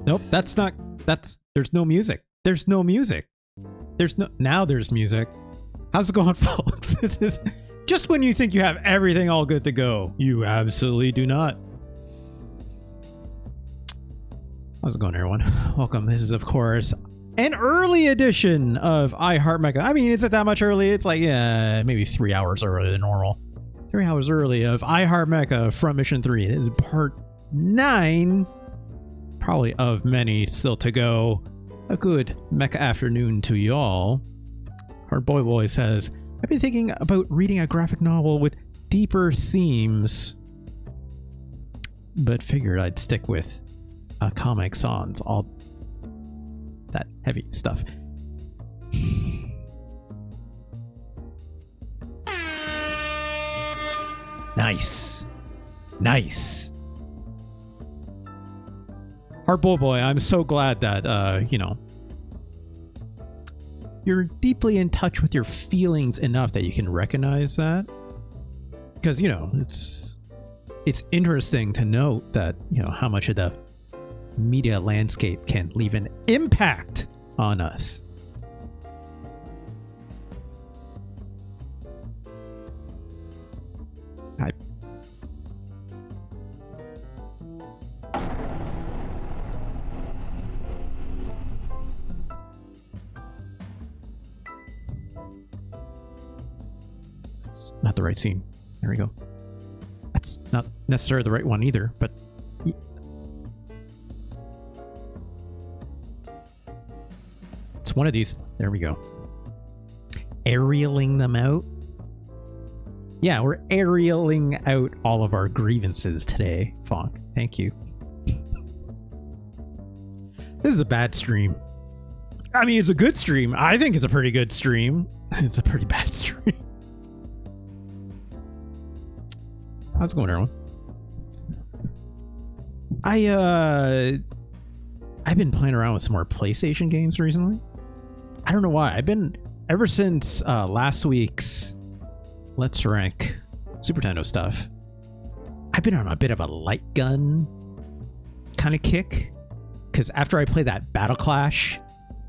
Nope, that's not. There's no music. There's no music. Now there's music. How's it going, folks? This is just when you think you have everything all good to go. You absolutely do not. How's it going, everyone? Welcome. This is, of course, an early edition of I MECHA. I mean, is it that much early? It's like, yeah, maybe 3 hours earlier than normal. 3 hours early of I MECHA from Mission 3. This is part 9, probably of many still to go. A good mecha afternoon to y'all. Our boy says, I've been thinking about reading a graphic novel with deeper themes, but figured I'd stick with Comic Sans, all that heavy stuff. Nice. Our boy, I'm so glad that, you're deeply in touch with your feelings enough that you can recognize that. Because, it's interesting to note that, how much of the media landscape can leave an impact on us. It's not the right scene. There we go. That's not necessarily the right one either, but it's one of these. There we go. Aerialing them out. Yeah, we're aerialing out all of our grievances today, Fonk. Thank you. This is a bad stream. I mean, it's a good stream. I think it's a pretty good stream. It's a pretty bad stream. How's it going, everyone? I've been playing around with some more PlayStation games recently. I don't know why. I've been ever since last week's Let's Rank Super Nintendo stuff. I've been on a bit of a light gun kind of kick, because after I played that Battle Clash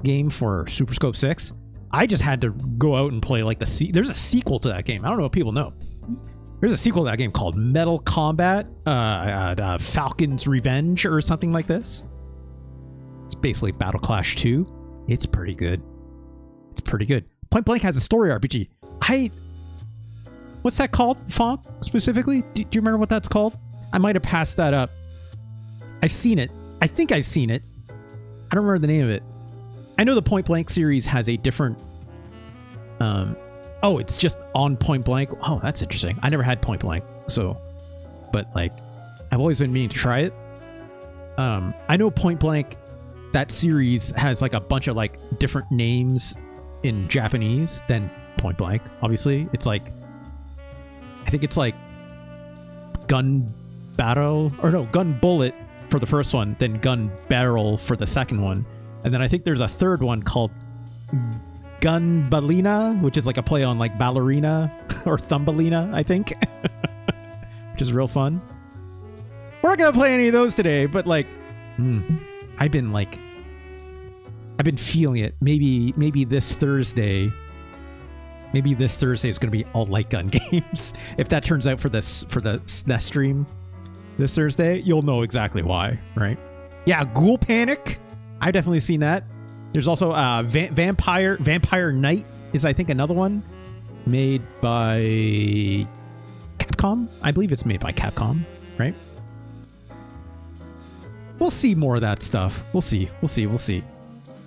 game for Super Scope 6, I just had to go out and play like there's a sequel to that game. I don't know if people know. There's a sequel to that game called Metal Combat, Falcon's Revenge, or something like this. It's basically Battle Clash 2. It's pretty good. Point Blank has a story RPG. What's that called, Fonk, specifically? Do you remember what that's called? I might have passed that up. I've seen it. I think I've seen it. I don't remember the name of it. I know the Point Blank series has a different... Oh, it's just on Point Blank. Oh, that's interesting. I never had Point Blank, but I've always been meaning to try it. I know Point Blank, that series has like a bunch of different names in Japanese than Point Blank. Obviously, it's I think it's Gun Battle, or no, Gun Bullet for the first one, then Gun Barrel for the second one, and then I think there's a third one called Gun Balina, which is a play on ballerina or thumbelina, I think, which is real fun. We're not gonna play any of those today, but I've been feeling it. Maybe this Thursday. Maybe this Thursday is gonna be all light gun games. If that turns out for the SNES stream this Thursday, you'll know exactly why, right? Yeah, Ghoul Panic. I've definitely seen that. There's also Vampire Knight is, I think, another one made by Capcom. I believe it's made by Capcom, right? We'll see more of that stuff. We'll see.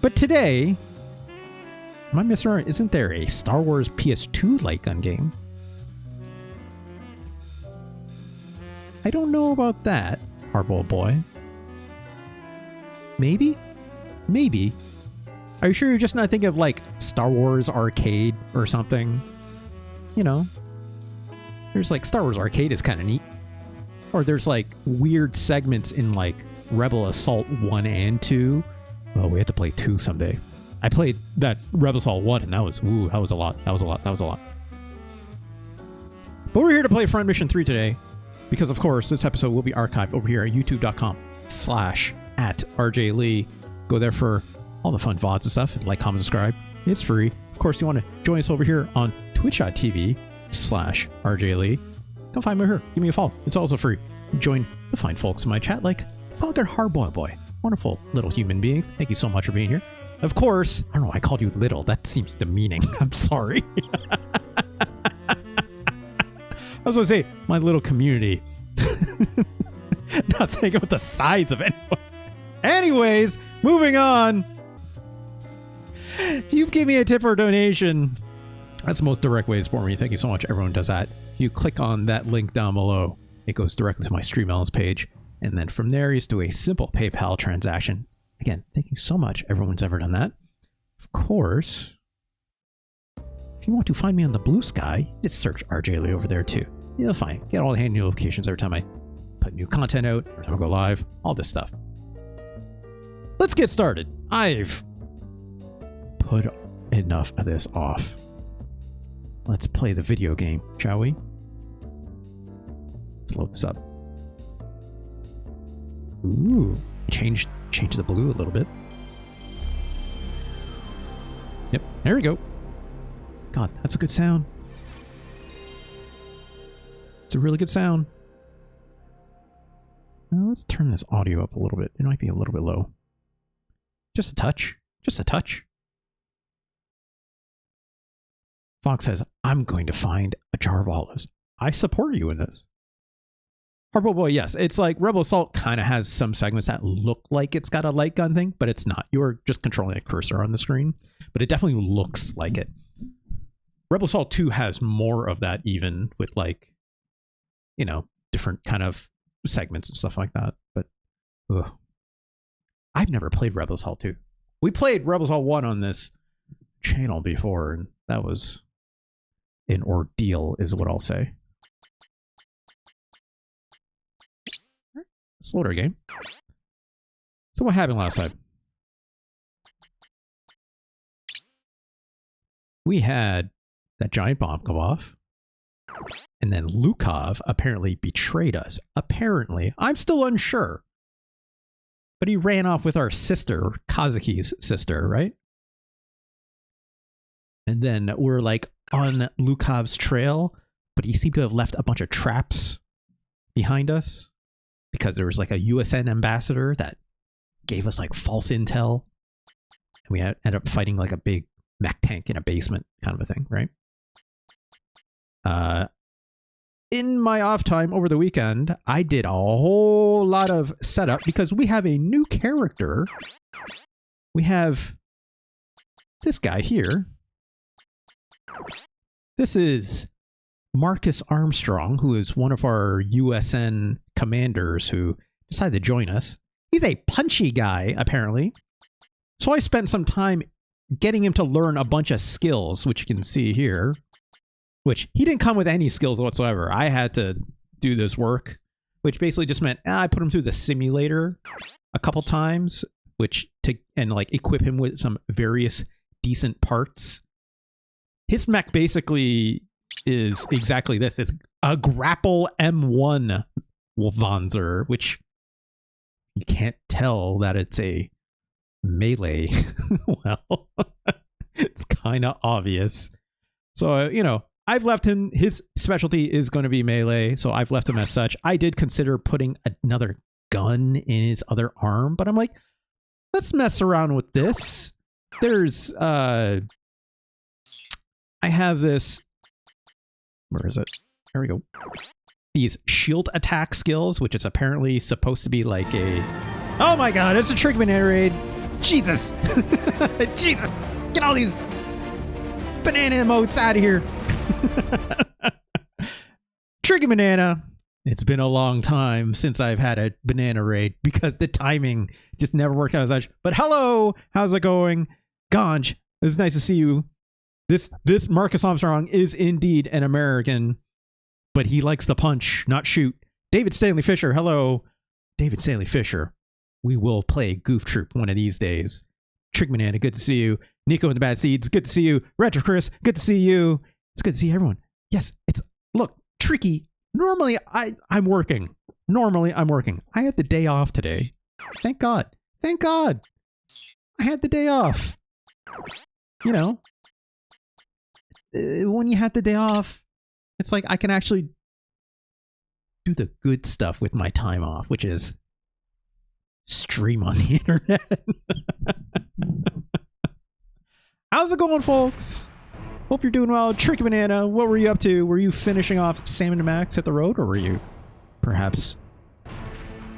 But today, am I missing around? Isn't there a Star Wars PS2 light gun game? I don't know about that, Hardball Boy. Maybe? Are you sure you're just not thinking of Star Wars Arcade or something? There's Star Wars Arcade is kind of neat. Or there's weird segments in Rebel Assault 1 and 2. Oh, we have to play 2 someday. I played that Rebel Assault 1 and that was a lot. But we're here to play Front Mission 3 today because, of course, this episode will be archived over here at youtube.com/ at RJ Lee. Go there for all the fun VODs and stuff. Like, comment, subscribe. It's free. Of course, you want to join us over here on twitch.tv/RJ Lee. Come find me here. Give me a follow. It's also free. Join the fine folks in my chat like Falcon Hardboy Boy. Wonderful little human beings. Thank you so much for being here. Of course, I don't know, I called you little. That seems demeaning. I'm sorry. I was going to say, my little community. Not saying about the size of anyone. Anyways, moving on. If you give me a tip or a donation, that's the most direct way to support me. Thank you so much. Everyone does that. If you click on that link down below, it goes directly to my Stream Elements page. And then from there, you just do a simple PayPal transaction. Again, thank you so much. Everyone's ever done that. Of course, if you want to find me on the blue sky, just search RJ Lee over there too. You'll find, get all the handy notifications every time I put new content out, every time I go live, all this stuff. Let's get started. I've put enough of this off. Let's play the video game, shall we? Let's load this up. Ooh, change the blue a little bit. Yep, there we go. God, that's a good sound. It's a really good sound. Now let's turn this audio up a little bit. It might be a little bit low. Just a touch. Just a touch. Fox says, I'm going to find a jar of olives. I support you in this. Harpo Boy, yes. It's like Rebel Assault kind of has some segments that look like it's got a light gun thing, but it's not. You're just controlling a cursor on the screen, but it definitely looks like it. Rebel Assault 2 has more of that, even with, like, you know, different kind of segments and stuff like that. But ugh. I've never played Rebel Assault 2. We played Rebel Assault 1 on this channel before, and that was an ordeal, is what I'll say. Slaughter game. So what happened last time? We had that giant bomb go off. And then Lukov apparently betrayed us. Apparently. I'm still unsure. But he ran off with our sister, Kazuki's sister, right? And then we're like on Lukov's trail, but he seemed to have left a bunch of traps behind us. Because there was like a USN ambassador that gave us like false intel. And we ended up fighting like a big mech tank in a basement kind of a thing, right? In my off time over the weekend, I did a whole lot of setup because we have a new character. We have this guy here. This is Marcus Armstrong, who is one of our USN commanders who decided to join us. He's a punchy guy, apparently. So I spent some time getting him to learn a bunch of skills, which you can see here. Which, he didn't come with any skills whatsoever. I had to do this work, which basically just meant I put him through the simulator a couple times, and like equip him with some various decent parts. His mech basically is exactly this. It's a grapple M1 Wanzer, which you can't tell that it's a melee. Well, it's kind of obvious. So, you know, I've left him, his specialty is going to be melee, so I've left him as such. I did consider putting another gun in his other arm, but I'm like, let's mess around with this. There's, I have this, where is it? There we go. These shield attack skills, which is apparently supposed to be like a, oh my god, it's a trick banana raid. Jesus. Jesus. Get all these banana emotes out of here. Trigger banana. It's been a long time since I've had a banana raid because the timing just never worked out as much. But hello, how's it going? Ganj, it's nice to see you. This Marcus Armstrong is indeed an American, but he likes to punch, not shoot. David Stanley Fisher, hello. David Stanley Fisher. We will play Goof Troop one of these days. Trick Banana, good to see you. Nico and the Bad Seeds, good to see you. Retro Chris, good to see you. It's good to see everyone. Yes, it's, look, tricky. Normally, I'm working. I have the day off today. Thank God. Thank God. I had the day off. You know, when you had the day off, it's like I can actually do the good stuff with my time off, which is stream on the internet. How's it going, folks? Hope you're doing well. Tricky Banana, what were you up to? Were you finishing off Salmon and Max at the road, or were you perhaps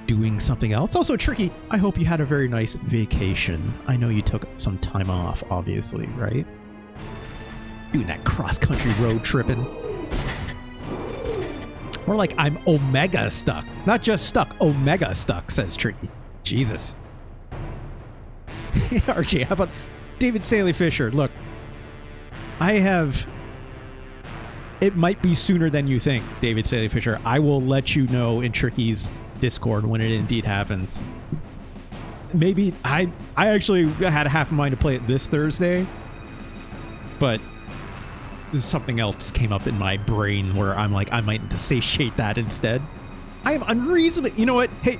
doing something else? Also, Tricky, I hope you had a very nice vacation. I know you took some time off, obviously, right? Doing that cross-country road tripping. More like I'm Omega stuck. Not just stuck, Omega stuck, says Tricky. Jesus. RJ, how about David Saley Fisher? Look, I have... It might be sooner than you think, David Saley Fisher. I will let you know in Tricky's Discord when it indeed happens. Maybe I actually had half a mind to play it this Thursday, but something else came up in my brain where I'm like, I might need to satiate that instead. I am unreasonably... You know what? Hey,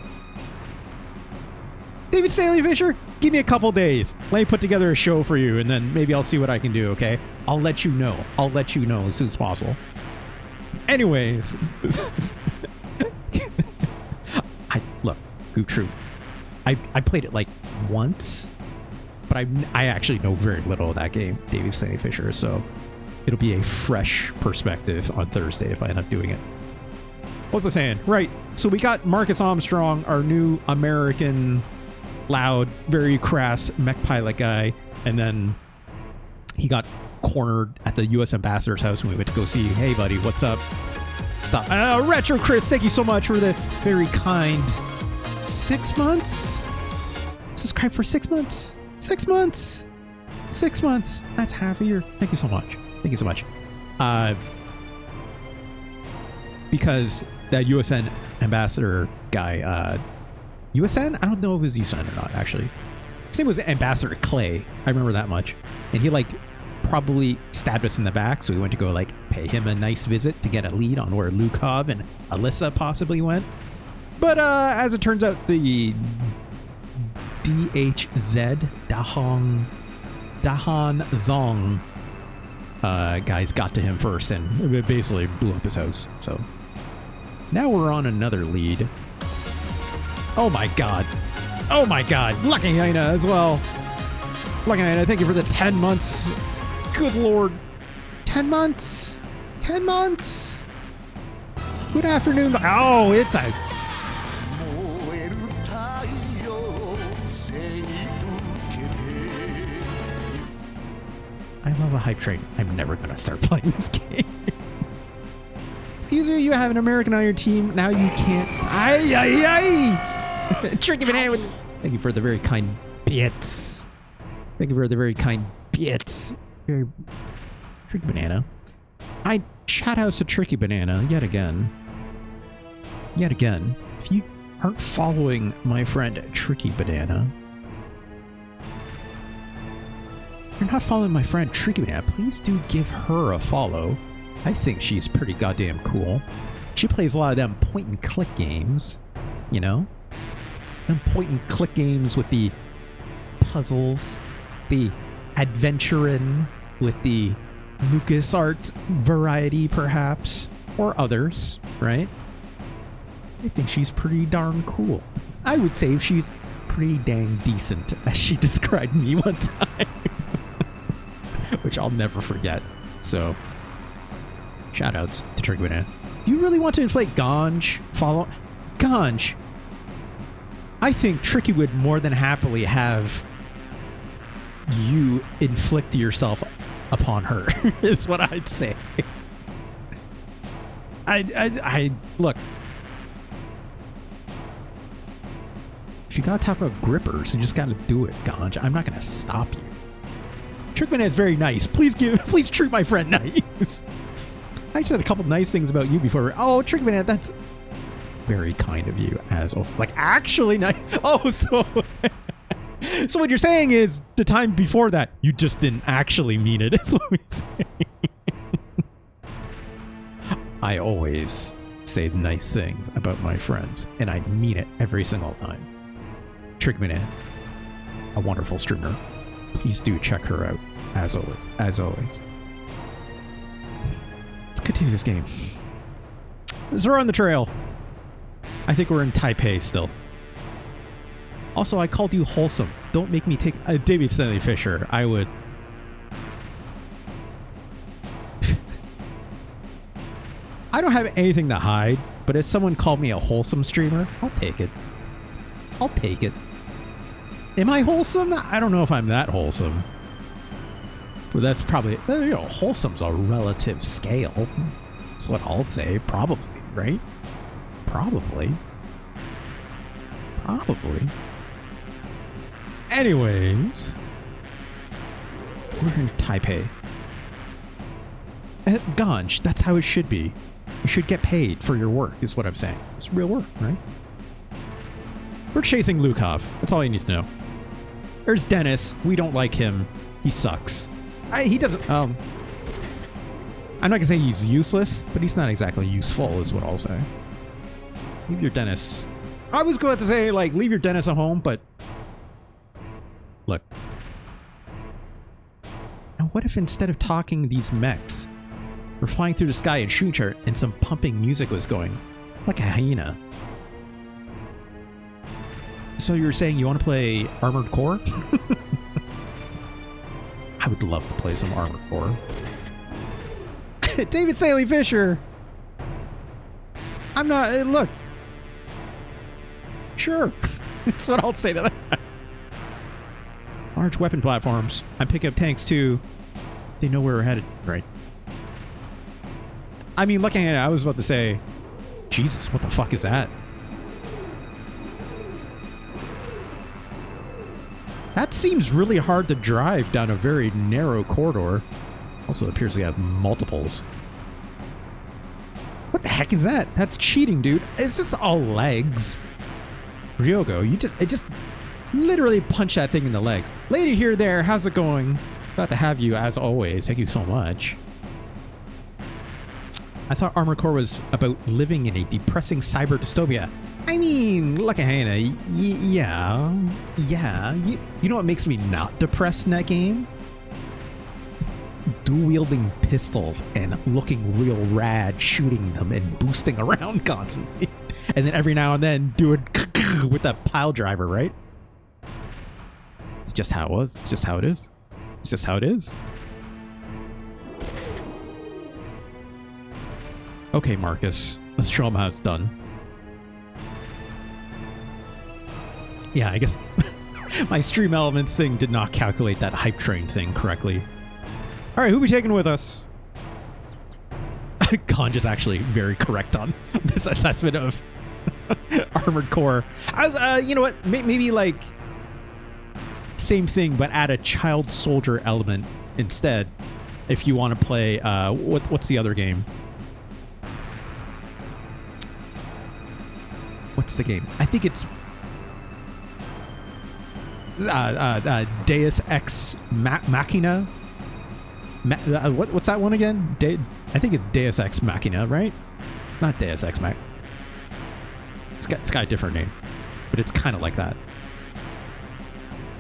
David Saley Fisher, give me a couple days. Let me put together a show for you, and then maybe I'll see what I can do, okay? I'll let you know. I'll let you know as soon as possible. Anyways. Look, Goop Troop. I played it like once, but I actually know very little of that game, David Saley Fisher, so it'll be a fresh perspective on Thursday if I end up doing it. What's I saying? Right, so we got Marcus Armstrong, our new American, loud, very crass mech pilot guy, and then he got cornered at the U.S. ambassador's house when we went to go see, hey buddy, what's up? Stop. Retro Chris, thank you so much for the very kind 6 months? Subscribe for 6 months? 6 months? 6 months. That's half a year. Thank you so much. Thank you so much. Because that USN ambassador guy, USN? I don't know if it was USN or not, actually. His name was Ambassador Clay. I remember that much. And he, like, probably stabbed us in the back, so we went to go, like, pay him a nice visit to get a lead on where Lukov and Alyssa possibly went. But, as it turns out, the DHZ, Dahan Zong guys got to him first and it basically blew up his house. So now we're on another lead. Oh my god. Oh my god. Lucky Aina as well. Lucky Aina, thank you for the 10 months. Good lord. 10 months. 10 months. Good afternoon. Oh, it's a... I love a hype train. I'm never going to start playing this game. Excuse me, you have an American on your team. Now you can't. Ay, ay, ay! Tricky Banana with... Thank you for the very kind bits. Thank you for the very kind bits. Very... Tricky Banana. Shout outs to Tricky Banana yet again. Yet again. If you aren't following my friend Tricky Banana, if you're not following my friend Tricky Banana, please do give her a follow. I think she's pretty goddamn cool. She plays a lot of them point and click games, you know? Them point and click games with the puzzles, the adventuring with the LucasArts variety, perhaps, or others, right? I think she's pretty darn cool. I would say she's pretty dang decent, as she described me one time. Which I'll never forget. So, shoutouts to Tricky Banana. Do you really want to inflate Ganj? Follow Ganj. I think Tricky would more than happily have you inflict yourself upon her, is what I'd say. I look. If you gotta talk about grippers, you just gotta do it, Ganj. I'm not gonna stop you. Trickman is very nice. Please treat my friend nice. I just said a couple nice things about you before. Oh, Trickman, that's very kind of you, as like actually nice. Oh, so so what you're saying is the time before that you just didn't actually mean it. Is what we're saying. I always say nice things about my friends, and I mean it every single time. Trickman, a wonderful streamer. Please do check her out, as always. As always. Let's continue this game. We're on the trail. I think we're in Taipei still. Also, I called you wholesome. Don't make me take... David Stanley Fisher, I would... I don't have anything to hide, but if someone called me a wholesome streamer, I'll take it. I'll take it. Am I wholesome? I don't know if I'm that wholesome. But that's probably... You know, wholesome's a relative scale. That's what I'll say. Probably, right? Probably. Probably. Anyways. We're in Taipei. Ganj, that's how it should be. You should get paid for your work, is what I'm saying. It's real work, right? We're chasing Lukov. That's all you need to know. There's Dennis. We don't like him. He sucks. He doesn't... I'm not gonna say he's useless, but he's not exactly useful, is what I'll say. Leave your Dennis... I was going to say, like, leave your Dennis at home, but... Look. Now what if instead of talking these mechs, we're flying through the sky and shooting each other and some pumping music was going? Like a hyena. So you're saying you want to play Armored Core? I would love to play some Armored Core. David Saley Fisher! I'm not... look. Sure. That's what I'll say to that. Large weapon platforms. I'm picking up tanks too. They know where we're headed, right? I mean, looking at it, I was about to say, Jesus, what the fuck is that? That seems really hard to drive down a very narrow corridor. Also, it appears we have multiples. What the heck is that? That's cheating, dude. Is this all legs? Ryogo, you just literally punch that thing in the legs. Lady here, there, how's it going? Glad to have you, as always. Thank you so much. I thought Armored Core was about living in a depressing cyber dystopia. I mean, look at Hannah. Yeah. You know what makes me not depressed in that game? Dual-wielding pistols and looking real rad, shooting them and boosting around constantly. And then every now and then doing with that pile driver, right? It's just how it was. It's just how it is. It's just how it is. Okay, Marcus. Let's show him how it's done. Yeah, I guess my stream elements thing did not calculate that hype train thing correctly. All right, who we taking with us? Ganj is actually very correct on this assessment of Armored Core. I was, you know what? Maybe like same thing, but add a child soldier element instead. If you want to play, what's the other game? What's the game? I think it's Deus Ex Machina. What's that one again? I think it's Deus Ex Machina, right? Not Deus Ex Machina. It's got a different name, but it's kind of like that.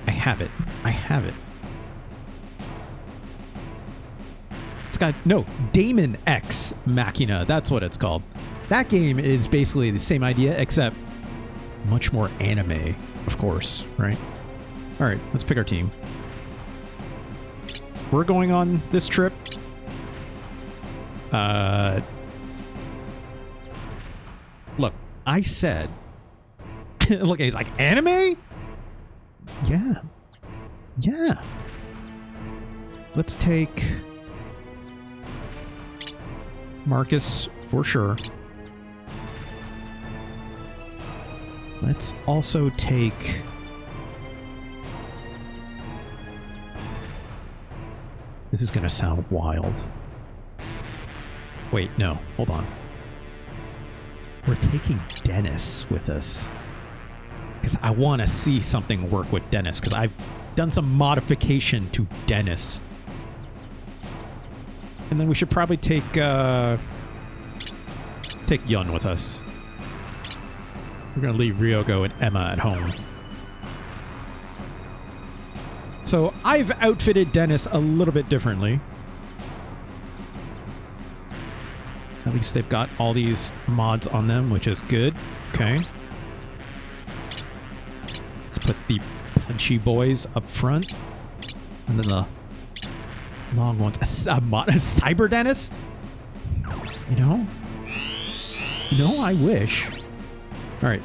I have it. It's got Daemon X Machina. That's what it's called. That game is basically the same idea, except much more anime, of course, right? All right, let's pick our team. We're going on this trip. Look, I said... Look, he's like, anime? Yeah. Let's take... Marcus, for sure. Let's also take... This is going to sound wild. Wait, no. Hold on. We're taking Dennis with us. Because I want to see something work with Dennis. Because I've done some modification to Dennis. And then we should probably take Yun with us. We're going to leave Ryogo and Emma at home. So I've outfitted Dennis a little bit differently. At least they've got all these mods on them, which is good. Okay. Let's put the punchy boys up front. And then the long ones. A Cyber Dennis? You know? No, I wish. Alright.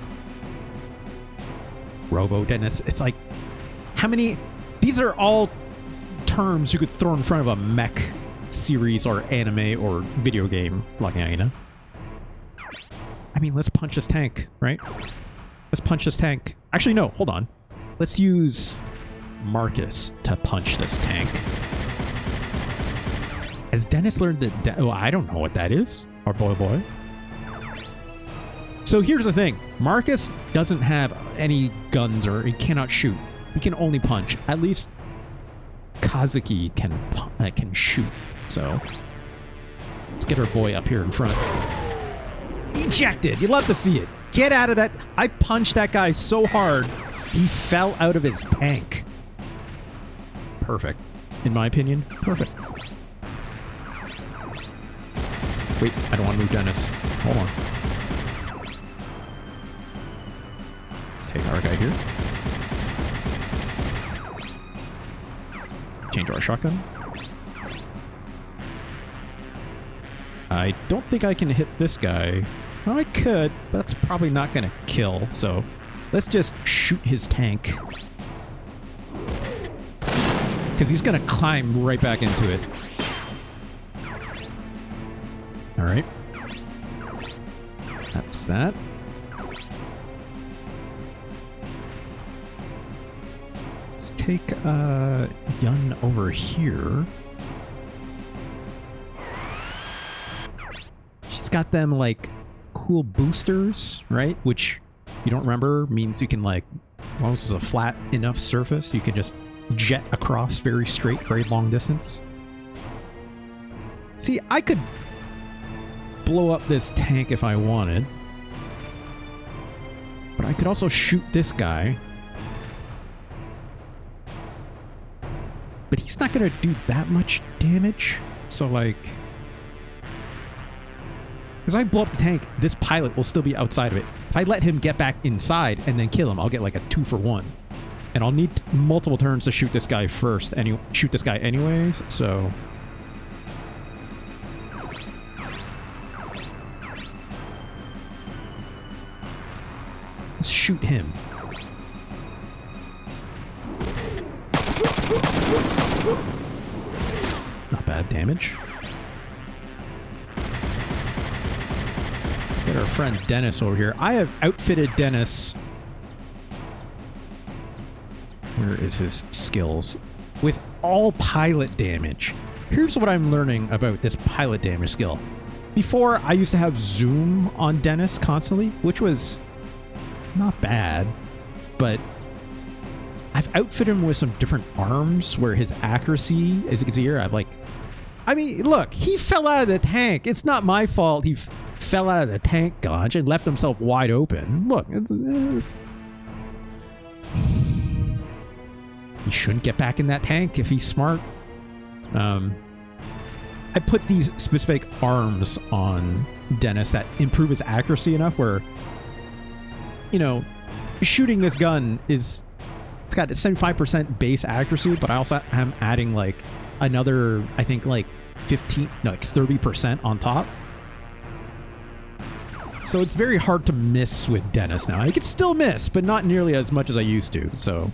Robo Dennis. It's like, how many... These are all terms you could throw in front of a mech series or anime or video game. Like, yeah, you know? I mean, let's punch this tank, right? Let's punch this tank. Actually, no, hold on. Let's use Marcus to punch this tank. Has Dennis learned that... oh, I don't know what that is. Or boy. So here's the thing. Marcus doesn't have any guns or he cannot shoot. He can only punch. At least Kazuki can shoot. So let's get our boy up here in front. Ejected. You love to see it. Get out of that. I punched that guy so hard, he fell out of his tank. Perfect. In my opinion, perfect. Wait, I don't want to move Dennis. Hold on. Let's take our guy here. Change our shotgun. I don't think I can hit this guy. Well, I could, but that's probably not going to kill. So let's just shoot his tank. Because he's going to climb right back into it. All right. That's that. Let's take Yun over here. She's got them like cool boosters, right? Which you don't remember means you can like, as long as it's a flat enough surface, you can just jet across very straight, very long distance. See, I could blow up this tank if I wanted, but I could also shoot this guy. But he's not going to do that much damage. So, like... Because if I blow up the tank, this pilot will still be outside of it. If I let him get back inside and then kill him, I'll get like a 2-for-1. And I'll need multiple turns to shoot this guy first. Shoot this guy anyways, so... Let's shoot him. Not bad damage. Let's get our friend Dennis over here. I have outfitted Dennis. Where is his skills? With all pilot damage. Here's what I'm learning about this pilot damage skill. Before, I used to have zoom on Dennis constantly, which was not bad, but I've outfitted him with some different arms where his accuracy, as you can see here, I mean, look, he fell out of the tank. It's not my fault he fell out of the tank, Ganj, and left himself wide open. Look, he shouldn't get back in that tank if he's smart. I put these specific arms on Dennis that improve his accuracy enough where, you know, shooting this gun is... It's got 75% base accuracy, but I also am adding like another, I think like 30% on top. So it's very hard to miss with Dennis now. I can still miss, but not nearly as much as I used to. So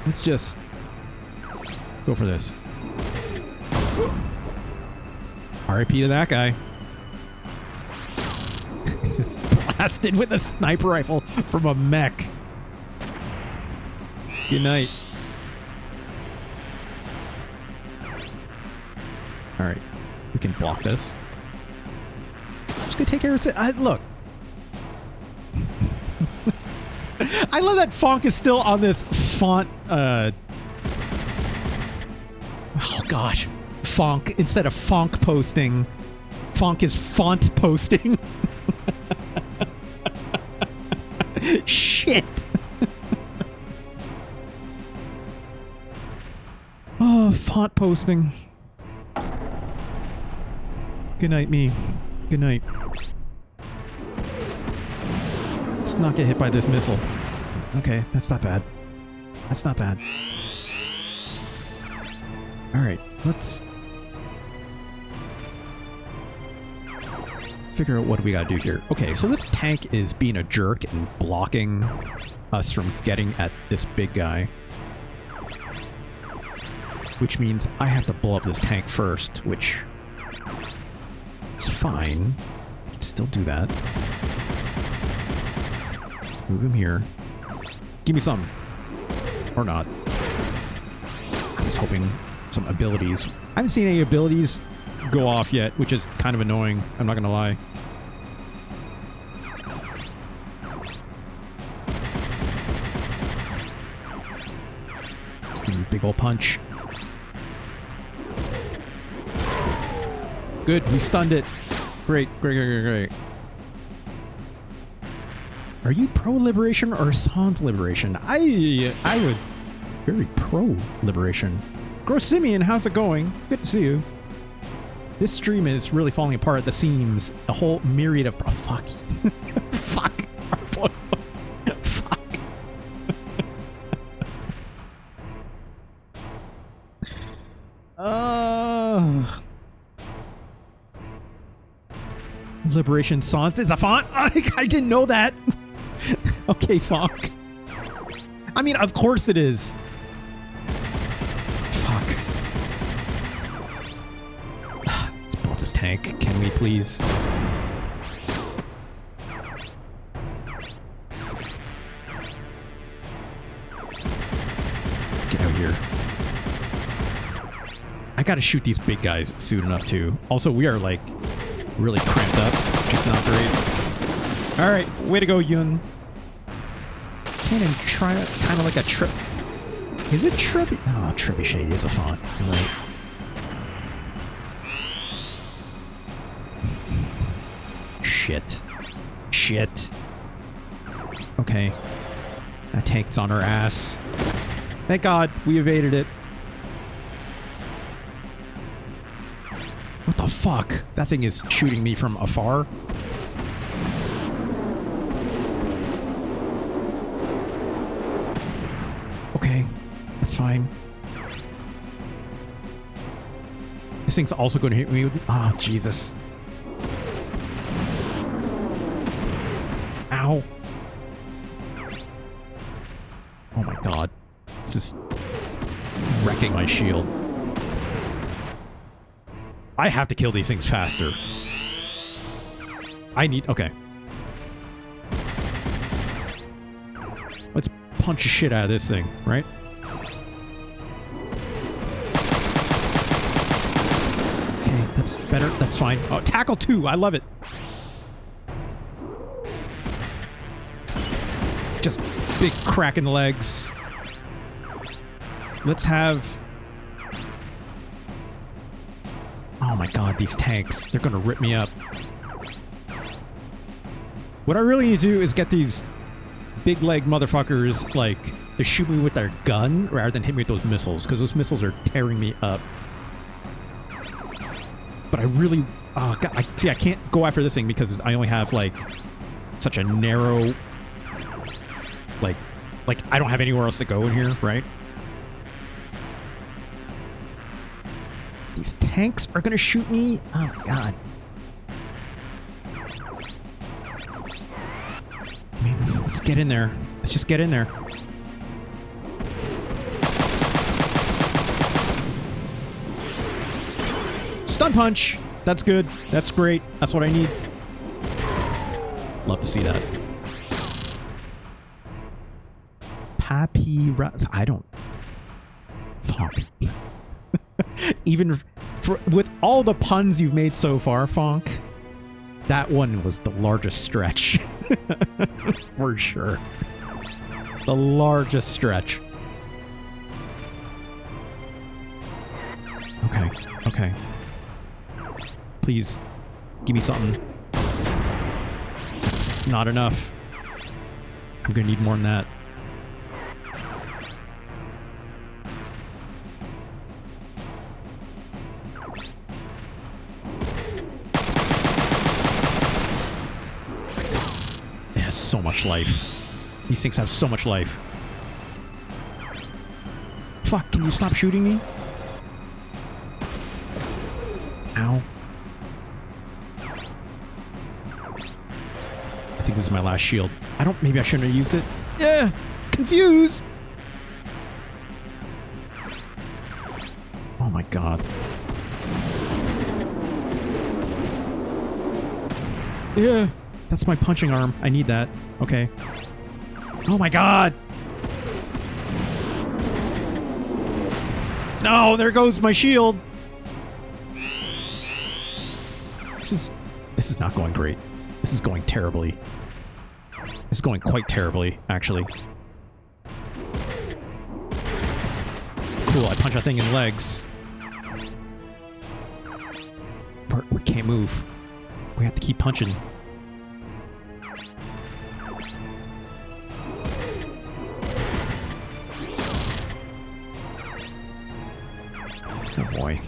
let's just go for this. RIP to that guy. Just blasted with a sniper rifle from a mech. Good night. Alright. We can block this. I'm just gonna take care of it. Look. I love that Fonk is still on this font. Oh gosh. Fonk. Instead of Fonk posting, Fonk is font posting. Shit. haunt posting. Good night, me. Good night. Let's not get hit by this missile. Okay, that's not bad. That's not bad. Alright, let's figure out what we gotta do here. Okay, so this tank is being a jerk and blocking us from getting at this big guy. Which means I have to blow up this tank first, which is fine. I can still do that. Let's move him here. Give me some. Or not. I was hoping some abilities. I haven't seen any abilities go off yet, which is kind of annoying. I'm not gonna lie. Let's give me a big old punch. Good, we stunned it. Great, great, great, great, great. Are you pro-liberation or sans liberation? I would very pro-liberation. Gross Simeon, how's it going? Good to see you. This stream is really falling apart at the seams. The whole myriad of... Oh, fuck. Fuck. Fuck. Liberation Sans is a font? I didn't know that. Okay, fuck. I mean, of course it is. Fuck. Let's blow up this tank, can we please? Let's get out here. I gotta shoot these big guys soon enough too. Also, we are like really cramped up, which is not great. Alright, way to go, Yun. Can't even try it. Kind of like a trip. Is it Trebuchet? Oh, Trebuchet is a font. Right. Shit. Shit. Okay. That tank's on our ass. Thank God we evaded it. What the fuck? That thing is shooting me from afar. Okay, that's fine. This thing's also going to hit me with... Oh, Jesus. Ow. Oh my God. This is wrecking my shield. I have to kill these things faster. I need... Okay. Let's punch the shit out of this thing, right? Okay, that's better. That's fine. Oh, tackle 2. I love it. Just big crack in the legs. Let's have... Oh my God, these tanks. They're gonna rip me up. What I really need to do is get these big leg motherfuckers, like, to shoot me with their gun rather than hit me with those missiles, because those missiles are tearing me up. But I really... Oh, God, I can't go after this thing because I only have, like, such a narrow... Like, I don't have anywhere else to go in here, right? These tanks are gonna shoot me? Oh my God. I mean, let's get in there. Let's just get in there. Stun punch! That's good. That's great. That's what I need. Love to see that. I don't... Fuck. Even with all the puns you've made so far, Fonk, that one was the largest stretch. For sure. The largest stretch. Okay, okay. Please, give me something. That's not enough. I'm gonna need more than that. has so much life. These things have so much life. Fuck, can you stop shooting me? Ow. I think this is my last shield. Maybe I shouldn't have used it. Yeah, confused. Oh my god. Yeah, that's my punching arm. I need that. Okay. Oh my god. No, there goes my shield. This is not going great. This is going terribly. This is going quite terribly, actually. Cool, I punch that thing in the legs. We can't move. We have to keep punching. Oh boy.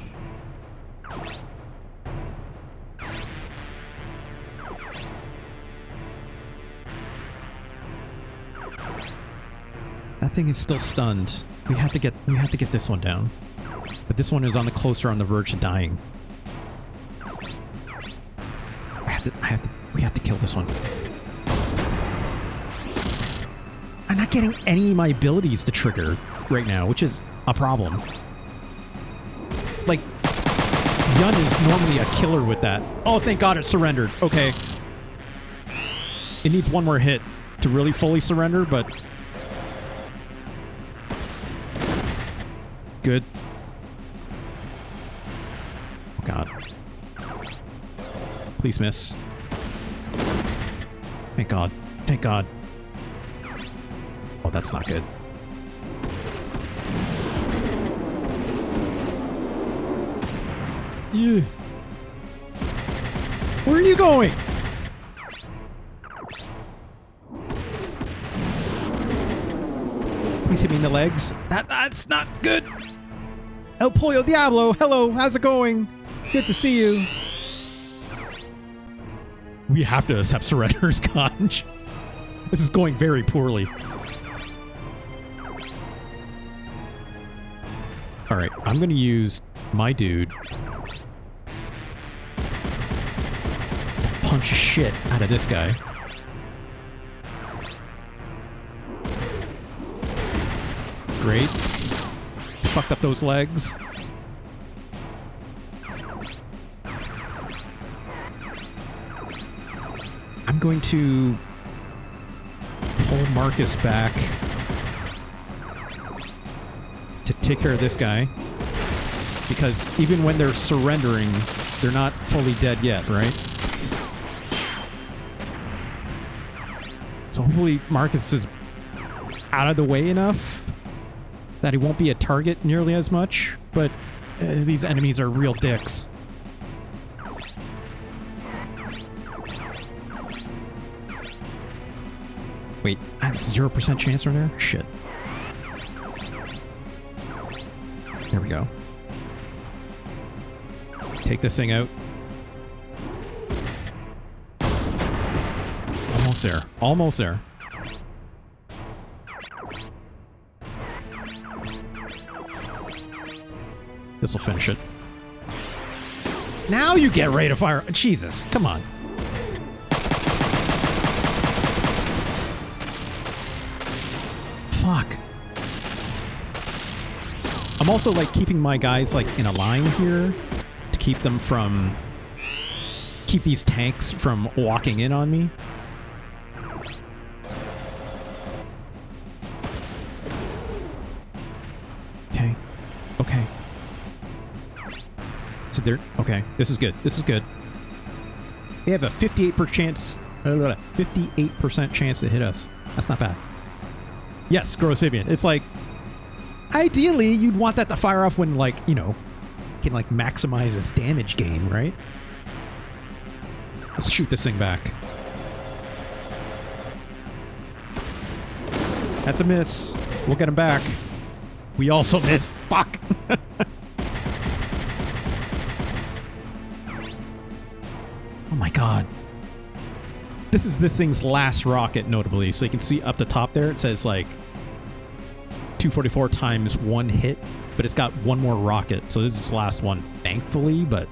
That thing is still stunned. We have to get this one down. But this one is closer on the verge of dying. We have to kill this one. I'm not getting any of my abilities to trigger right now, which is a problem. Like, Yun is normally a killer with that. Oh, thank God it surrendered. Okay. It needs one more hit to really fully surrender, but... Good. Oh, God. Please miss. Thank God. Thank God. Oh, that's not good. Yeah. Where are you going? Please hit me in the legs. That's not good. El Pollo Diablo, hello, how's it going? Good to see you. We have to accept surrender, Scotch. This is going very poorly. Alright, I'm going to use my dude to punch shit out of this guy. Great. Fucked up those legs. I'm going to pull Marcus back to take care of this guy. Because even when they're surrendering, they're not fully dead yet, right? So hopefully Marcus is out of the way enough that he won't be a target nearly as much. But these enemies are real dicks. Wait, I have a 0% chance from there? Shit. There we go. Let's take this thing out. Almost there. Almost there. This will finish it. Now you get ready to fire. Jesus, come on. Fuck. I'm also like keeping my guys like in a line here to keep them from... keep these tanks from walking in on me. Okay. Okay. So they're... okay. This is good. This is good. They have a 58% chance to hit us. That's not bad. Yes, Grossivian. It's like, ideally, you'd want that to fire off when, like, you know, can, like, maximize its damage gain, right? Let's shoot this thing back. That's a miss. We'll get him back. We also missed. Fuck! Oh my god. This is this thing's last rocket, notably. So you can see up the top there, it says like 244 times one hit, but it's got one more rocket. So this is its last one, thankfully, but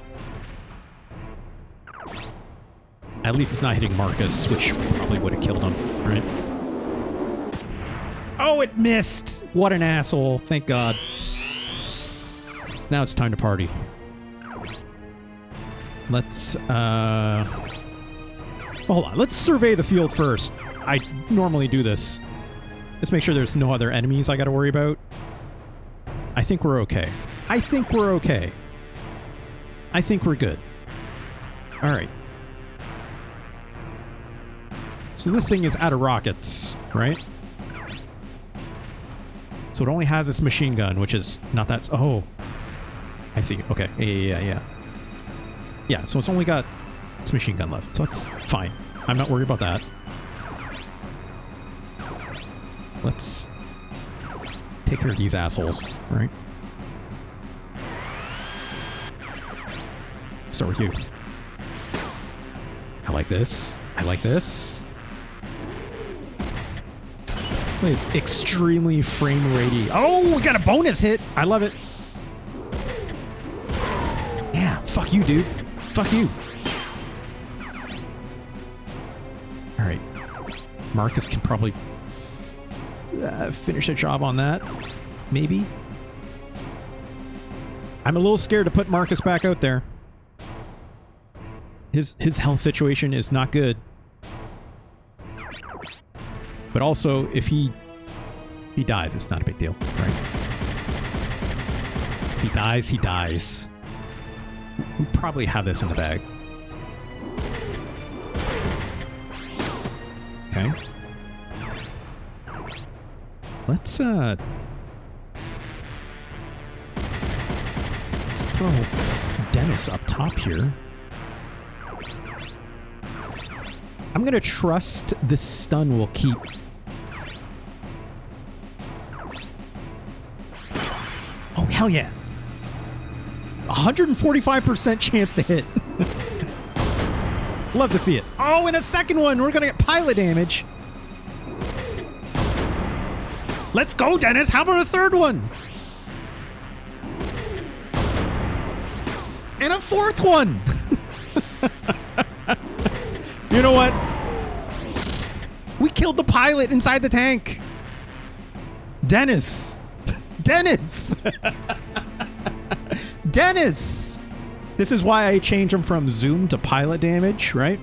at least it's not hitting Marcus, which probably would have killed him, right? Oh, it missed! What an asshole. Thank God. Now it's time to party. Let's, hold on. Let's survey the field first. I normally do this. Let's make sure there's no other enemies I gotta worry about. I think we're okay. I think we're okay. I think we're good. Alright. So this thing is out of rockets, right? So it only has this machine gun, which is not that... Oh. I see. Okay. Yeah. Yeah, so it's only got its machine gun left. So that's fine. I'm not worried about that. Let's take care of these assholes, right? Start with you. I like this. I like this. It's extremely frame ratey. Oh, we got a bonus hit. I love it. Yeah, fuck you, dude. Fuck you. Alright. Marcus can probably finish a job on that. Maybe. I'm a little scared to put Marcus back out there. His health situation is not good. But also, if he dies, it's not a big deal, right? If he dies, he dies. We probably have this in the bag. Okay. Let's throw Dennis up top here. I'm gonna trust this stun will keep. Oh, hell yeah. 145% chance to hit. Love to see it. Oh, and a second one. We're gonna get pilot damage. Let's go, Dennis. How about a third one? And a fourth one. You know what? We killed the pilot inside the tank. Dennis. Dennis. Dennis. This is why I change them from zoom to pilot damage, right?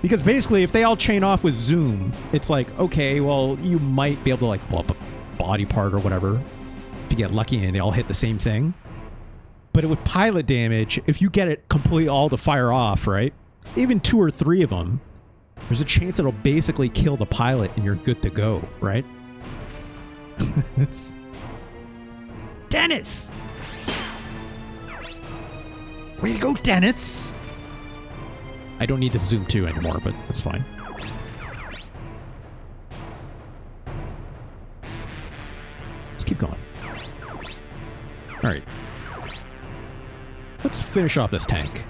Because basically, if they all chain off with zoom, it's like, okay, well, you might be able to like blow up a body part or whatever if you get lucky and they all hit the same thing. But with pilot damage, if you get it completely all to fire off, right? Even 2 or 3 of them, there's a chance it'll basically kill the pilot and you're good to go, right? Dennis! Way to go, Dennis! I don't need to zoom 2 anymore, but that's fine. Let's keep going. Alright. Let's finish off this tank.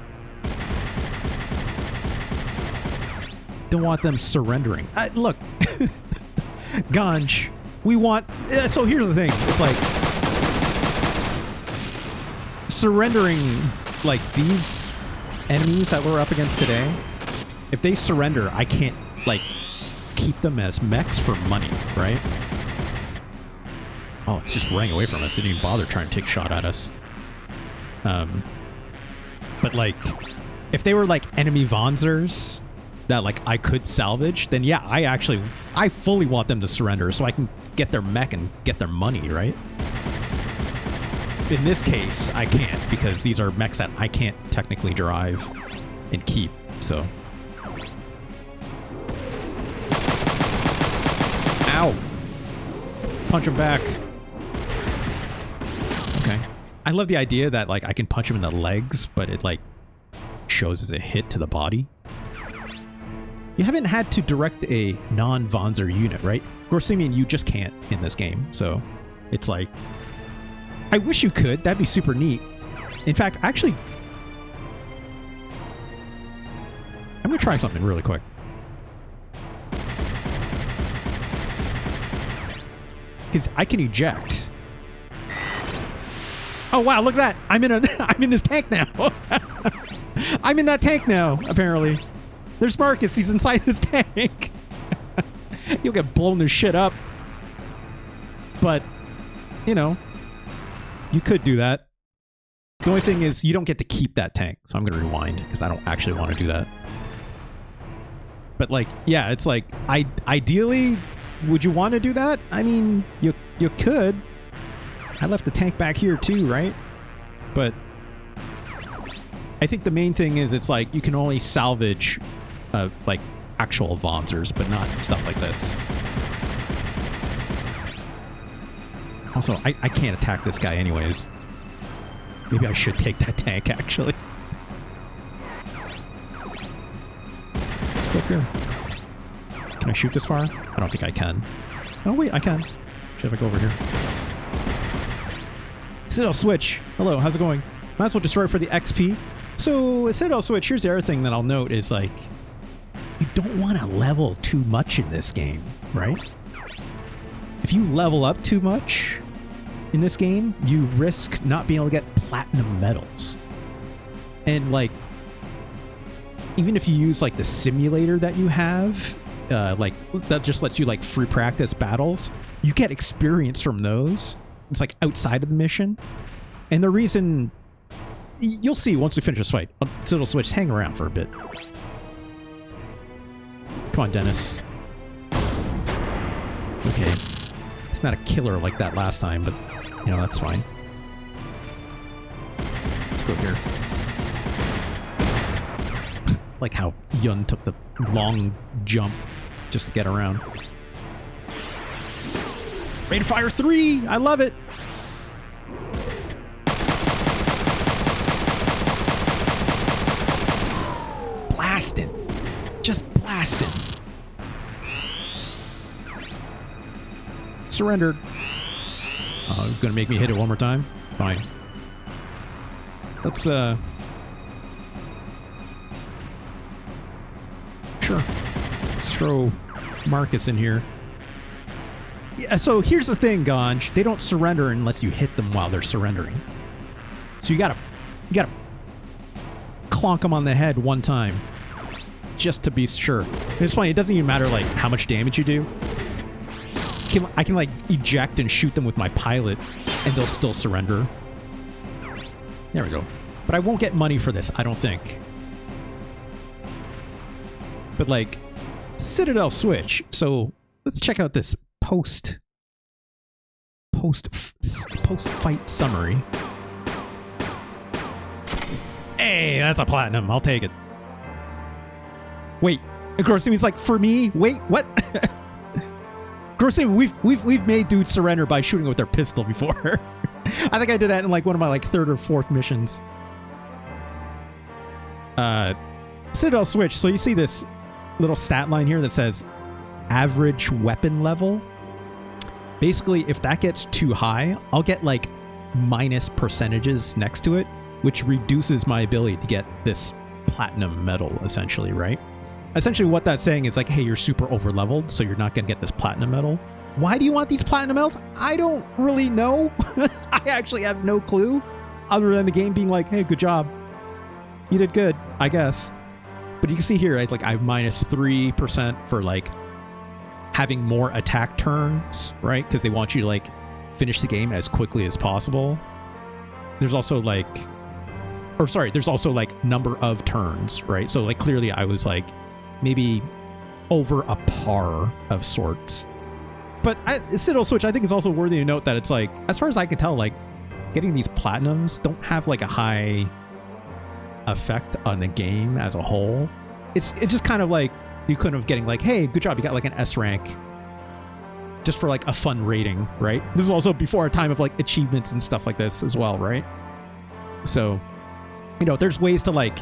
Don't want them surrendering. Look, Ganj, we want... so here's the thing. It's like... surrendering, like, these enemies that we're up against today, if they surrender, I can't, like, keep them as mechs for money, right? Oh, it's just running away from us. It didn't even bother trying to take a shot at us. But, like, if they were, like, enemy Wanzers that, like, I could salvage, then yeah, I fully want them to surrender so I can get their mech and get their money, right? In this case, I can't, because these are mechs that I can't technically drive and keep, so. Ow! Punch him back. Okay. I love the idea that, like, I can punch him in the legs, but it, like, shows as a hit to the body. You haven't had to direct a non-Wanzer unit, right? Of course, I mean, you just can't in this game, so it's like... I wish you could. That'd be super neat. In fact, actually... I'm gonna try something really quick. because I can eject. Oh wow, look at that! I'm in this tank now. I'm in that tank now. Apparently, there's Marcus. He's inside this tank. You'll get blown to shit up. But you know, you could do that. The only thing is you don't get to keep that tank, so I'm gonna rewind because I don't actually want to do that. But like, yeah, it's like, ideally, would you want to do that? I mean, you could. I left the tank back here too, right? But I think the main thing is it's like you can only salvage like actual Wanzers, but not stuff like this. Also, I can't attack this guy anyways. Maybe I should take that tank, actually. Let's go up here. Can I shoot this far? I don't think I can. Oh, wait, I can. Should I go over here? Citadel Switch. Hello, how's it going? Might as well destroy it for the XP. So, Citadel Switch, here's the other thing that I'll note is, like, you don't want to level too much in this game, right? If you level up too much in this game, you risk not being able to get platinum medals. And, like, even if you use, like, the simulator that you have, like, that just lets you, like, free practice battles, you get experience from those. It's, like, outside of the mission. And the reason... You'll see once we finish this fight. Citadel Switch, hang around for a bit. Come on, Dennis. Okay. It's not a killer like that last time, but, you know, that's fine. Let's go here. Like how Yun took the long jump just to get around. Rate of Fire 3! I love it! Blasted. Just blasted. Surrendered. Oh, gonna make me hit it one more time? Fine. Let's, sure. Let's throw Marcus in here. Yeah, so here's the thing, Ganj. They don't surrender unless you hit them while they're surrendering. So you gotta clonk them on the head one time. Just to be sure. And it's funny, it doesn't even matter, like, how much damage you do. I can, like, eject and shoot them with my pilot, and they'll still surrender. There we go. But I won't get money for this, I don't think. But, like, Citadel Switch. So, let's check out this post-fight summary. Hey, that's a platinum. I'll take it. Wait, Grossman's like, for me? Wait, what? Grossman, we've made dudes surrender by shooting with their pistol before. I think I did that in like one of my like third or fourth missions. Citadel Switch. So you see this little stat line here that says average weapon level. Basically, if that gets too high, I'll get like minus percentages next to it, which reduces my ability to get this platinum medal, essentially, right? Essentially what that's saying is like, hey, you're super over leveled, so you're not going to get this platinum medal. Why do you want these platinum medals? I don't really know. I actually have no clue, other than the game being like, hey, good job. You did good, I guess. But you can see here, like, I have minus 3% for like having more attack turns, right? Because they want you to like finish the game as quickly as possible. There's also like, or sorry, there's also like number of turns, right? So like clearly I was like maybe over a par of sorts. But Citadel Switch, I think, is also worthy to note that it's like, as far as I can tell, like getting these platinums don't have like a high effect on the game as a whole. It's just kind of like you couldn't have getting like, hey, good job, you got like an S rank just for like a fun rating, right? This is also before a time of like achievements and stuff like this as well, right? So, you know, there's ways to like,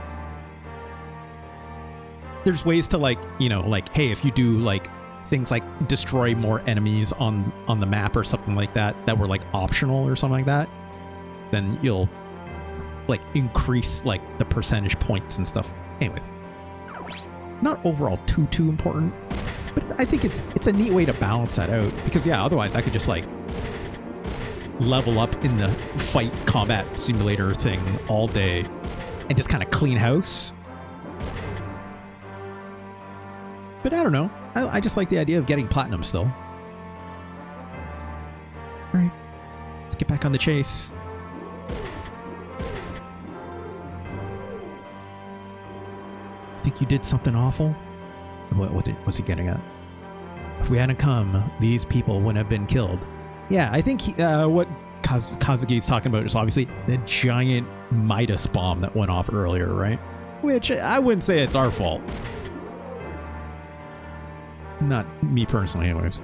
you know, like, hey, if you do like things like destroy more enemies on the map or something like that were like optional or something like that, then you'll like increase like the percentage points and stuff. Anyways, not overall too important, but But I think it's a neat way to balance that out, because yeah, otherwise I could just like level up in the fight combat simulator thing all day and just kind of clean house. But I don't know. I just like the idea of getting platinum still. All right, let's get back on the chase. Think you did something awful? What's he getting at? If we hadn't come, these people wouldn't have been killed. Yeah, I think what Kazuki's talking about is obviously the giant Midas bomb that went off earlier, right? Which I wouldn't say it's our fault. Not me personally, anyways.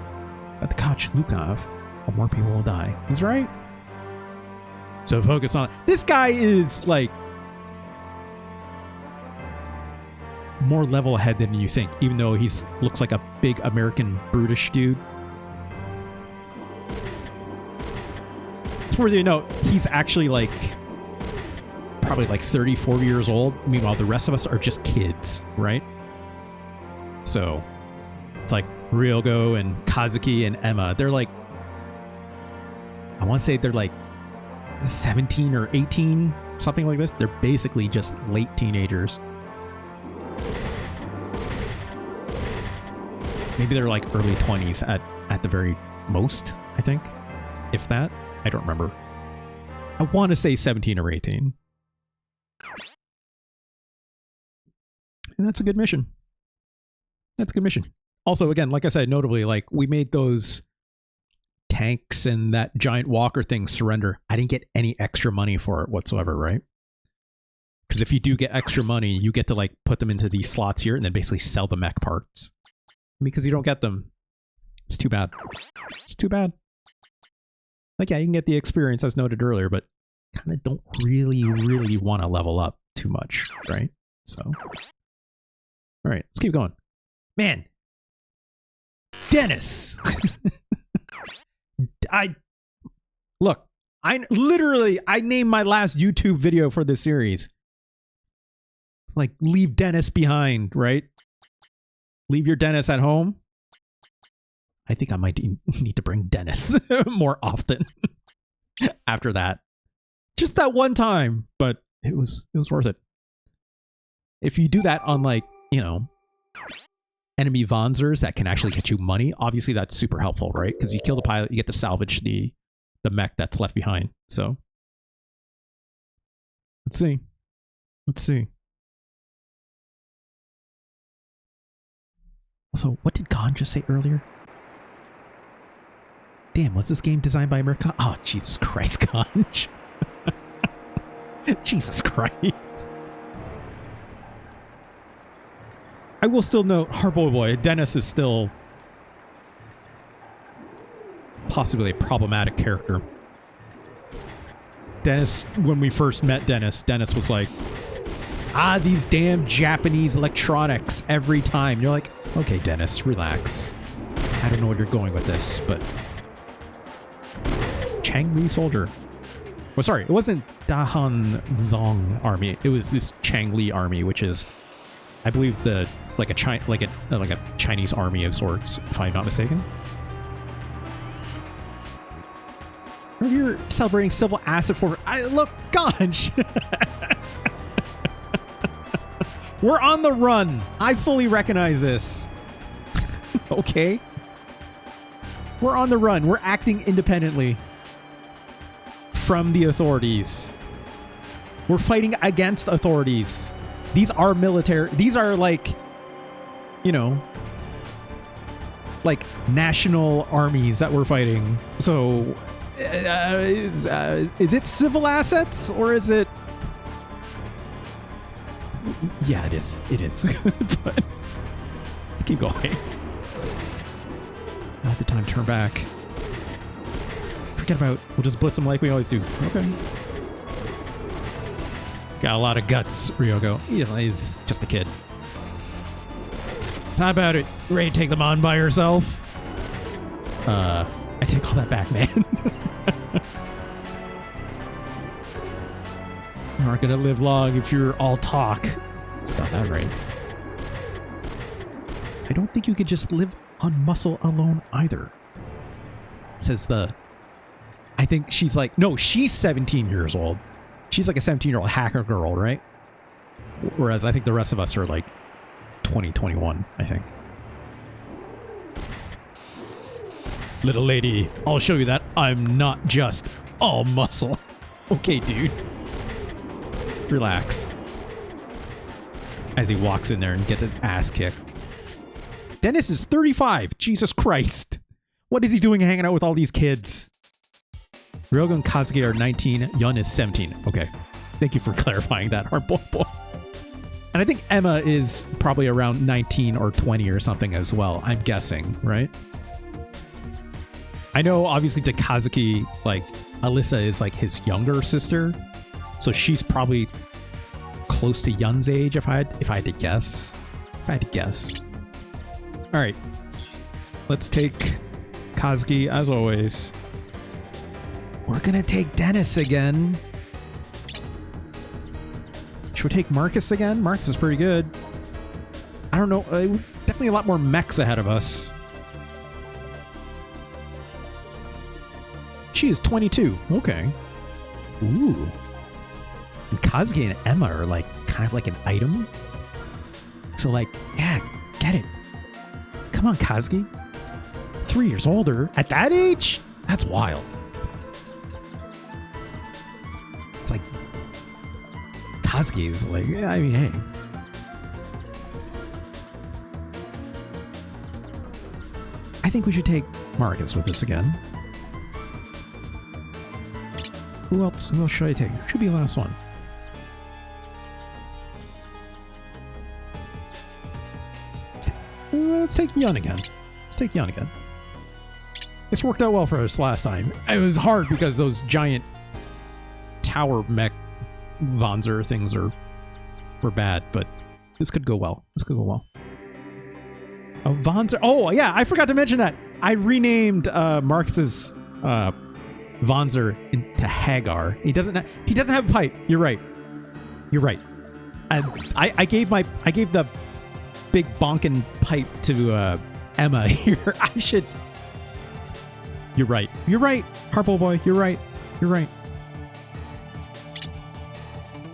But the Koch Lukov, or more people will die. He's right. So focus on... This guy is, like, more level ahead than you think, even though he's looks like a big American brutish dude. It's worthy to note, he's actually like probably like 30, 40 years old. Meanwhile, the rest of us are just kids, right? So it's like Ryogo and Kazuki and Emma. They're like, I want to say they're like 17 or 18, something like this. They're basically just late teenagers. Maybe they're like early 20s at the very most, I think. If that. I don't remember. I want to say 17 or 18. And that's a good mission. That's a good mission. Also, again, like I said, notably, like we made those tanks and that giant walker thing surrender. I didn't get any extra money for it whatsoever, right? Because if you do get extra money, you get to like put them into these slots here and then basically sell the mech parts. Because you don't get them. It's too bad. It's too bad. Like, yeah, you can get the experience as noted earlier, but kind of don't really want to level up too much, right? So, all right, let's keep going. Man, Dennis. I named my last YouTube video for this series. Like, leave Dennis behind, right? Leave your Dennis at home. I think I might need to bring Dennis more often after that. Just that one time, but it was worth it. If you do that on like, you know, enemy Wanzers that can actually get you money, obviously that's super helpful, right? Because you kill the pilot, you get to salvage the mech that's left behind. So let's see. Let's see. Also, what did Khan just say earlier? Damn, was this game designed by MECHA? Oh, Jesus Christ, Conch. Jesus Christ. I will still note, boy, Dennis is still possibly a problematic character. Dennis, when we first met Dennis was like, these damn Japanese electronics every time. And you're like, okay, Dennis, relax. I don't know where you're going with this, but... Changli soldier. Well, sorry, it wasn't Dahan Zong army. It was this Changli army, which is, I believe, the like a Chinese army of sorts, if I'm not mistaken. You're celebrating civil acid for. Look, gosh. We're on the run. I fully recognize this. Okay. We're on the run. We're acting independently from the authorities. We're fighting against authorities. These are military. These are like, you know, like national armies that we're fighting. So is it civil assets or is it? Yeah, it is. It is. But let's keep going. Not the time to turn back. Forget about. We'll just blitz them like we always do. Okay. Got a lot of guts, Ryogo. He's just a kid. How about it? Ready to take them on by yourself? I take all that back, man. You aren't gonna live long if you're all talk. It's got that right. I don't think you could just live on muscle alone either. Says the... I think she's like... No, she's 17 years old. She's like a 17-year-old hacker girl, right? Whereas I think the rest of us are like 20, 21, I think. Little lady, I'll show you that I'm not just all muscle. Okay, dude. Relax. As he walks in there and gets his ass kicked. Dennis is 35. Jesus Christ. What is he doing hanging out with all these kids? Ryoga and Kazuki are 19. Yun is 17. Okay. Thank you for clarifying that, Hardboiled. And I think Emma is probably around 19 or 20 or something as well. I'm guessing, right? I know, obviously, to Kazuki, like, Alyssa is like his younger sister. So she's probably close to Yun's age, if I had to guess. All right. Let's take Kazuki, as always. We're going to take Dennis again. Should we take Marcus again? Marcus is pretty good. I don't know. Definitely a lot more mechs ahead of us. She is 22. Okay. Ooh. And Kazuki and Emma are like kind of like an item. So like, yeah, get it. Come on, Kazuki. 3 years older. At that age? That's wild. It's like, Kazuki is like, yeah, I mean, hey. I think we should take Marcus with us again. Who else should I take? Should be the last one. Let's take Yun again. This worked out well for us last time. It was hard because those giant tower mech Wanzer things were bad, but this could go well. Oh, Wanzer. Oh, yeah, I forgot to mention that. I renamed Marcus's Wanzer into Hagar. He doesn't have a pipe. You're right. And I gave the big bonkin' pipe to Emma here. I should. You're right. Harpo boy, you're right.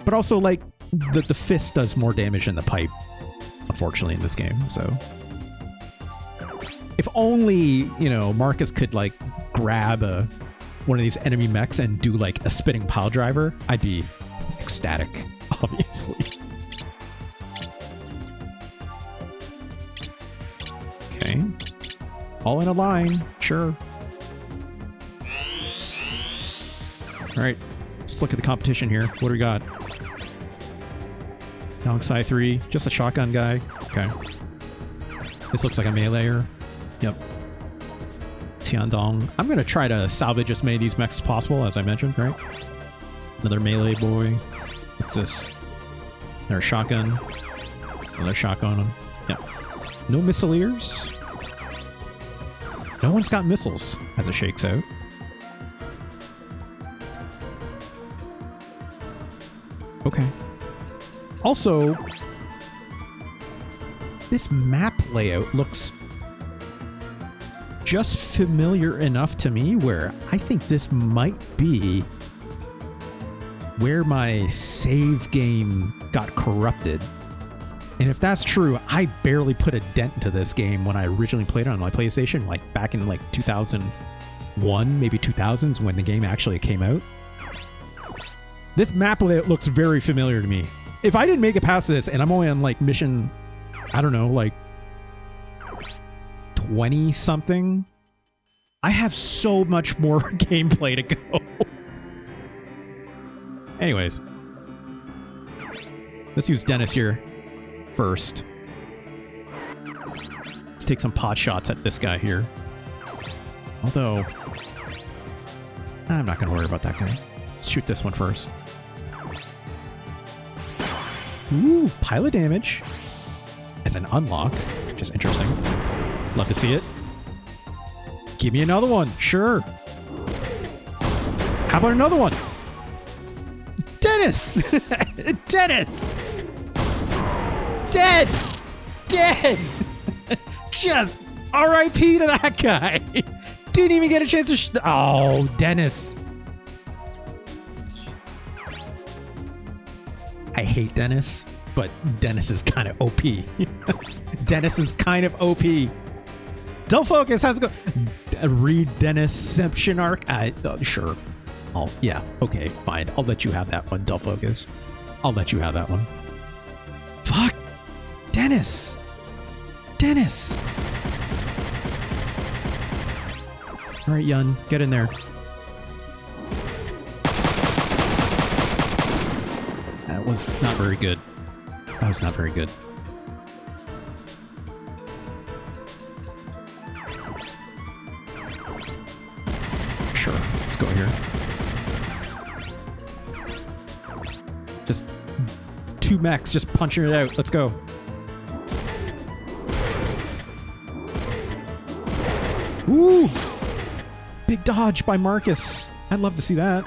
But also, like, the fist does more damage than the pipe, unfortunately, in this game. So if only, Marcus could like grab one of these enemy mechs and do like a spinning pile driver, I'd be ecstatic, obviously. Okay. All in a line. Sure. All right. Let's look at the competition here. What do we got? Young Sai 3. Just a shotgun guy. Okay. This looks like a meleeer. Yep. Tiandong. I'm going to try to salvage as many of these mechs as possible, as I mentioned, right? Another melee boy. What's this? Another shotgun. Another shotgun. Yep. No missileers. No one's got missiles, as it shakes out. Okay. Also, this map layout looks just familiar enough to me where I think this might be where my save game got corrupted. And if that's true, I barely put a dent into this game when I originally played it on my PlayStation, like back in like 2001, maybe 2000s when the game actually came out. This map layout looks very familiar to me. If I didn't make it past this and I'm only on like mission, I don't know, like 20 something, I have so much more gameplay to go. Anyways, let's use Dennis here first. Let's take some pot shots at this guy here. Although, I'm not going to worry about that guy. Let's shoot this one first. Ooh, pile of damage as an unlock, which is interesting. Love to see it. Give me another one. Sure. How about another one? Dennis! Dennis! Dead! Just... R.I.P. to that guy. Didn't even get a chance to. Oh, Dennis. I hate Dennis, but Dennis is kind of OP. Dennis is kind of OP. Dull focus. How's it go? Read Dennisception arc. Sure. Oh yeah. Okay. Fine. I'll let you have that one. Dull focus. I'll let you have that one. Fuck. Dennis. Dennis. All right, Yun, get in there. That was not very good. That was not very good. Sure, let's go here. Just 2 mechs, just punching it out. Let's go. Woo! Big dodge by Marcus. I'd love to see that.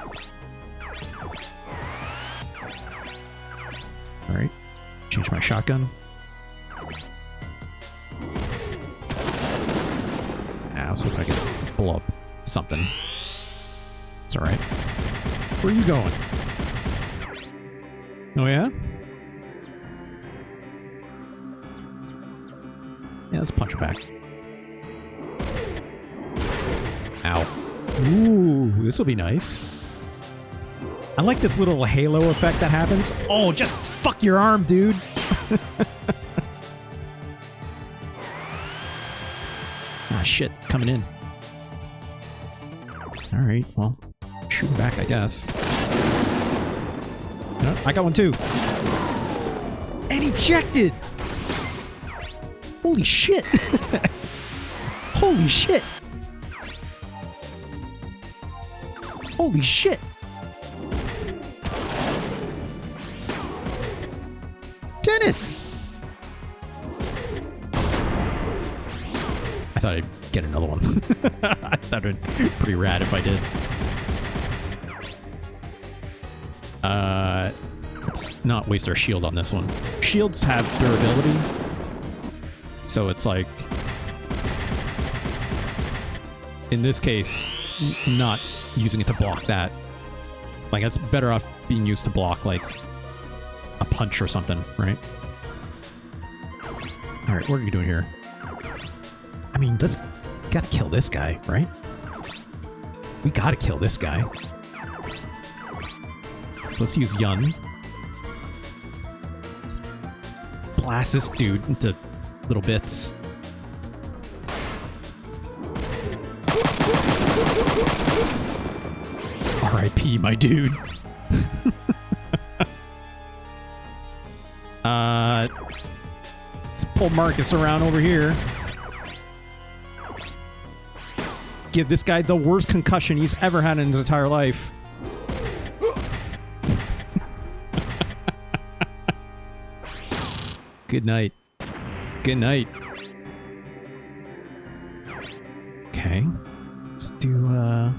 All right, change my shotgun. I was hoping I could blow up something. It's all right. Where are you going? Oh yeah? Yeah, let's punch it back. Ow. Ooh, this will be nice. I like this little halo effect that happens. Oh, just fuck your arm, dude. Ah, shit. Coming in. All right, well, shoot back, I guess. No, I got one too. And ejected! Holy shit! Holy shit! Holy shit! Dennis! I thought I'd get another one. I thought it'd be pretty rad if I did. Let's not waste our shield on this one. Shields have durability, so it's like, in this case, not using it to block that. Like, it's better off being used to block, like, a punch or something, right? Alright, what are you doing here? I mean, let's... Gotta kill this guy, right? We gotta kill this guy. So let's use Yun. Let's blast this dude into little bits. R.I.P. my dude. Let's pull Marcus around over here. Give this guy the worst concussion he's ever had in his entire life. Good night. Good night. Okay. Let's do,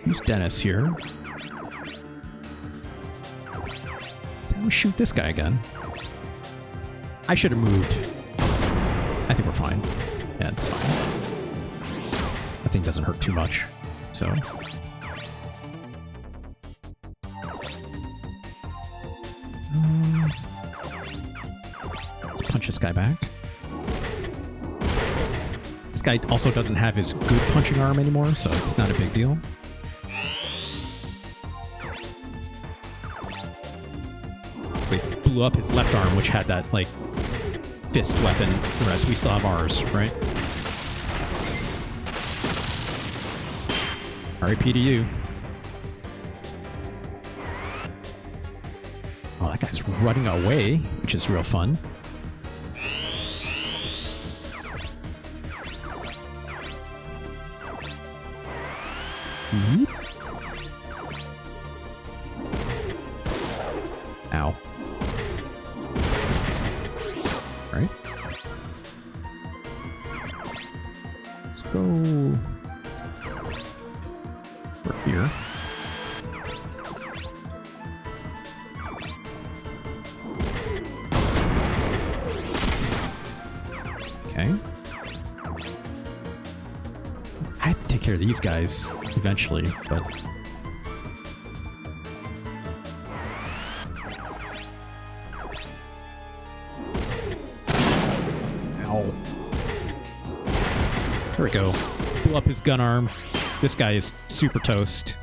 use Dennis here. How do we shoot this guy again? I should have moved. I think we're fine. Yeah, it's fine. That thing doesn't hurt too much, so. Let's punch this guy back. This guy also doesn't have his good punching arm anymore, so it's not a big deal. So he blew up his left arm, which had that, like, fist weapon, whereas we still have ours, right? R.I.P. to you. Oh, that guy's running away, which is real fun. Mm-hmm. Ow. Right. Let's go. We're here. Okay. I have to take care of these guys eventually, but... Ow. There we go. Pull up his gun arm. This guy is super toast.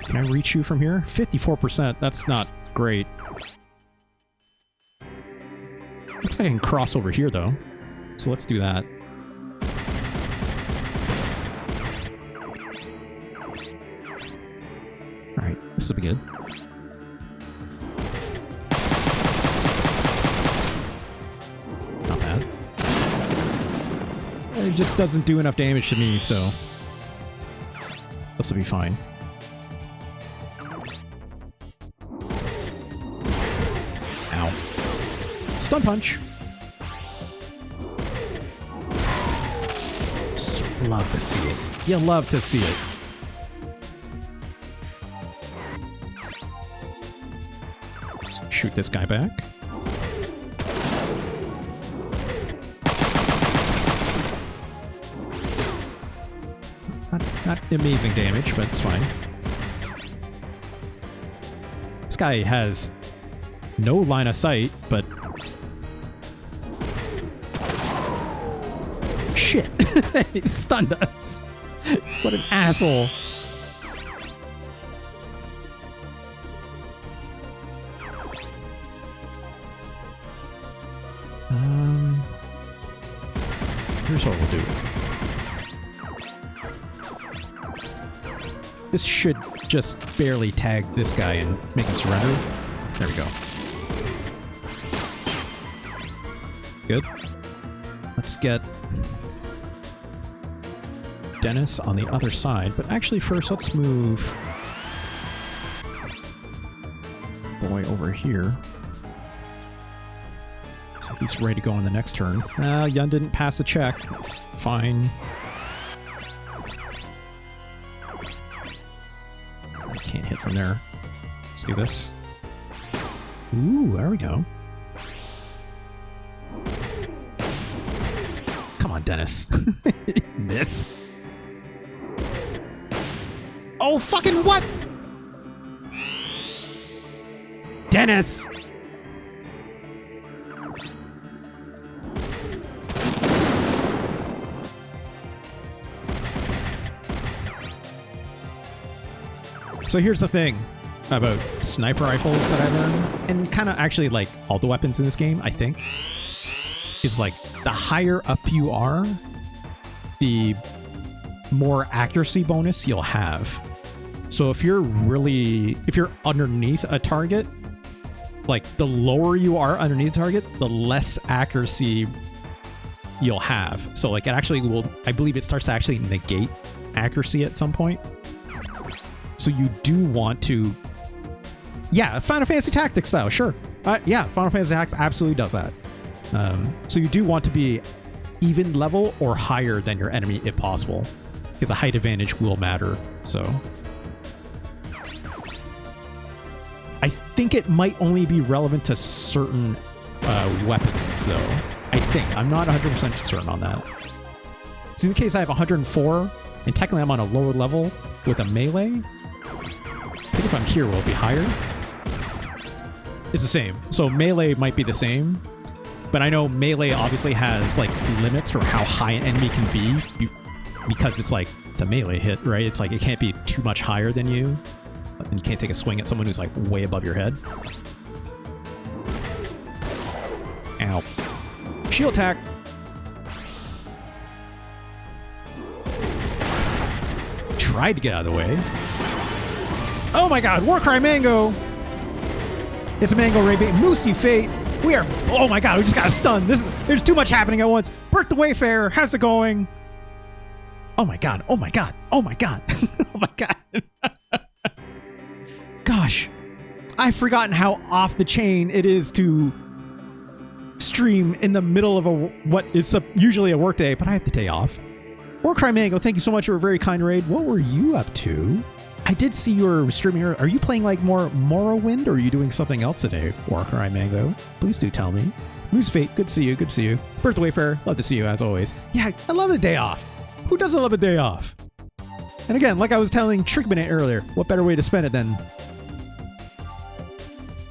Can I reach you from here? 54%. That's not great. Looks like I can cross over here, though. So let's do that. Alright, this will be good. Not bad. It just doesn't do enough damage to me, so... this will be fine. Ow. Stun punch. Just love to see it. You love to see it. Let's shoot this guy back. Not amazing damage, but it's fine. This guy has no line of sight, but... shit! He stunned us! What an asshole! Here's what we'll do. This should just barely tag this guy and make him surrender. There we go. Good. Let's get Dennis on the other side, but actually first let's move boy over here. So he's ready to go on the next turn. Yun didn't pass the check. It's fine. Can't hit from there. Let's do this. Ooh, there we go. Come on, Dennis. Miss. Oh, fucking what? Dennis! So here's the thing about sniper rifles that I learned, and kind of actually like all the weapons in this game, I think, is like the higher up you are, the more accuracy bonus you'll have. So if you're underneath a target, like the lower you are underneath the target, the less accuracy you'll have. So like it actually will, I believe it starts to actually negate accuracy at some point. So you do want to, yeah, Final Fantasy Tactics style, sure. Yeah, Final Fantasy Tactics absolutely does that. So you do want to be even level or higher than your enemy if possible, because a height advantage will matter. So I think it might only be relevant to certain weapons, though. I think. I'm not 100% certain on that. So in the case I have 104, and technically I'm on a lower level with a melee, I think if I'm here, will it be higher? It's the same. So melee might be the same, but I know melee obviously has like limits for how high an enemy can be because it's like it's a melee hit, right? It's like it can't be too much higher than you, and you can't take a swing at someone who's like way above your head. Ow. Shield attack. Tried to get out of the way. Oh my god, Warcry Mango! It's a Mango Ray Bait. Moosey Fate. We are, oh my god, we just got stunned. There's too much happening at once. Bert the Wayfarer, how's it going? Oh my god, oh my god, oh my god, oh my god. Gosh, I've forgotten how off the chain it is to stream in the middle of what is usually a workday, but I have the day off. Warcry Mango, thank you so much for a very kind raid. What were you up to? I did see you were streaming. Are you playing like more Morrowind, or are you doing something else today, Warcry Mango? Please do tell me. Moose Fate, good to see you. Good to see you. Birth Wayfarer, love to see you as always. Yeah, I love a day off. Who doesn't love a day off? And again, like I was telling Trickminute earlier, what better way to spend it than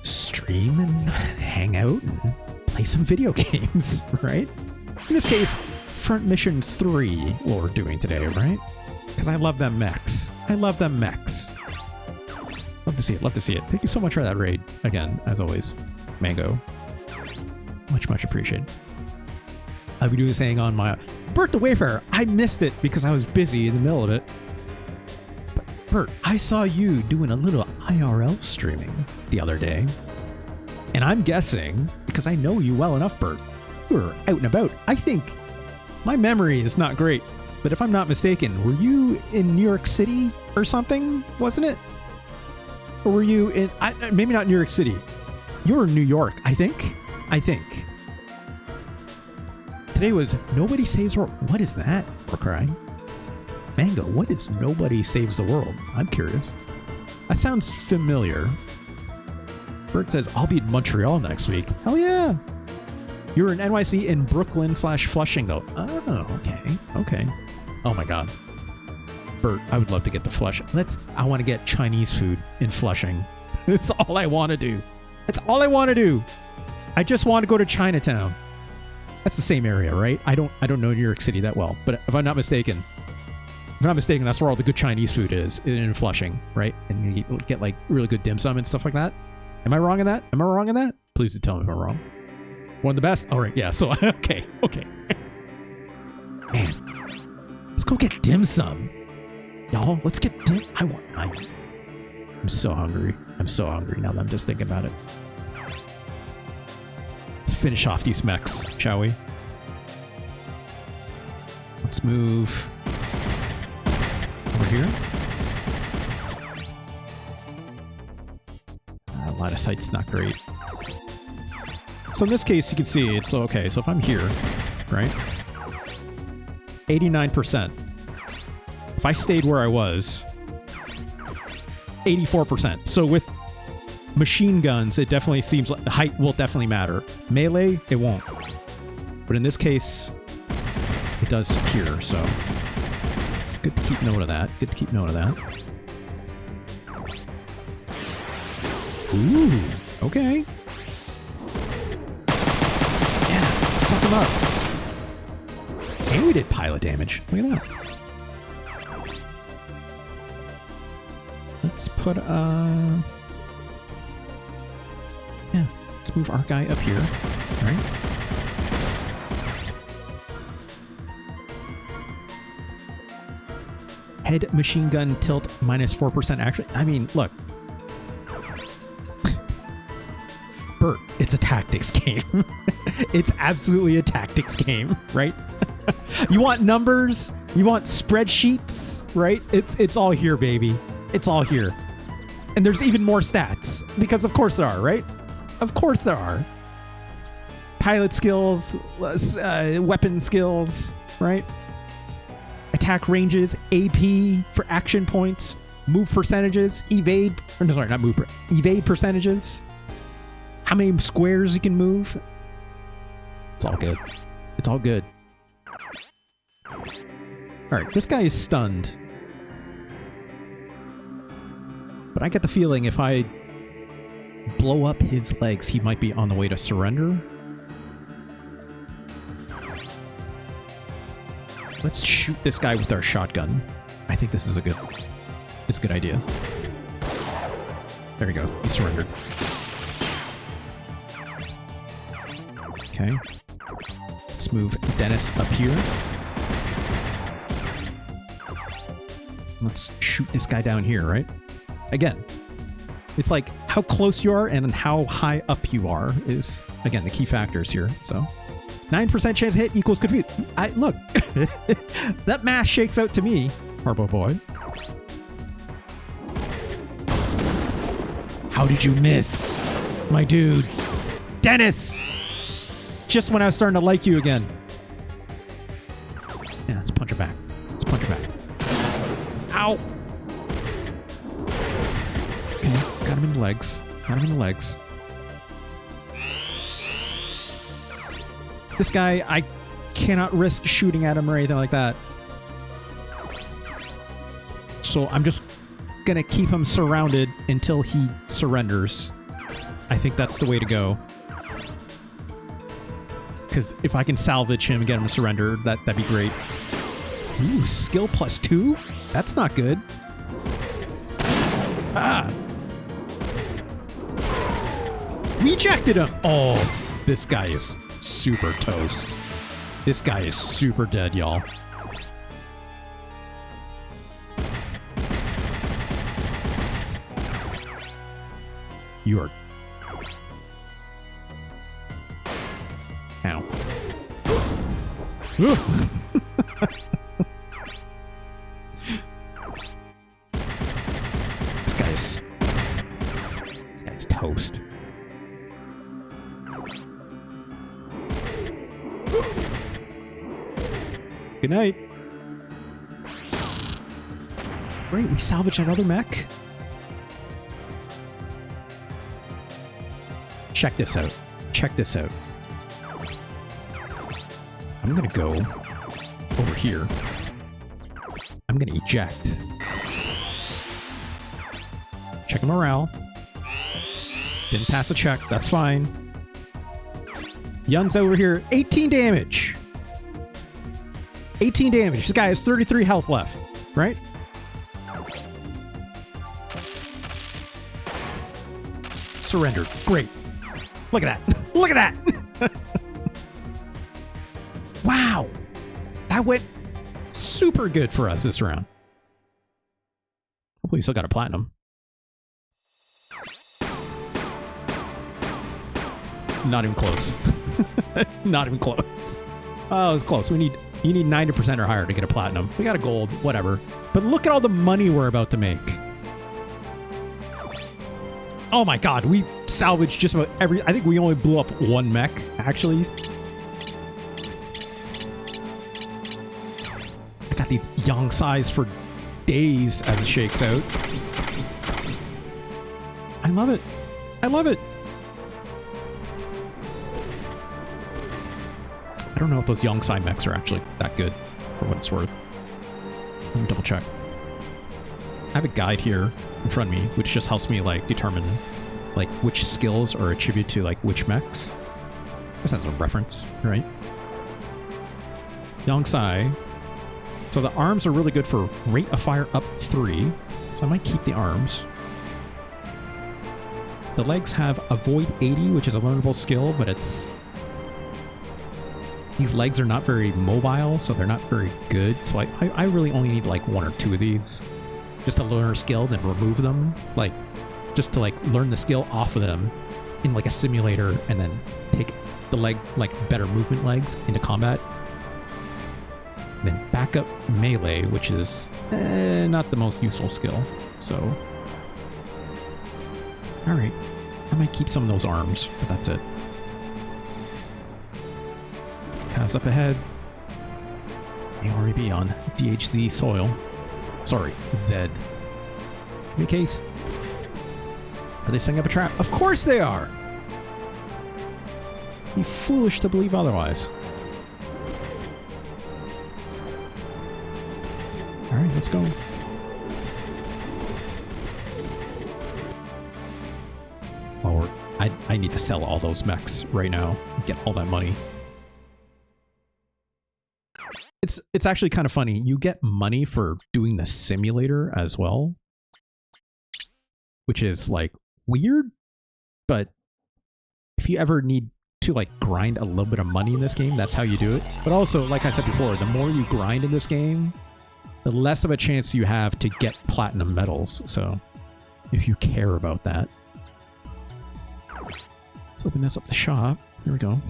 stream and hang out and play some video games, right? In this case, Front Mission 3, what we're doing today, right? Because I love them mechs. I love them mechs. Love to see it. Love to see it. Thank you so much for that raid. Again, as always, Mango. Much, much appreciated. I'll be doing this thing on my Bert the Wayfarer. I missed it because I was busy in the middle of it. But Bert, I saw you doing a little IRL streaming the other day. And I'm guessing, because I know you well enough, Bert, you were out and about. I think my memory is not great, but if I'm not mistaken, were you in New York City or something, wasn't it? Or were you in, maybe not New York City. You were in New York, I think. Today was Nobody Saves the World. What is that? We're crying. Mango, what is Nobody Saves the World? I'm curious. That sounds familiar. Bert says, I'll be in Montreal next week. Hell yeah. You were in NYC in Brooklyn/Flushing though. Oh, okay. Oh my God. Bert, I would love to get the Flushing. I want to get Chinese food in Flushing. That's all I want to do. That's all I want to do. I just want to go to Chinatown. That's the same area, right? I don't know New York City that well, but if I'm not mistaken, that's where all the good Chinese food is, in Flushing, right? And you get like really good dim sum and stuff like that. Am I wrong in that? Please do tell me if I'm wrong. One of the best? All right, yeah, so, okay. Man, let's go get dim sum. Y'all, let's get dim. I'm so hungry. I'm so hungry now that I'm just thinking about it. Let's finish off these mechs, shall we? Let's move over here. Line of sight's not great. So in this case, you can see it's okay. So if I'm here, right? 89%. If I stayed where I was, 84%. So with machine guns, it definitely seems like height will definitely matter. Melee, it won't. But in this case, it does secure, so good to keep note of that. Ooh, okay. Yeah, fuck him up. And we did pilot damage. Look at that. Let's put, yeah, let's move our guy up here, right? Head machine gun tilt -4% action. I mean, look. Bert, it's a tactics game. It's absolutely a tactics game, right? You want numbers, you want spreadsheets, right? It's all here, baby. It's all here. And there's even more stats, because of course there are, right? Of course there are. Pilot skills, weapon skills, right? Attack ranges, AP for action points, move percentages, evade percentages. How many squares you can move. It's all good. It's all good. Alright, this guy is stunned. But I get the feeling if I blow up his legs, he might be on the way to surrender. Let's shoot this guy with our shotgun. I think this is a good idea. There we go. He surrendered. Okay. Let's move Dennis up here. Let's shoot this guy down here, right? Again, it's like how close you are and how high up you are is, again, the key factors here. So 9% chance hit equals confused. Look, that math shakes out to me, Harpo Boy. How did you miss, my dude? Dennis! Just when I was starting to like you again. Yeah, let's punch her back. Ow! him in the legs. Got him in the legs. This guy, I cannot risk shooting at him or anything like that. So I'm just gonna keep him surrounded until he surrenders. I think that's the way to go. Because if I can salvage him and get him to surrender, that'd be great. Ooh, skill +2? That's not good. Ah! We ejected him! Oh, this guy is super toast. This guy is super dead, y'all. You are... Ow. This guy's toast. Good night. Great, we salvaged another mech. Check this out. Check this out. I'm gonna go over here. I'm gonna eject. Check morale. Didn't pass a check. That's fine. Yun's over here. 18 damage. 18 damage. This guy has 33 health left, right? Surrendered. Great. Look at that. Look at that. Wow. That went super good for us this round. Hopefully we still got a platinum. Not even close. Not even close. Oh, it was close. You need 90% or higher to get a platinum. We got a gold, whatever. But look at all the money we're about to make. Oh my god, we salvaged just about every... I think we only blew up one mech, actually. I got these young size for days as it shakes out. I love it. I love it. I don't know if those young side mechs are actually that good for what it's worth. Let me double check. I have a guide here in front of me, which just helps me like determine like which skills are attributed to like which mechs. This has a reference, right? Young Sai. So the arms are really good for rate of fire up 3. So I might keep the arms. The legs have avoid 80, which is a learnable skill, but it's... These legs are not very mobile, so they're not very good. So I really only need like 1 or 2 of these. Just to learn a skill, then remove them. Like, just to like learn the skill off of them in like a simulator, and then take the leg, like better movement legs into combat. And then backup melee, which is not the most useful skill. So, all right, I might keep some of those arms, but that's it. Cows up ahead. ARB on DHZ soil. Sorry, Zed. Communicate. Are they setting up a trap? Of course they are! Be foolish to believe otherwise. Alright, let's go. Oh, I need to sell all those mechs right now and get all that money. It's actually kind of funny. You get money for doing the simulator as well, which is like weird, but if you ever need to like grind a little bit of money in this game, that's how you do it. But also, like I said before, the more you grind in this game, the less of a chance you have to get platinum medals. So if you care about that. Let's open this up the shop. Here we go.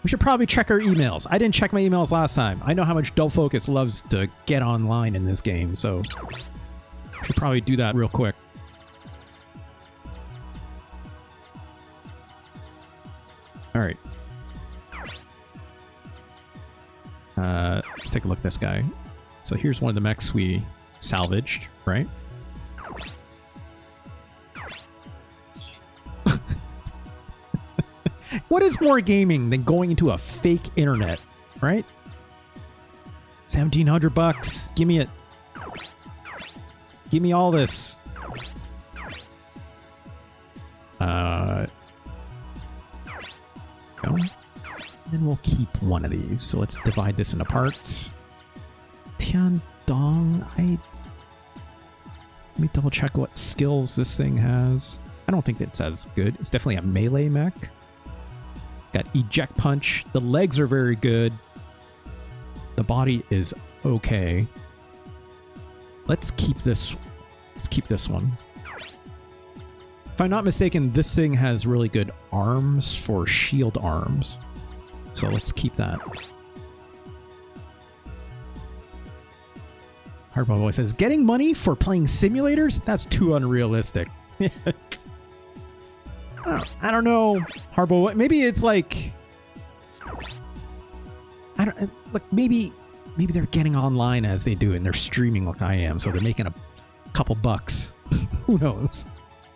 We should probably check our emails. I didn't check my emails last time. I know how much Dull Focus loves to get online in this game, so we should probably do that real quick. All right. Let's take a look at this guy. So here's one of the mechs we salvaged, right? What is more gaming than going into a fake internet, right? $1,700. Give me it. Give me all this. Go. Then we'll keep one of these. So let's divide this into parts. Tiandong. Let me double check what skills this thing has. I don't think it's as good. It's definitely a melee mech. It's got eject punch. The legs are very good. The body is okay. Let's keep this. Let's keep this one. If I'm not mistaken, this thing has really good arms for shield arms. So let's keep that. Hardball Boy says, getting money for playing simulators? That's too unrealistic. I don't know, Hardball Boy. Maybe it's like... I don't... Look, maybe they're getting online as they do and they're streaming like I am, so they're making a couple bucks. Who knows?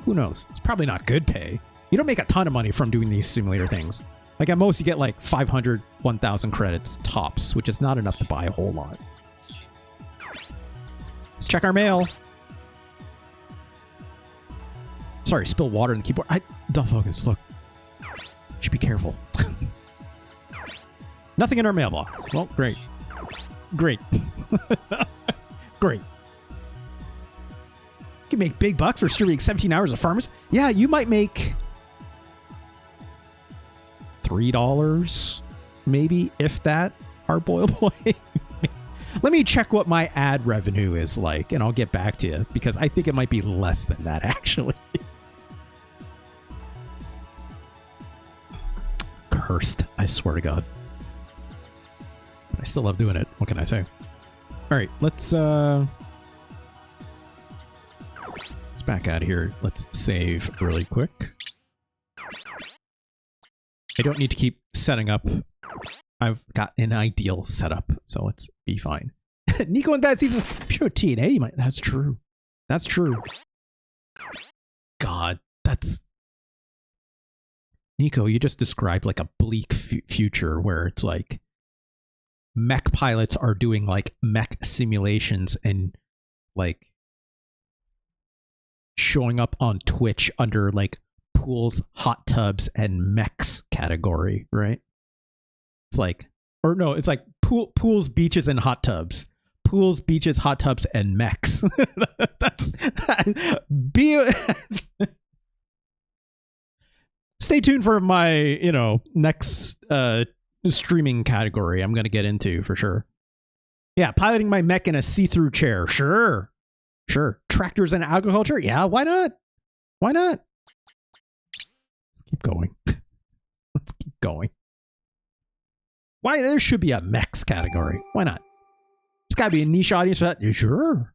Who knows? It's probably not good pay. You don't make a ton of money from doing these simulator things. Like at most you get like 500, 1,000 credits tops, which is not enough to buy a whole lot. Let's check our mail. Sorry, spill water in the keyboard. Don't focus, look. Should be careful. Nothing in our mailbox. Well, great. Great. Great. You can make big bucks for streaming 17 hours of farmers. Yeah, you might make $3, maybe, if that, Hardboiled Boy. Let me check what my ad revenue is like, and I'll get back to you, because I think it might be less than that, actually. Cursed, I swear to God. I still love doing it. What can I say? All right, let's back out of here. Let's save really quick. I don't need to keep setting up. I've got an ideal setup, so let's be fine. Nico and that season, if you're a TNA, you might. That's true. That's true. God, that's Nico. You just described like a bleak future where it's like mech pilots are doing like mech simulations and like showing up on Twitch under like pools, hot tubs, and mechs category, right? It's like, or no, it's like pools, beaches, and hot tubs. Pools, beaches, hot tubs, and mechs. That's stay tuned for my, next streaming category I'm gonna get into for sure. Yeah, piloting my mech in a see-through chair. Sure. Tractors and agriculture. Yeah, why not? Why not? Let's keep going. Let's keep going. Why? There should be a mechs category. Why not? There's got to be a niche audience for that. Sure.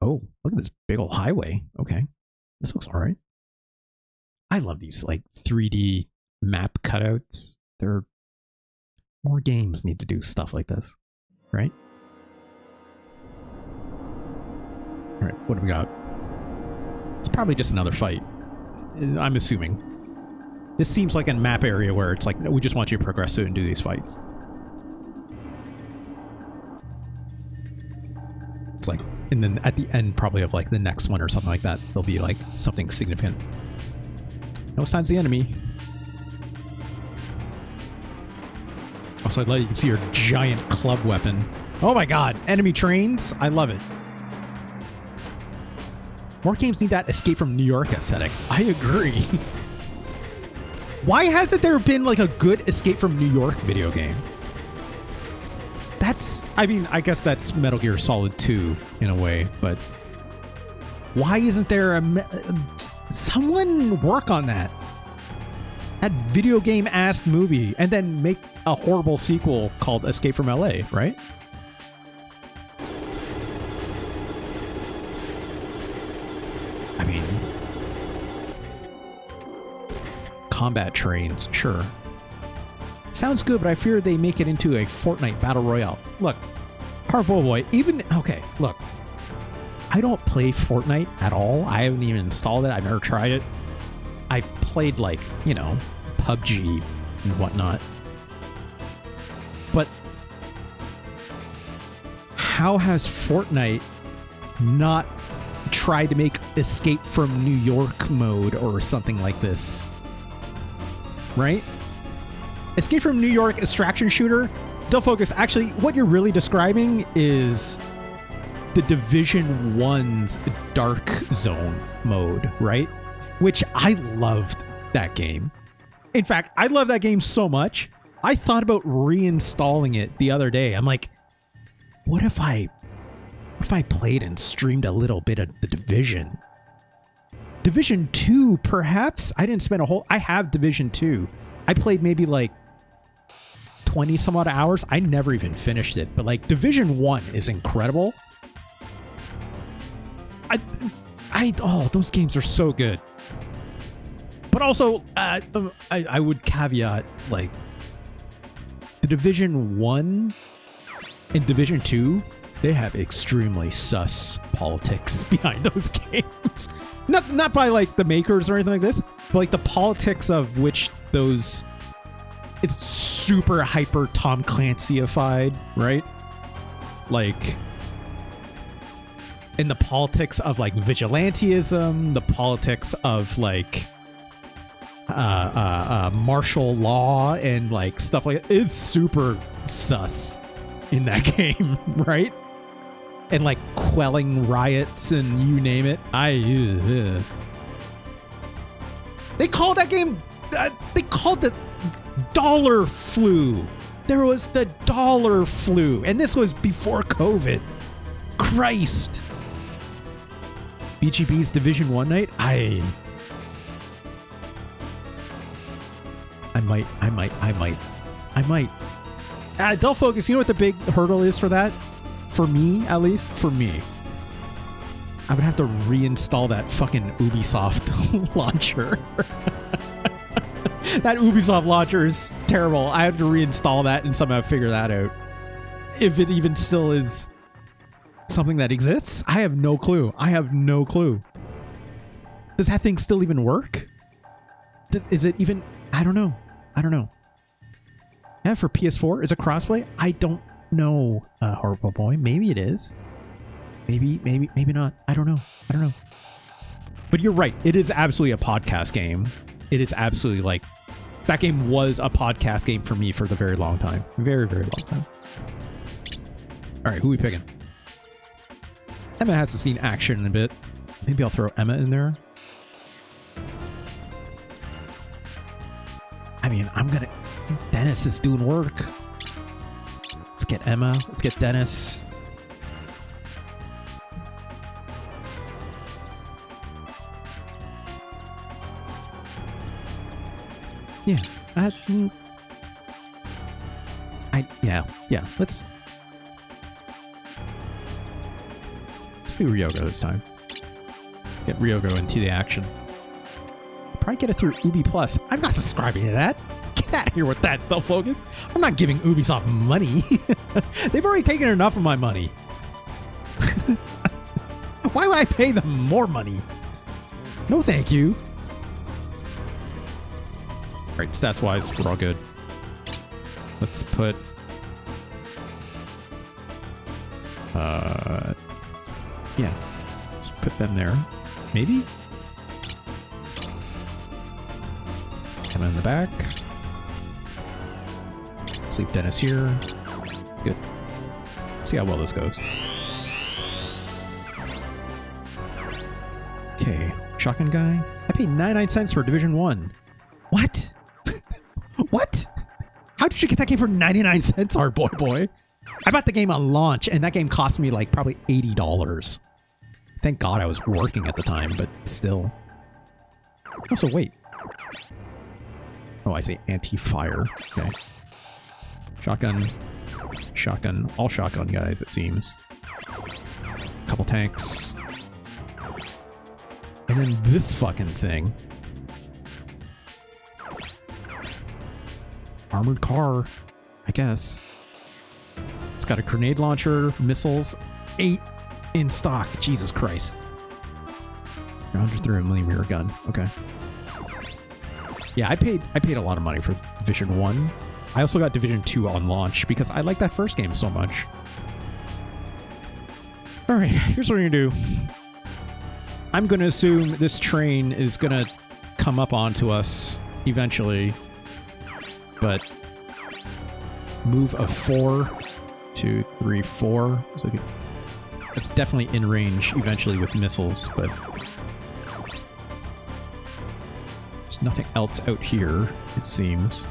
Oh, look at this big old highway. Okay. This looks all right. I love these like 3D map cutouts. More games need to do stuff like this, right? All right, what do we got? It's probably just another fight. I'm assuming. This seems like a map area where it's like, no, we just want you to progress through and do these fights. It's like, and then at the end probably of like the next one or something like that, there'll be like something significant. No signs of the enemy. Also, I'd let you can see your giant club weapon. Oh my god, enemy trains. I love it. More games need that escape from New York aesthetic. I agree. Why hasn't there been like a good escape from New York video game? I mean, I guess that's Metal Gear Solid 2 in a way, but why isn't there someone work on that? That video game ass movie and then make a horrible sequel called Escape from LA, right? I mean, combat trains, sure. Sounds good, but I fear they make it into a Fortnite Battle Royale. Look, Hardball Boy, okay, look. I don't play Fortnite at all. I haven't even installed it. I've never tried it. I've played like, you know, PUBG and whatnot. But how has Fortnite not tried to make Escape from New York mode or something like this? Right? Escape from New York extraction shooter. Don't focus. Actually, what you're really describing is the Division 1's Dark Zone mode, right? Which I loved that game. In fact, I love that game so much, I thought about reinstalling it the other day. I'm like, what if I played and streamed a little bit of the Division? Division 2, perhaps? I didn't spend a whole... I have Division 2. I played maybe like 20 some odd hours. I never even finished it. But like Division 1 is incredible. Oh, those games are so good. But also, I would caveat, like, the Division 1 and Division 2, they have extremely sus politics behind those games. Not by, like, the makers or anything like this, but, like, the politics of which those... It's super hyper Tom Clancy-ified, right? Like... in the politics of, like, vigilantism, the politics of, like... martial law and like stuff like that is super sus in that game, right? And like quelling riots and you name it. They called that game they called the dollar flu. There was the dollar flu, and this was before COVID. Christ. BGB's Division 1 night. I might. Don't focus. You know what the big hurdle is for that? For me, at least. For me. I would have to reinstall that fucking Ubisoft launcher. That Ubisoft launcher is terrible. I have to reinstall that and somehow figure that out. If it even still is something that exists, I have no clue. Does that thing still even work? Is it even... I don't know. Yeah, for PS4, is it crossplay? I don't know, Horrible Boy. Maybe it is. Maybe not. I don't know. But you're right. It is absolutely a podcast game. It is absolutely like... That game was a podcast game for me for the very long time. Very, very long time. All right, who are we picking? Emma hasn't seen action in a bit. Maybe I'll throw Emma in there. I mean, Dennis is doing work. Let's get Emma. Let's get Dennis. Yeah. Yeah. Let's do Ryogo this time. Let's get Ryogo into the action. Probably get it through Ubi Plus. I'm not subscribing to that. Get out of here with that, though, focus. I'm not giving Ubisoft money. They've already taken enough of my money. Why would I pay them more money? No, thank you. All right, stats-wise, we're all good. Let's put... yeah. Let's put them there. Maybe? Come in the back. Let's leave Dennis here. Good. Let's see how well this goes. Okay. Shotgun guy. I paid 99 cents for Division 1. What? What? How did you get that game for 99 cents, our boy? I bought the game on launch, and that game cost me like probably $80. Thank God I was working at the time, but still. Also, wait. Oh, I say anti-fire. Okay. Shotgun. Shotgun. All shotgun guys, it seems. Couple tanks. And then this fucking thing. Armored car, I guess. It's got a grenade launcher, missiles, 8 in stock. Jesus Christ. 103mm gun. Okay. Yeah, I paid a lot of money for Division 1. I also got Division 2 on launch because I like that first game so much. Alright, here's what we're gonna do. I'm gonna assume this train is gonna come up onto us eventually. But move a 4, 2, 3, 4. So it's definitely in range eventually with missiles, but there's nothing else out here, it seems.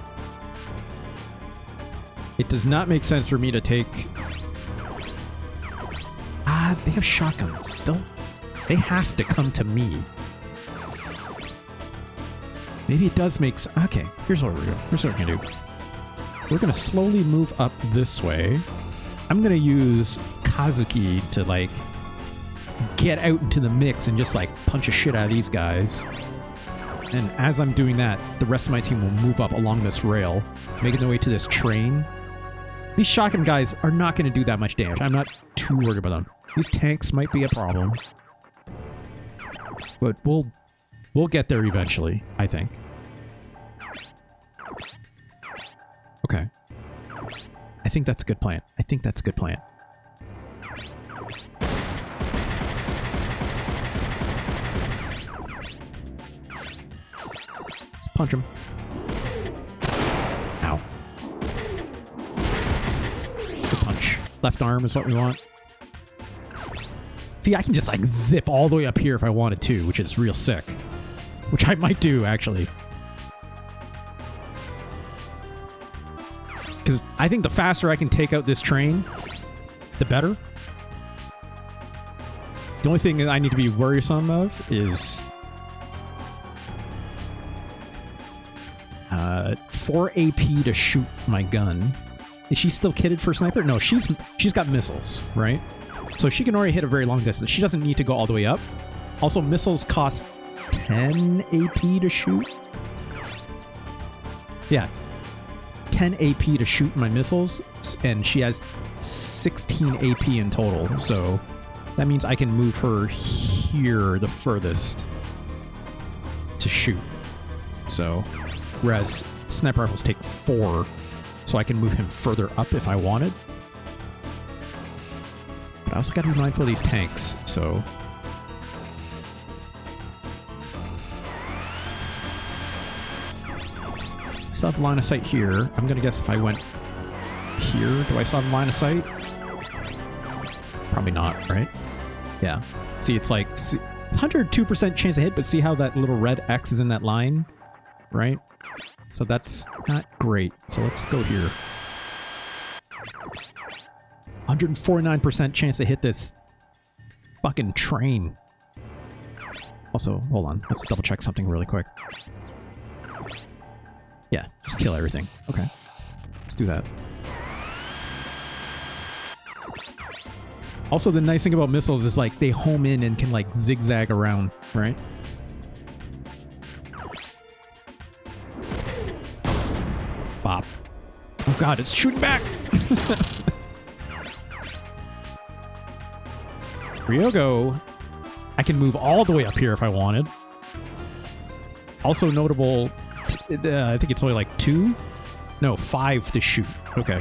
It does not make sense for me to take... Ah, they have shotguns. They have to come to me. Maybe it does make sense. Okay, here's what we're doing. Here's what we're gonna do. We're gonna slowly move up this way. I'm gonna use Kazuki to, like, get out into the mix and just, like, punch a shit out of these guys. And as I'm doing that, the rest of my team will move up along this rail, making their way to this train. These shotgun guys are not going to do that much damage. I'm not too worried about them. These tanks might be a problem. But we'll get there eventually, I think. Okay. I think that's a good plan. I think that's a good plan. Let's punch him. Ow. Good punch. Left arm is what we want. See, I can just, like, zip all the way up here if I wanted to, which is real sick. Which I might do, actually. Because I think the faster I can take out this train, the better. The only thing that I need to be worrisome of is... 4 AP to shoot my gun. Is she still kitted for sniper? No, she's got missiles, right? So she can already hit a very long distance. She doesn't need to go all the way up. Also, missiles cost 10 AP to shoot. Yeah. 10 AP to shoot my missiles, and she has 16 AP in total. So that means I can move her here the furthest to shoot. So, whereas sniper rifles take 4, so I can move him further up if I wanted. But I also got to be mindful of these tanks, so... Still have line of sight here. I'm gonna guess if I went here, do I still have line of sight? Probably not, right? Yeah. See, it's like... It's 102% chance to hit, but see how that little red X is in that line? Right? So that's not great. So let's go here. 149% chance to hit this fucking train. Also, hold on. Let's double check something really quick. Yeah, just kill everything. Okay. Let's do that. Also, the nice thing about missiles is, like, they home in and can, like, zigzag around, right? Bop. Oh god, it's shooting back! Ryogo, I can move all the way up here if I wanted. Also notable, I think it's only like 2? No, 5 to shoot. Okay.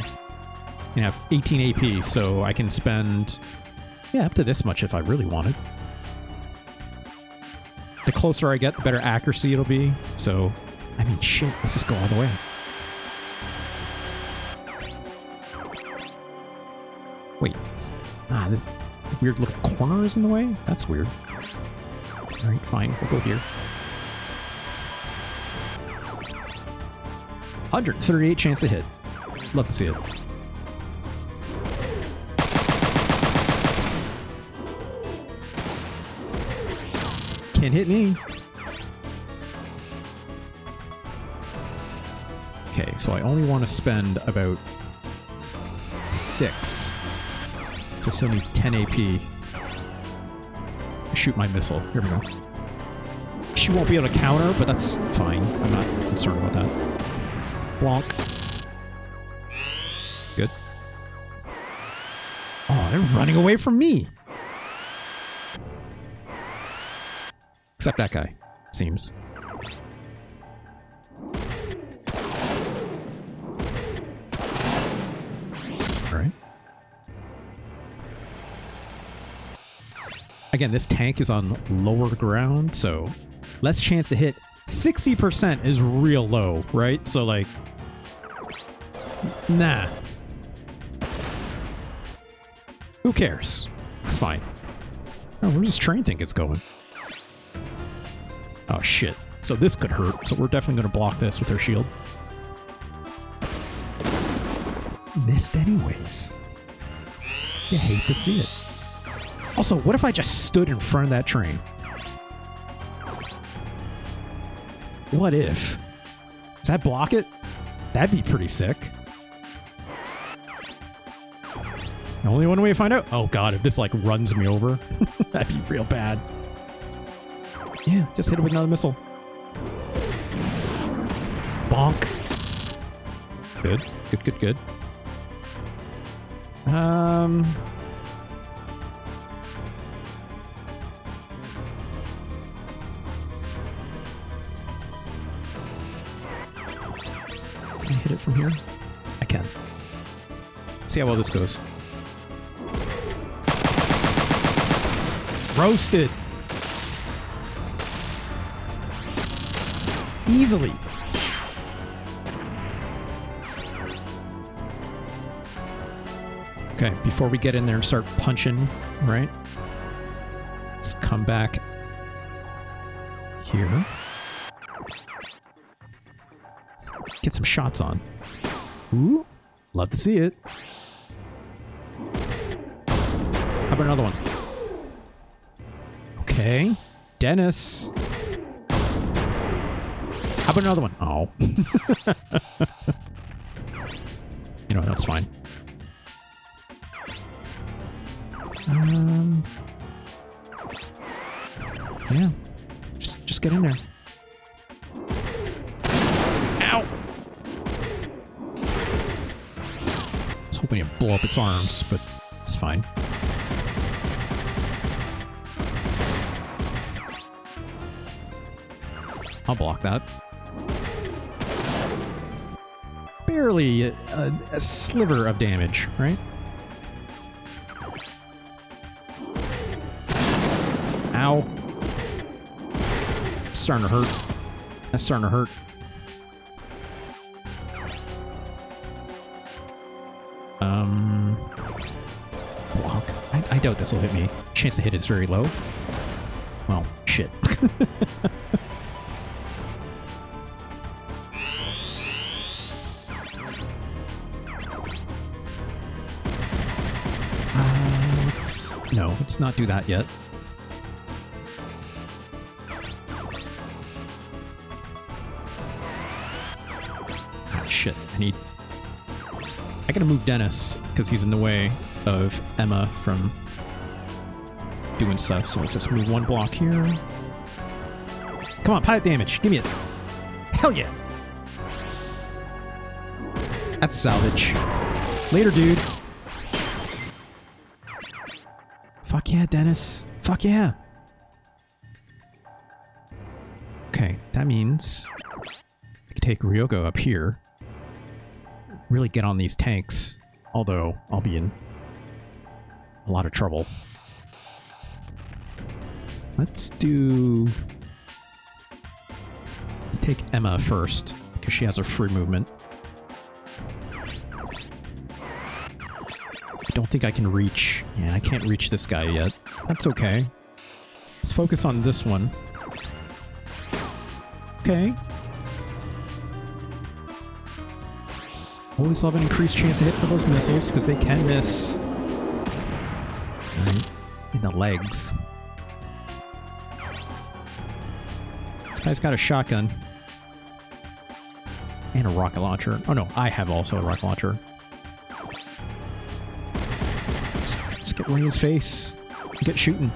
And I have 18 AP, so I can spend, yeah, up to this much if I really wanted. The closer I get, the better accuracy it'll be. So, I mean, shit, let's just go all the way. Wait, this weird little corner is in the way? That's weird. Alright, fine, we'll go here. 138 chance to hit. Love to see it. Can't hit me. Okay, so I only want to spend about 6. So I still need 10 AP to shoot my missile. Here we go. She won't be able to counter, but that's fine. I'm not concerned about that. Blonk. Good. Oh, they're running away from me. Except that guy, it seems. Again, this tank is on lower ground, so less chance to hit. 60% is real low, right? So, like, nah. Who cares? It's fine. Oh, where's this train think it's going? Oh, shit. So this could hurt, so we're definitely going to block this with our shield. Missed anyways. You hate to see it. Also, what if I just stood in front of that train? What if? Does that block it? That'd be pretty sick. Only one way to find out. Oh god, if this like runs me over, that'd be real bad. Yeah, just hit it with another missile. Bonk. Good, good, good, good. Can I hit it from here? I can. See how well this goes. Roasted. Easily. Okay, before we get in there and start punching, right? Let's come back here. Let's get some shots on. Ooh, love to see it. How about another one? Okay, Dennis. How about another one? Oh. You know what, that's fine. Yeah. Just get in there. Ow! I was hoping it'd blow up its arms, but it's fine. I'll block that. Barely a sliver of damage, right? Ow. It's starting to hurt. That's starting to hurt. Block. I doubt this will hit me. Chance to hit is very low. Well, shit. Let's not do that yet. Ah, shit. I gotta move Dennis, because he's in the way of Emma from doing stuff. So let's just move one block here. Come on, pilot damage. Give me it. Hell yeah. That's salvage. Later, dude. Fuck yeah, Dennis. Fuck yeah. Okay, that means I can take Ryoko up here. Really get on these tanks. Although, I'll be in a lot of trouble. Let's take Emma first, because she has her free movement. I don't think I can reach. Yeah, I can't reach this guy yet. That's okay. Let's focus on this one. Okay. Always love an increased chance to hit for those missiles, because they can miss. Right in the legs. This guy's got a shotgun. And a rocket launcher. Oh no, I have also a rocket launcher. Just get one in his face. Get shooting.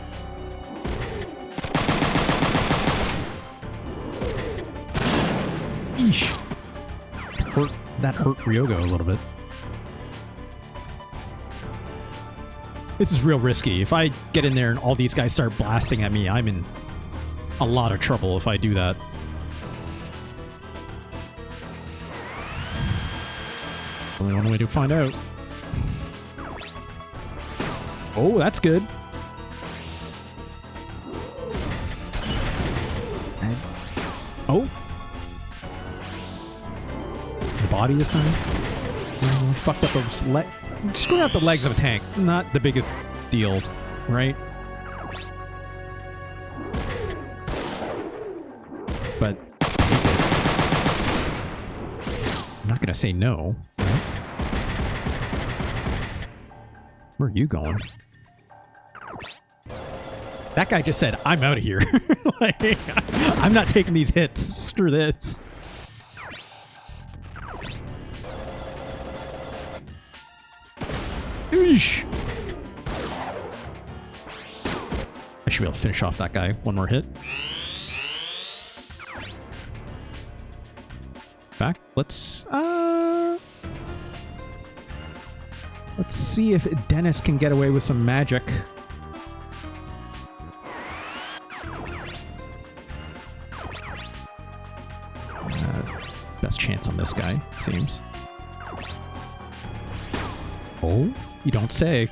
Eesh. That hurt Ryoko a little bit. This is real risky. If I get in there and all these guys start blasting at me, I'm in a lot of trouble if I do that. Only one way to find out. Oh, that's good. Oh. The body this time. Fucked up those legs. Screwing up the legs of a tank. Not the biggest deal, right? But I'm not gonna say no. Right? Where are you going? That guy just said, I'm out of here. Like, I'm not taking these hits. Screw this. Eesh. I should be able to finish off that guy. One more hit. Back. Let's see if Dennis can get away with some magic. Best chance on this guy, it seems. Oh, you don't say.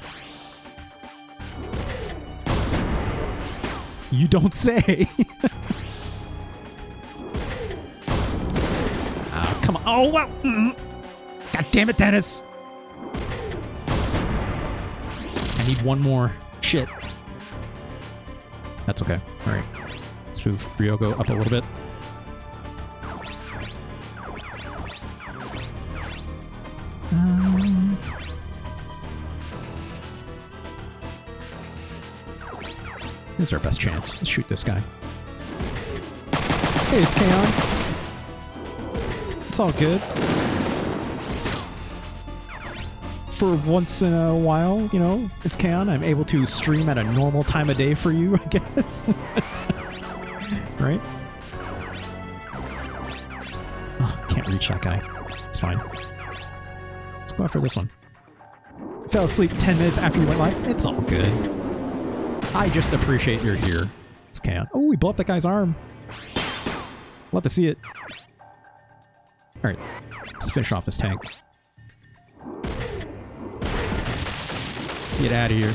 You don't say. Oh, come on. Oh, wow. God damn it, Dennis. I need one more. Shit. That's okay. All right. Let's move Ryogo up a little bit. This is our best chance. Let's shoot this guy. Hey, it's Kaon. It's all good. For once in a while, you know, it's Kaon. I'm able to stream at a normal time of day for you, I guess. Right? Oh, can't reach that guy. It's fine. Let's go after this one. Fell asleep 10 minutes after you went live. It's all good. I just appreciate you're here. It's Kaon. Oh, we blew up that guy's arm. Love to see it. Alright, let's finish off this tank. Get out of here.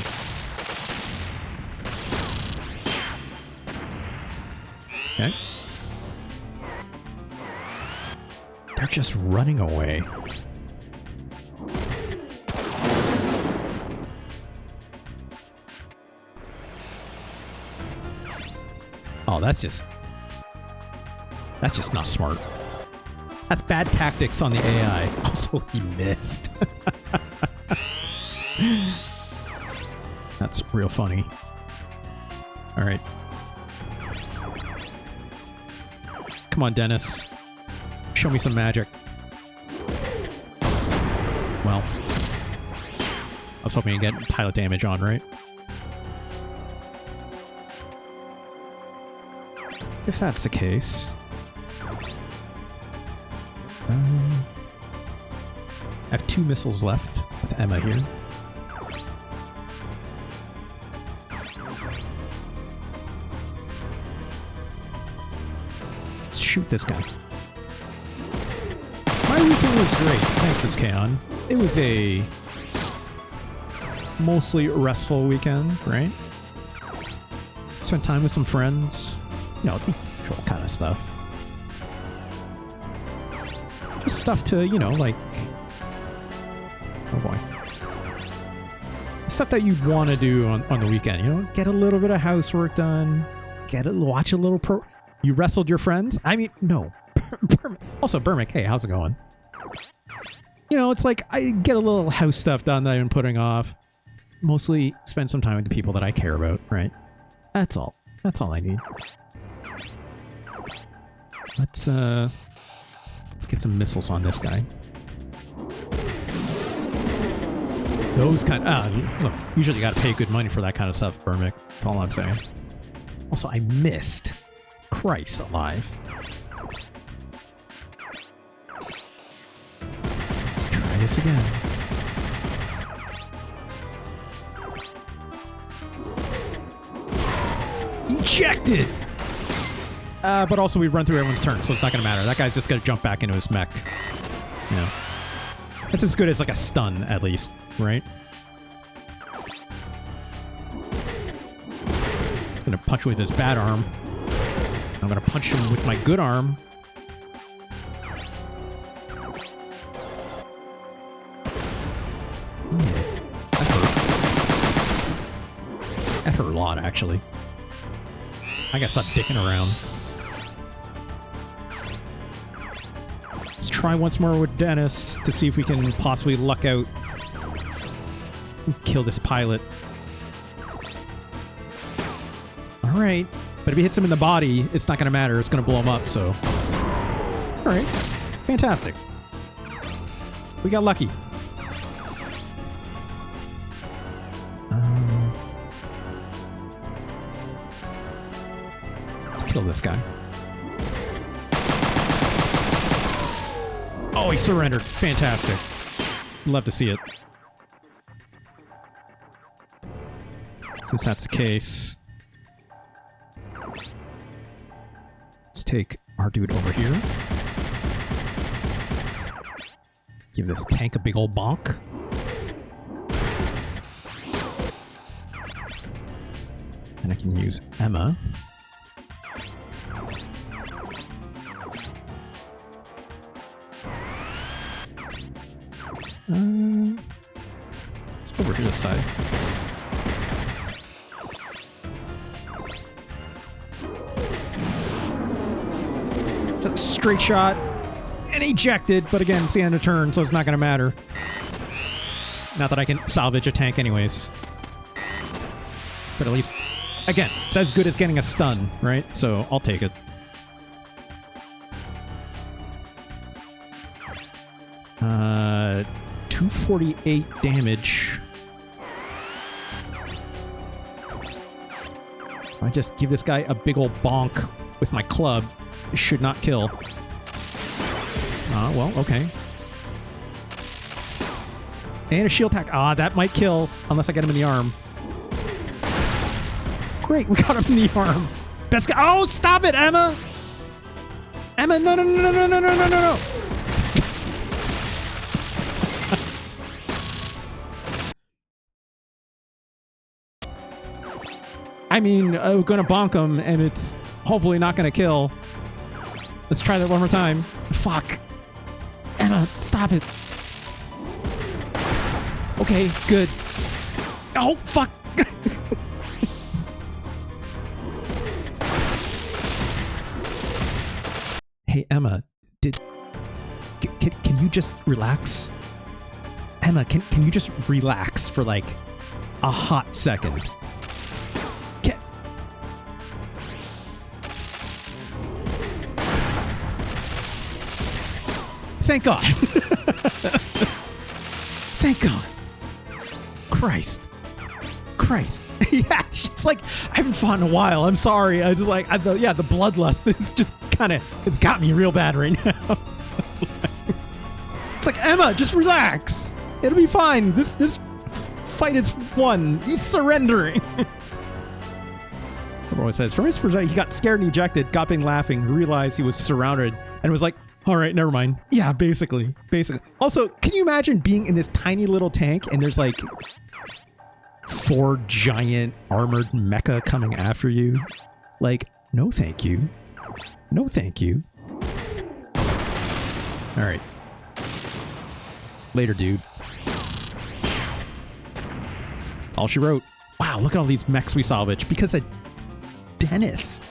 Okay. They're just running away. Oh, that's just not smart. That's bad tactics on the AI. Also, he missed. That's real funny. All right. Come on, Dennis. Show me some magic. Well, I was hoping to get pilot damage on, right? If that's the case. I have 2 missiles left with Emma here. Let's shoot this guy. My weekend was great. Thanks, Kaon. It was a mostly restful weekend, right? Spent time with some friends. You know, the usual kind of stuff. Just stuff to, you know, like... Oh boy. Stuff that you'd want to do on the weekend, you know? Get a little bit of housework done. Watch a little You wrestled your friends? I mean, no. Also, Burmick, hey, how's it going? You know, it's like, I get a little house stuff done that I've been putting off. Mostly spend some time with the people that I care about, right? That's all. That's all I need. Let's get some missiles on this guy. Those kind look, usually you gotta pay good money for that kind of stuff, Burmick. That's all I'm saying. Also, I missed. Christ alive. Let's try this again. Ejected! But also we run through everyone's turn, so it's not gonna matter. That guy's just gonna jump back into his mech. You know. That's as good as like a stun, at least, right? He's gonna punch with his bad arm. I'm gonna punch him with my good arm. Yeah, that hurt. That hurt a lot, actually. I gotta stop dicking around. Let's try once more with Dennis to see if we can possibly luck out and kill this pilot. Alright. But if he hits him in the body, it's not going to matter. It's going to blow him up, so... Alright. Fantastic. We got lucky. Let's kill this guy. Oh, he surrendered. Fantastic. Love to see it. Since that's the case... Let's take our dude over here. Give this tank a big old bonk. And I can use Emma. Let's go over here this side. Straight shot and ejected, but again, it's the end of turn, so it's not going to matter. Not that I can salvage a tank anyways. But at least, again, it's as good as getting a stun, right? So I'll take it. Uh, 248 damage. If I just give this guy a big old bonk with my club, it should not kill. Well, okay. And a shield attack. Ah, that might kill, unless I get him in the arm. Great, we got him in the arm. Best guy. Oh, stop it, Emma! Emma, no, no, no, no, no, no, no, no, no. I mean, we're gonna bonk him, and it's hopefully not gonna kill. Let's try that one more time. Fuck. Emma, stop it. Okay, good. Oh, fuck. Hey, Emma, can you just relax? Emma, can you just relax for like a hot second? Thank God. Thank God. Christ. Yeah, she's like, I haven't fought in a while. I'm sorry. I just like, yeah, the bloodlust is just kind of, it's got me real bad right now. It's like, Emma, just relax. It'll be fine. This fight is won. He's surrendering. Everyone says, from his perspective, he got scared and ejected, got been laughing, realized he was surrounded, and was like, all right, never mind. Yeah, basically. Also, can you imagine being in this tiny little tank and there's like 4 giant armored mecha coming after you? Like, no thank you. No thank you. All right. Later, dude. All she wrote. Wow, look at all these mechs we salvage because of Dennis.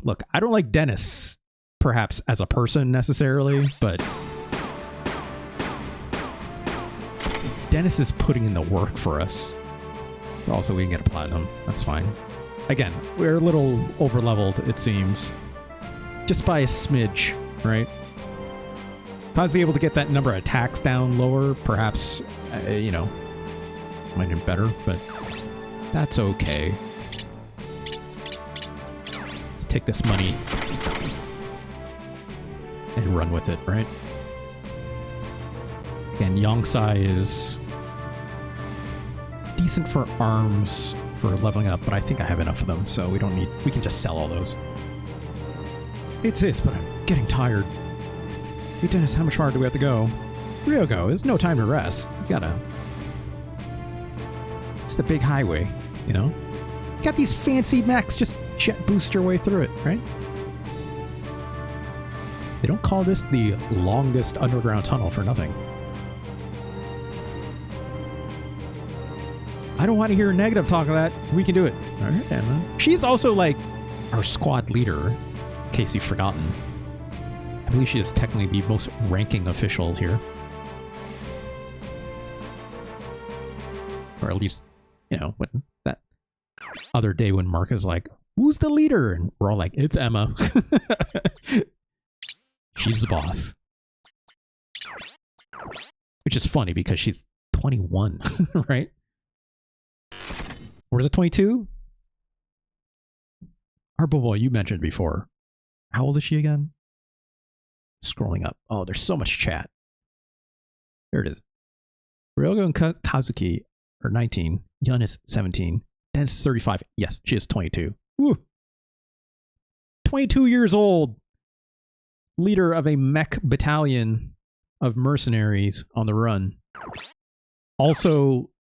Look, I don't like Dennis, perhaps as a person necessarily, but Dennis is putting in the work for us. Also, we can get a platinum. That's fine. Again, we're a little over-leveled, it seems. Just by a smidge, right? If I was able to get that number of attacks down lower, perhaps, you know, might have been better, but that's okay. Take this money and run with it, right? And Yongsai is decent for arms for leveling up, but I think I have enough of them, so we don't need, we can just sell all those. It's this, but I'm getting tired. Hey Dennis, how much farther do we have to go? Ryogo, there's no time to rest. You gotta... It's the big highway, you know? Got these fancy mechs, just jet boost your way through it, right? They don't call this the longest underground tunnel for nothing. I don't want to hear negative talk of that. We can do it. All right, Emma. She's also like our squad leader, in case you've forgotten. I believe she is technically the most ranking official here. Or at least, you know, when that other day when Mark is like, who's the leader? And we're all like, it's Emma. She's the boss. Which is funny because she's 21, right? Or is it 22? Boy, you mentioned before. How old is she again? Scrolling up. Oh, there's so much chat. Here it is. Ryogo and Kazuki are 19. Yun is 17. Dennis is 35. Yes, she is 22. Woo! 22 years old. Leader of a mech battalion of mercenaries on the run. Also,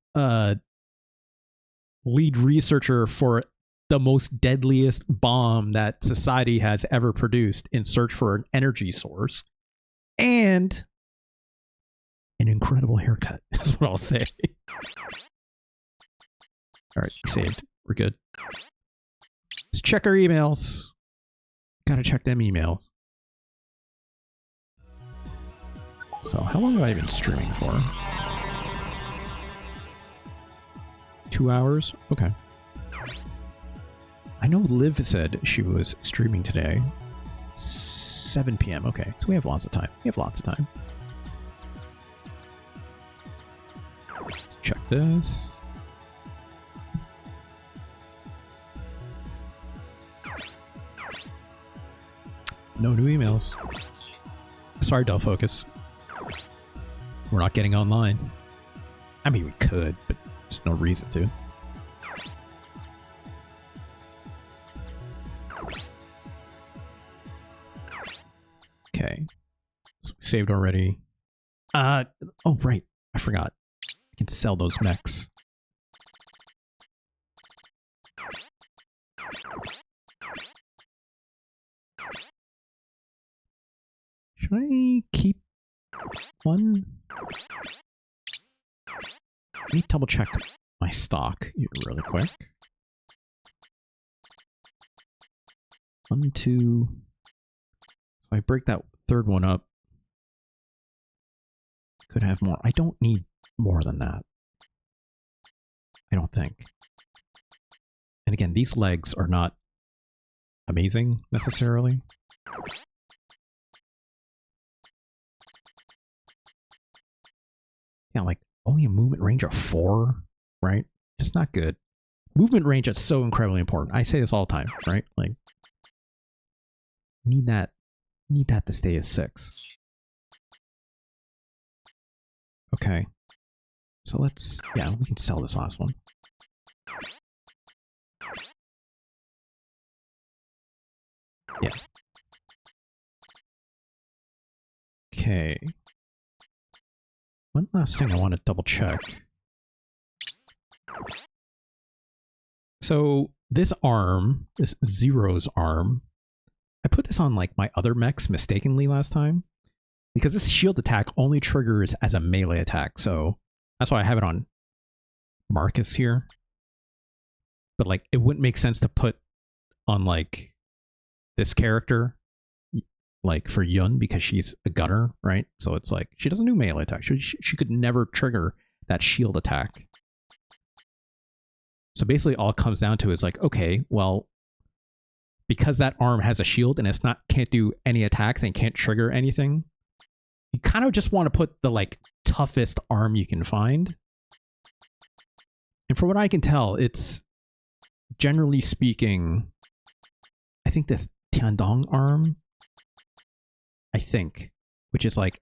lead researcher for the most deadliest bomb that society has ever produced in search for an energy source. And an incredible haircut, is what I'll say. All right, saved. We're good. Let's check our emails. Gotta check them emails. So, how long have I been streaming for? 2 hours? Okay. I know Liv said she was streaming today. 7 p.m. Okay, so we have lots of time. We have lots of time. Let's check this. No new emails. Sorry, Dell Focus. We're not getting online. I mean, we could, but there's no reason to. Okay. So we saved already. Oh, right. I forgot. I can sell those mechs. Should I keep one? Let me double check my stock here really quick. 1, 2. So I break that third one up. Could have more. I don't need more than that. I don't think. And again, these legs are not amazing necessarily. Yeah, like only a movement range of 4, right? Just not good. Movement range is so incredibly important. I say this all the time, right? Like, need that to stay as 6. Okay. So let's, yeah, we can sell this last one. Yeah. Okay. One last thing I want to double check. So this arm, this Zero's arm, I put this on like my other mechs mistakenly last time because this shield attack only triggers as a melee attack. So that's why I have it on Marcus here. But like it wouldn't make sense to put on like this character like for Yun because she's a gunner, right? So it's like she doesn't do melee attack. She could never trigger that shield attack. So basically all it comes down to is like, okay, well, because that arm has a shield and can't do any attacks and can't trigger anything, you kind of just want to put the like toughest arm you can find. And from what I can tell, it's generally speaking, I think this Tiandong arm, I think, which is like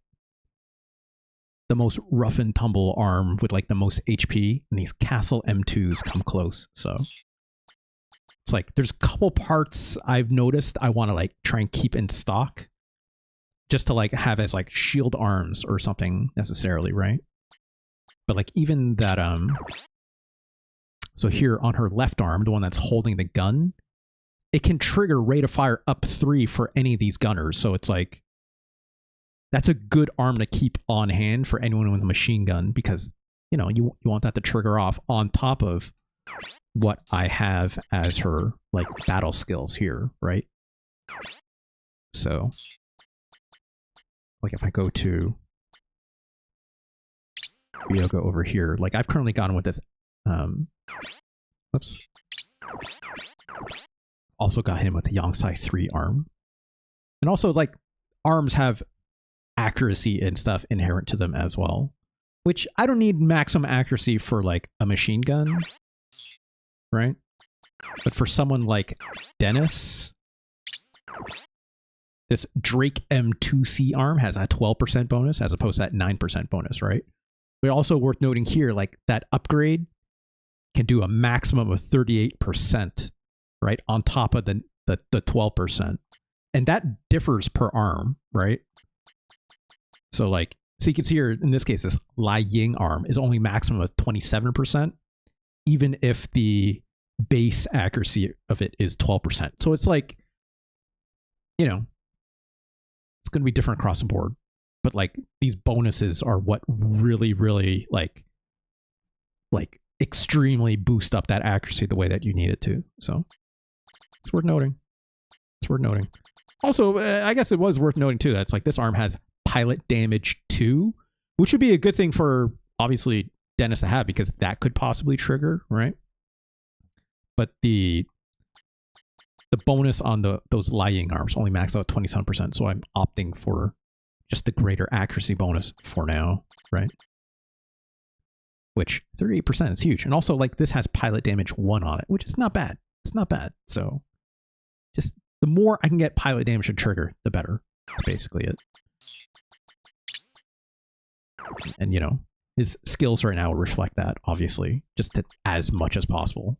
the most rough and tumble arm with like the most HP, and these Castle M2s come close. So it's like there's a couple parts I've noticed I want to like try and keep in stock just to like have as like shield arms or something necessarily, right? But like even that so here on her left arm, the one that's holding the gun, it can trigger rate of fire up 3 for any of these gunners. So it's like, that's a good arm to keep on hand for anyone with a machine gun, because, you know, you want that to trigger off on top of what I have as her, like, battle skills here, right? So, like, if I go to Ryoga over here, like, I've currently gone with this, whoops. Also got him with a Yongsai 3 arm. And also, like, arms have accuracy and stuff inherent to them as well, which I don't need maximum accuracy for, like, a machine gun, right? But for someone like Dennis, this Drake M2C arm has a 12% bonus as opposed to that 9% bonus, right? But also worth noting here, like, that upgrade can do a maximum of 38%, right? On top of the 12%. And that differs per arm, right? So, like, so you can see here, in this case, this Lai Ying arm is only maximum of 27%, even if the base accuracy of it is 12%. So it's like, you know, it's going to be different across the board. But, like, these bonuses are what really, really, like extremely boost up that accuracy the way that you need it to. So it's worth noting. It's worth noting. Also, I guess it was worth noting too that it's like this arm has pilot damage 2, which would be a good thing for, obviously, Dennis to have, because that could possibly trigger, right? But the bonus on those lying arms only max out 27%, so I'm opting for just the greater accuracy bonus for now, right? Which 38% is huge. And also, like, this has pilot damage 1 on it, which is not bad. It's not bad. So just the more I can get pilot damage to trigger, the better. That's basically it. And, you know, his skills right now reflect that, obviously, just as much as possible.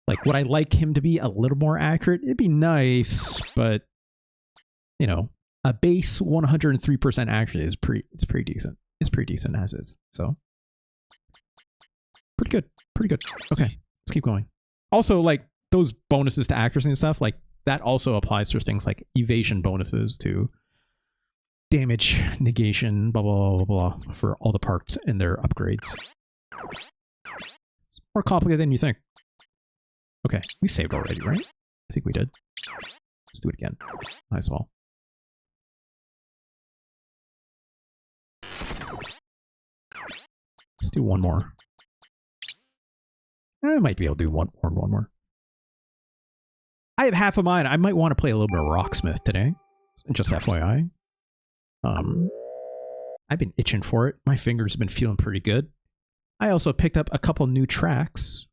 Like, would I like him to be a little more accurate? It'd be nice, but, you know, a base 103% accuracy is pretty decent. It's pretty decent as is. So pretty good. Pretty good. Okay, let's keep going. Also, like, those bonuses to accuracy and stuff, like, that also applies to things like evasion bonuses to damage negation, blah, blah, blah, blah, blah, for all the parts and their upgrades. It's more complicated than you think. Okay, we saved already, right? I think we did. Let's do it again. Might as well. Let's do one more. I might be able to do one more. I have half a mind. I might want to play a little bit of Rocksmith today. Just FYI. I've been itching for it. My fingers have been feeling pretty good. I also picked up a couple new tracks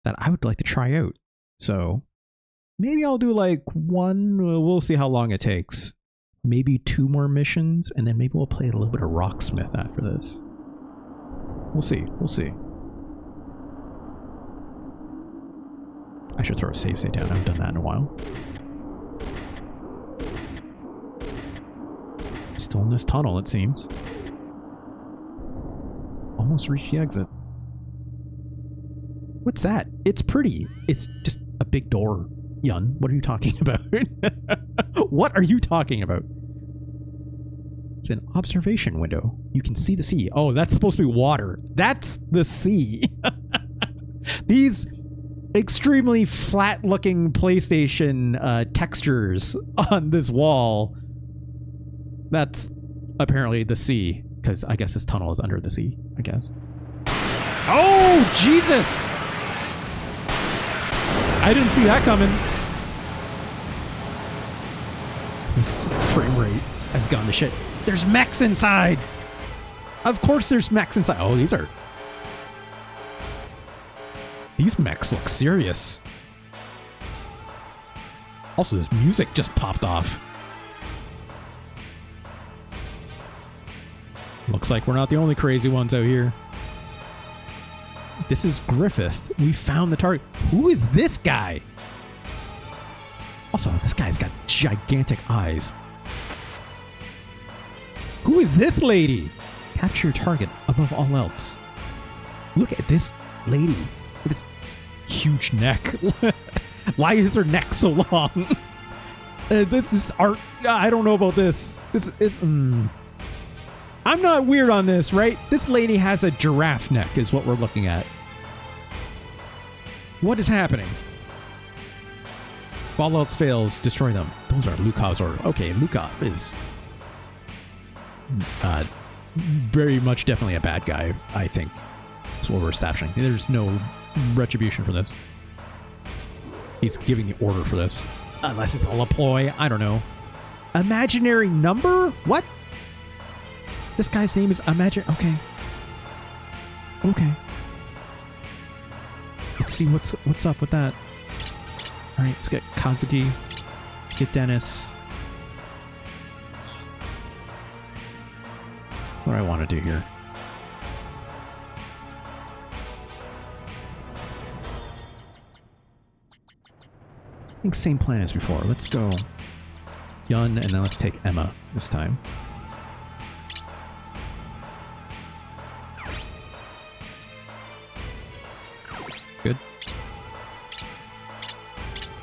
that I would like to try out. So maybe I'll do like one. We'll see how long it takes. Maybe 2 more missions, and then maybe we'll play a little bit of Rocksmith after this. We'll see. We'll see. I should throw a save state down. I haven't done that in a while. Still in this tunnel, it seems. Almost reached the exit. What's that? It's pretty. It's just a big door. Yun, what are you talking about? What are you talking about? It's an observation window. You can see the sea. Oh, that's supposed to be water. That's the sea. These extremely flat-looking PlayStation textures on this wall. That's apparently the sea, because I guess this tunnel is under the sea, I guess. Oh, Jesus! I didn't see that coming. This frame rate has gone to shit. There's mechs inside! Of course there's mechs inside. Oh, these mechs look serious. Also, this music just popped off. Looks like we're not the only crazy ones out here. This is Griffith. We found the target. Who is this guy? Also, this guy's got gigantic eyes. Who is this lady? Capture your target above all else. Look at this lady with this huge neck. Why is her neck so long? This is art. I don't know about this. This is... I'm not weird on this, right? This lady has a giraffe neck is what we're looking at. What is happening? If all else fails, destroy them. Those are Lukov's order. Okay, Lukov is very much definitely a bad guy, I think. That's what we're establishing. There's no retribution for this. He's giving the order for this. Unless it's all a ploy. I don't know. Imaginary number? What? This guy's name is Imagine. Okay. Okay. Let's see what's up with that. All right, let's get Kazuki. Let's get Dennis. What do I want to do here? I think same plan as before. Let's go Yun, and then let's take Emma this time. Good.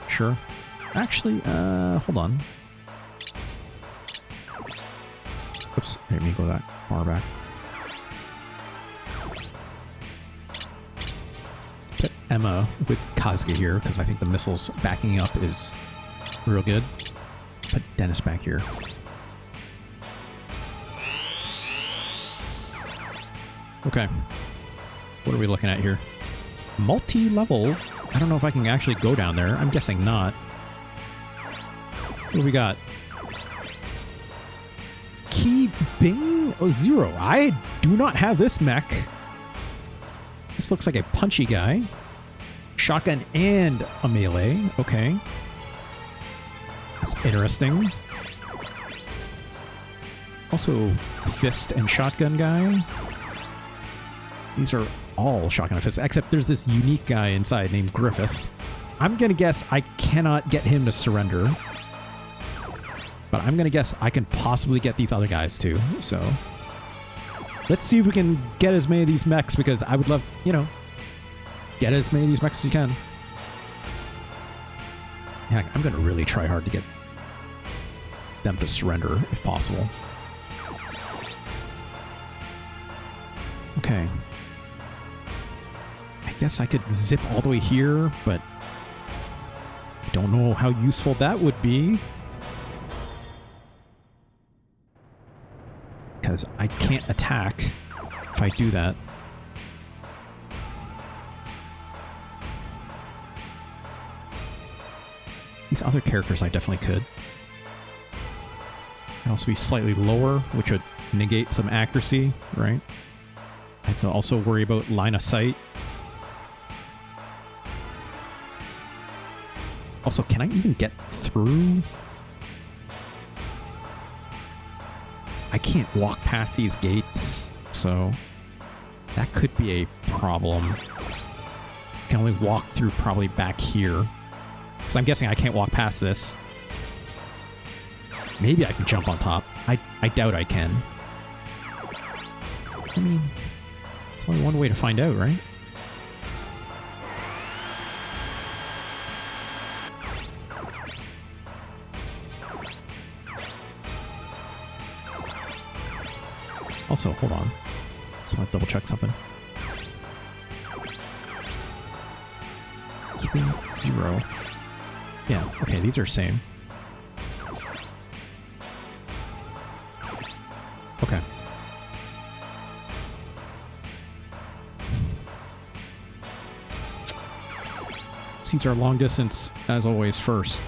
Sure. Actually, hold on. Oops, I didn't mean to go that far back. Let's put Emma with Kazuki here, because I think the missiles backing up is real good. Put Dennis back here. Okay. What are we looking at here? Multi-level? I don't know if I can actually go down there. I'm guessing not. What do we got? Key Bing 0. I do not have this mech. This looks like a punchy guy. Shotgun and a melee. Okay. That's interesting. Also, fist and shotgun guy. These are all shotgun and fist, except there's this unique guy inside named Griffith. I'm gonna guess I cannot get him to surrender. But I'm gonna guess I can possibly get these other guys too, so... Let's see if we can get as many of these mechs, because I would love, you know, get as many of these mechs as you can. Yeah, I'm gonna really try hard to get them to surrender, if possible. Okay. I guess I could zip all the way here, but I don't know how useful that would be. Because I can't attack if I do that. These other characters I definitely could. I'd also be slightly lower, which would negate some accuracy, right? I have to also worry about line of sight. Also, can I even get through? I can't walk past these gates, so that could be a problem. I can only walk through probably back here. So I'm guessing I can't walk past this. Maybe I can jump on top. I doubt I can. I mean, there's only one way to find out, right? Also, hold on. Just want to double check something. Keeping 0. Yeah, okay, these are same. Okay. These are long distance, as always, first.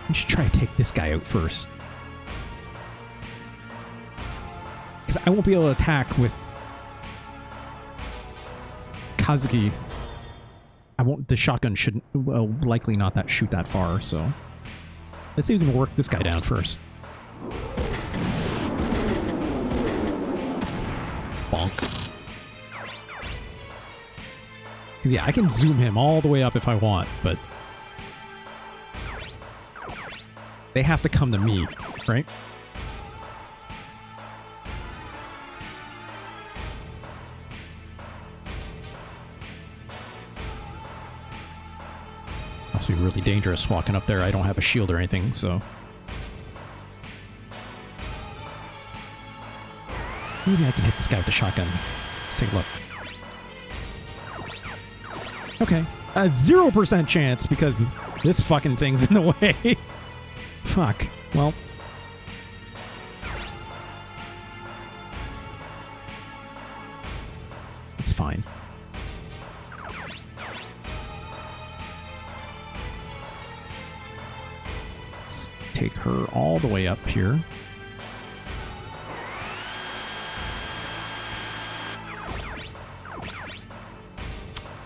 We should try to take this guy out first. Because I won't be able to attack with Kazuki. I won't. The shotgun shouldn't, well, likely not that shoot that far, so let's see if we can work this guy down first. Bonk. Because yeah, I can zoom him all the way up if I want, but They have to come to me, right? Must be really dangerous walking up there. I don't have a shield or anything, so... Maybe I can hit this guy with the shotgun. Let's take a look. Okay. A 0% chance because this fucking thing's in the way. Fuck. Well. It's fine. Let's take her all the way up here.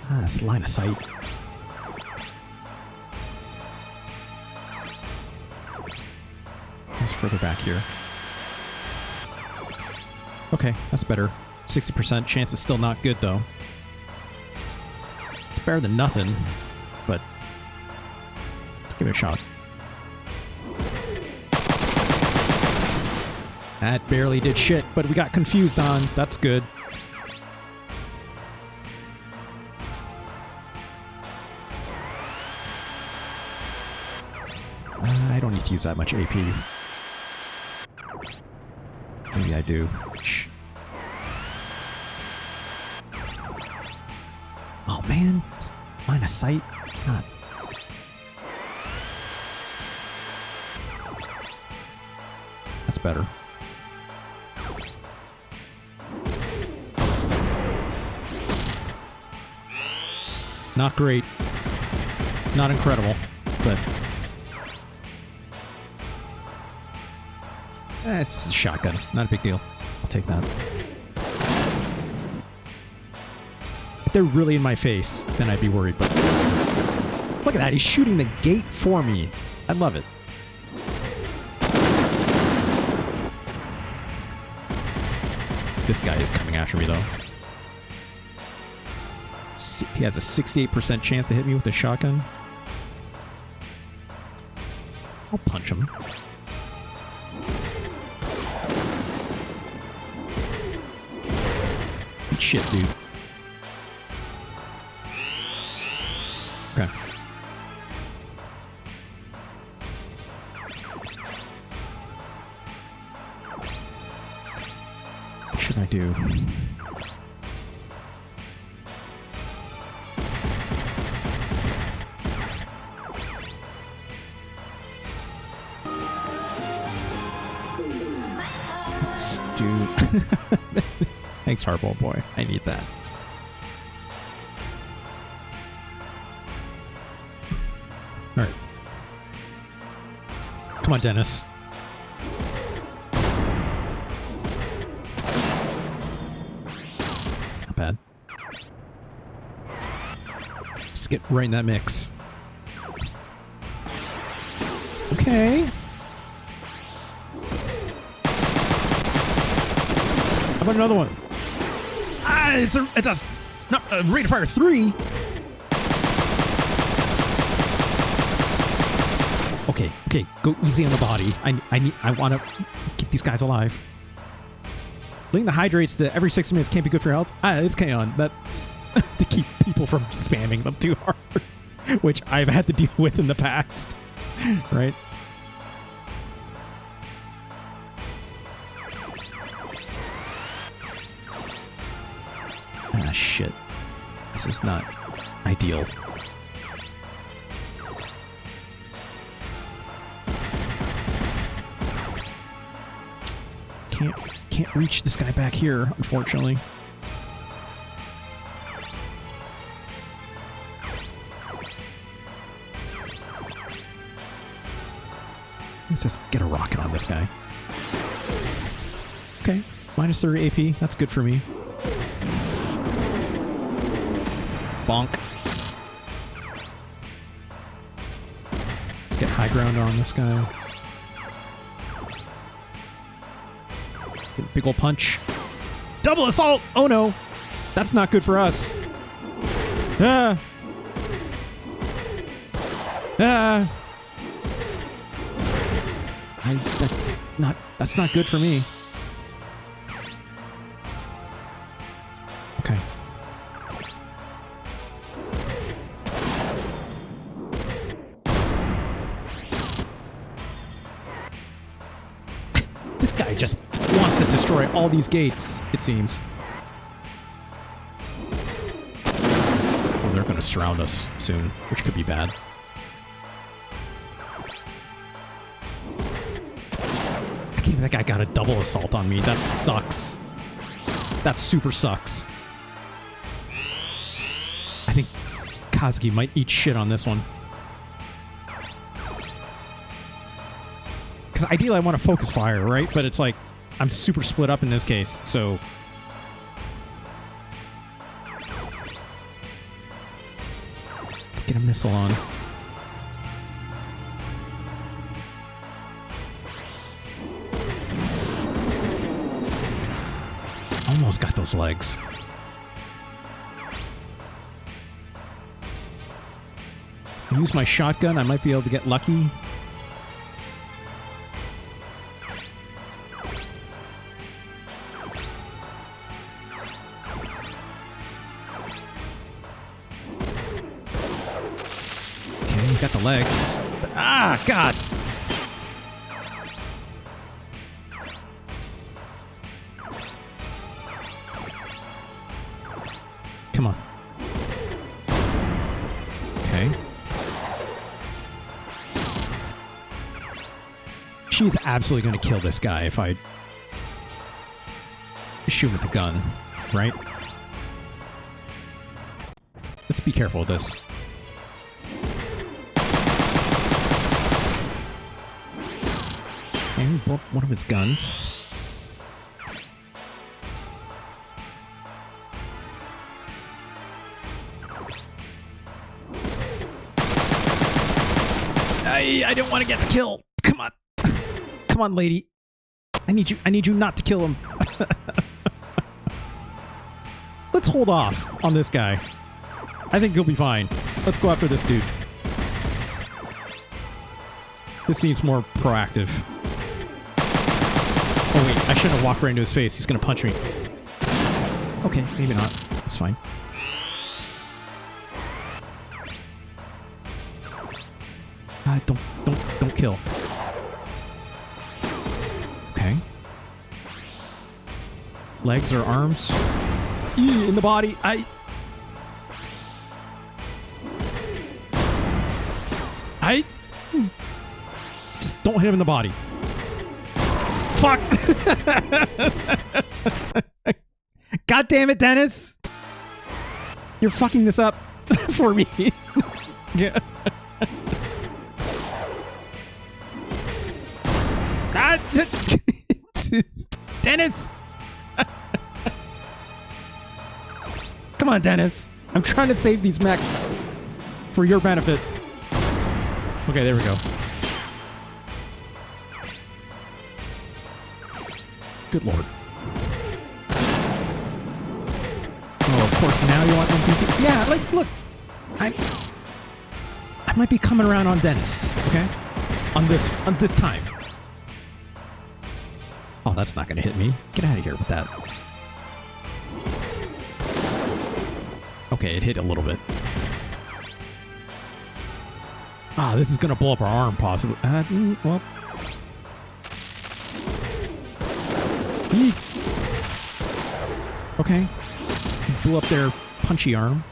Ah, this line of sight. Just further back here. Okay, that's better. 60% chance is still not good, though. It's better than nothing, but let's give it a shot. That barely did shit, but we got confused on. That's good. I don't need to use that much AP. Maybe I do. Shh. Oh man, it's line of sight. God. That's better. Not great. Not incredible, but... it's a shotgun. Not a big deal. I'll take that. If they're really in my face, then I'd be worried, but... Look at that. He's shooting the gate for me. I love it. This guy is coming after me, though. He has a 68% chance to hit me with a shotgun. I'll punch him. Shit, dude. Okay. What should I do? Let's do... Thanks, Hardball Boy. I need that. Alright. Come on, Dennis. Not bad. Let's get right in that mix. Okay. How about another one? It's a rate of fire 3. Okay, go easy on the body. I want to keep these guys alive. Linking the hydrates to every 6 minutes can't be good for health. It's K-On. That's to keep people from spamming them too hard, which I've had to deal with in the past, right? Ah, shit. This is not ideal. Can't reach this guy back here, unfortunately. Let's just get a rocket on this guy. Okay, minus 30 AP. That's good for me. Bonk. Let's get high ground on this guy. Get a big ol' punch. Double assault! Oh no! That's not good for us. Ah! Ah! That's not good for me. Okay. This guy just wants to destroy all these gates, it seems. Oh, they're gonna surround us soon, which could be bad. I can't believe that guy got a double assault on me. That sucks. That super sucks. I think Kazuki might eat shit on this one. Because ideally I want to focus fire, right? But it's like, I'm super split up in this case, so... Let's get a missile on. Almost got those legs. If I use my shotgun, I might be able to get lucky. Got the legs. Ah, God! Come on. Okay. She's absolutely going to kill this guy if I shoot with the gun, right? Let's be careful with this. And broke one of his guns. I didn't want to get the kill. Come on. Come on, lady. I need you not to kill him. Let's hold off on this guy. I think he'll be fine. Let's go after this dude. This seems more proactive. Oh wait, I shouldn't have walked right into his face. He's gonna punch me. Okay, maybe not. It's fine. Don't kill. Okay. Legs or arms? In the body. Just don't hit him in the body. Fuck! God damn it, Dennis! You're fucking this up for me. Yeah. God! Dennis! Come on, Dennis. I'm trying to save these mechs for your benefit. Okay, there we go. Good lord. Oh, of course, now you want MVP? Yeah, like, look. I might be coming around on Dennis, okay? On this time. Oh, that's not gonna hit me. Get out of here with that. Okay, it hit a little bit. Ah, this is gonna blow up our arm, possibly. Well. Okay. Blew up their punchy arm.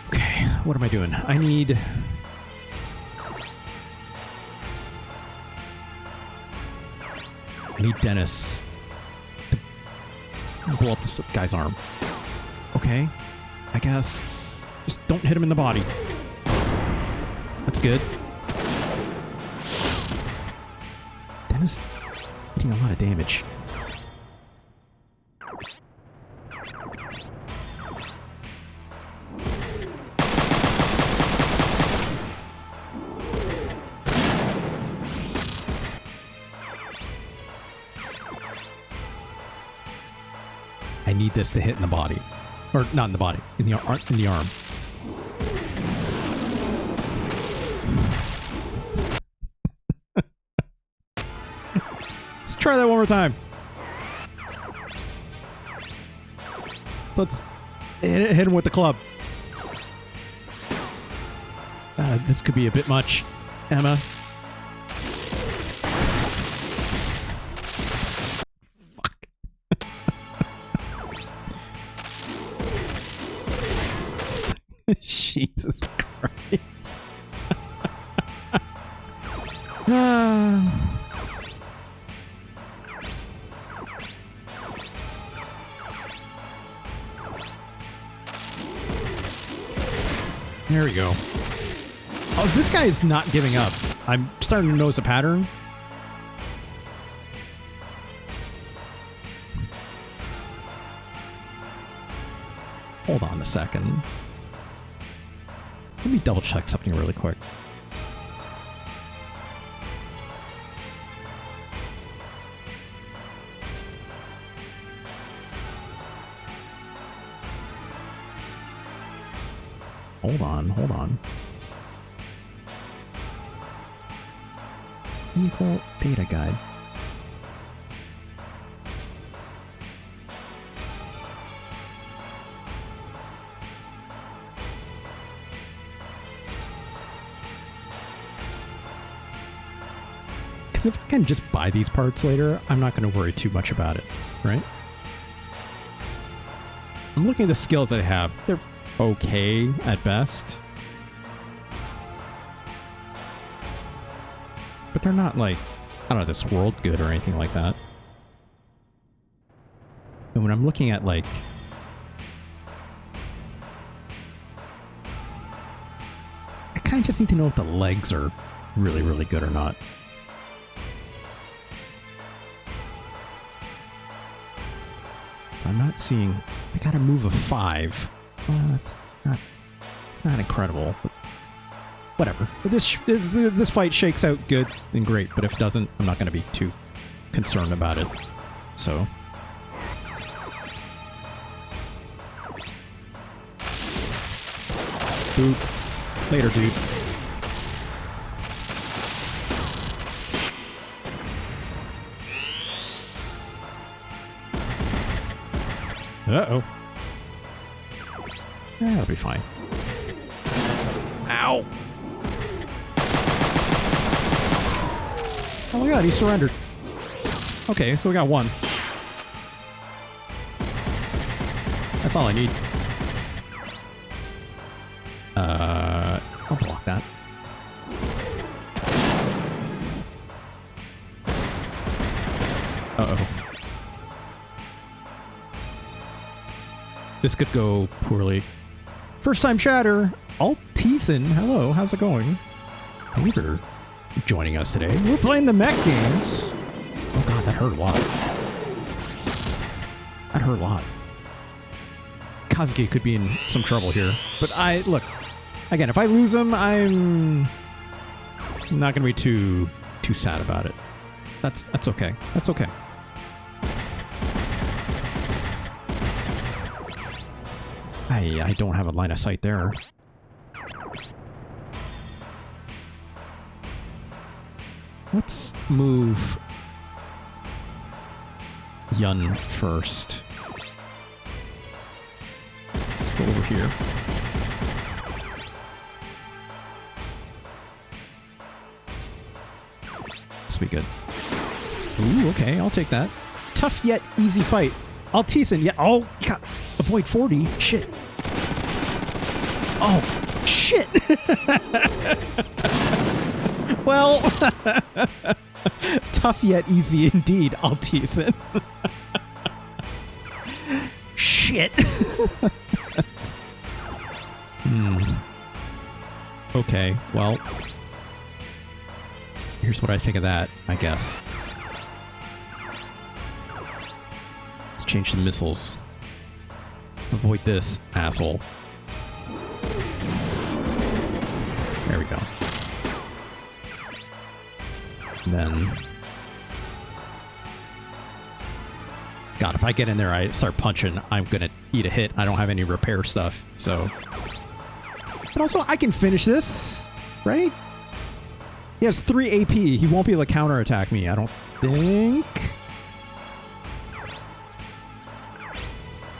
Okay, what am I doing? I need... Dennis to blow up this guy's arm. Okay, I guess. Just don't hit him in the body. That's good. Dennis getting a lot of damage. I need this to hit in the body. Or not in the body, in the arm. try that one more time. Let's hit him with the club. This could be a bit much, Emma. Jesus Christ. There we go. Oh, this guy is not giving up. I'm starting to notice a pattern. Hold on a second. Let me double check something really quick. Hold on. Technical data guide. Because if I can just buy these parts later, I'm not going to worry too much about it, right? I'm looking at the skills I have. They're okay at best. But they're not like, I don't know, this world good or anything like that. And when I'm looking at like... I kind of just need to know if the legs are really, really good or not. I'm not seeing... I gotta move a 5. Well, it's not incredible, but whatever. This fight shakes out good and great, but if it doesn't, I'm not going to be too concerned about it. So. Boop. Later, dude. Uh-oh. Yeah, that'll be fine. Ow! Oh my god, he surrendered. Okay, so we got one. That's all I need. I'll block that. Uh-oh. This could go poorly. First time chatter, Alteason. Hello, how's it going? Thank you for joining us today. We're playing the mech games. Oh god, that hurt a lot. That hurt a lot. Kazuki could be in some trouble here. But look, again, if I lose him, I'm not gonna be too sad about it. That's okay. That's okay. I don't have a line of sight there. Let's move Yun first. Let's go over here. This will be good. Ooh, okay, I'll take that. Tough yet easy fight. Alteason, yeah. Oh, God. Avoid 40. Shit. Oh, shit. Well, tough yet easy indeed, Alteason. Shit. Okay, well, here's what I think of that, I guess. Let's change the missiles. Avoid this, asshole. There we go. Then... God, if I get in there, I start punching, I'm gonna eat a hit. I don't have any repair stuff, so... But also, I can finish this, right? He has 3 AP. He won't be able to counterattack me, I don't think.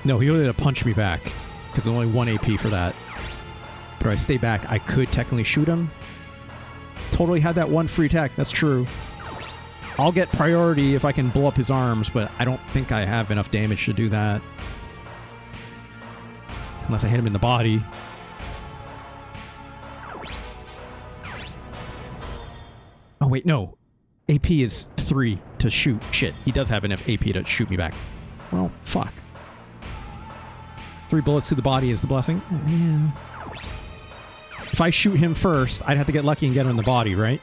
No, he only had to punch me back because there's only 1 AP for that. But if I stay back, I could technically shoot him. Totally had that 1 free attack. That's true. I'll get priority if I can blow up his arms, but I don't think I have enough damage to do that. Unless I hit him in the body. Oh, wait, no. AP is 3 to shoot. Shit, he does have enough AP to shoot me back. Well, fuck. 3 bullets to the body is the blessing. Yeah. If I shoot him first, I'd have to get lucky and get him in the body, right?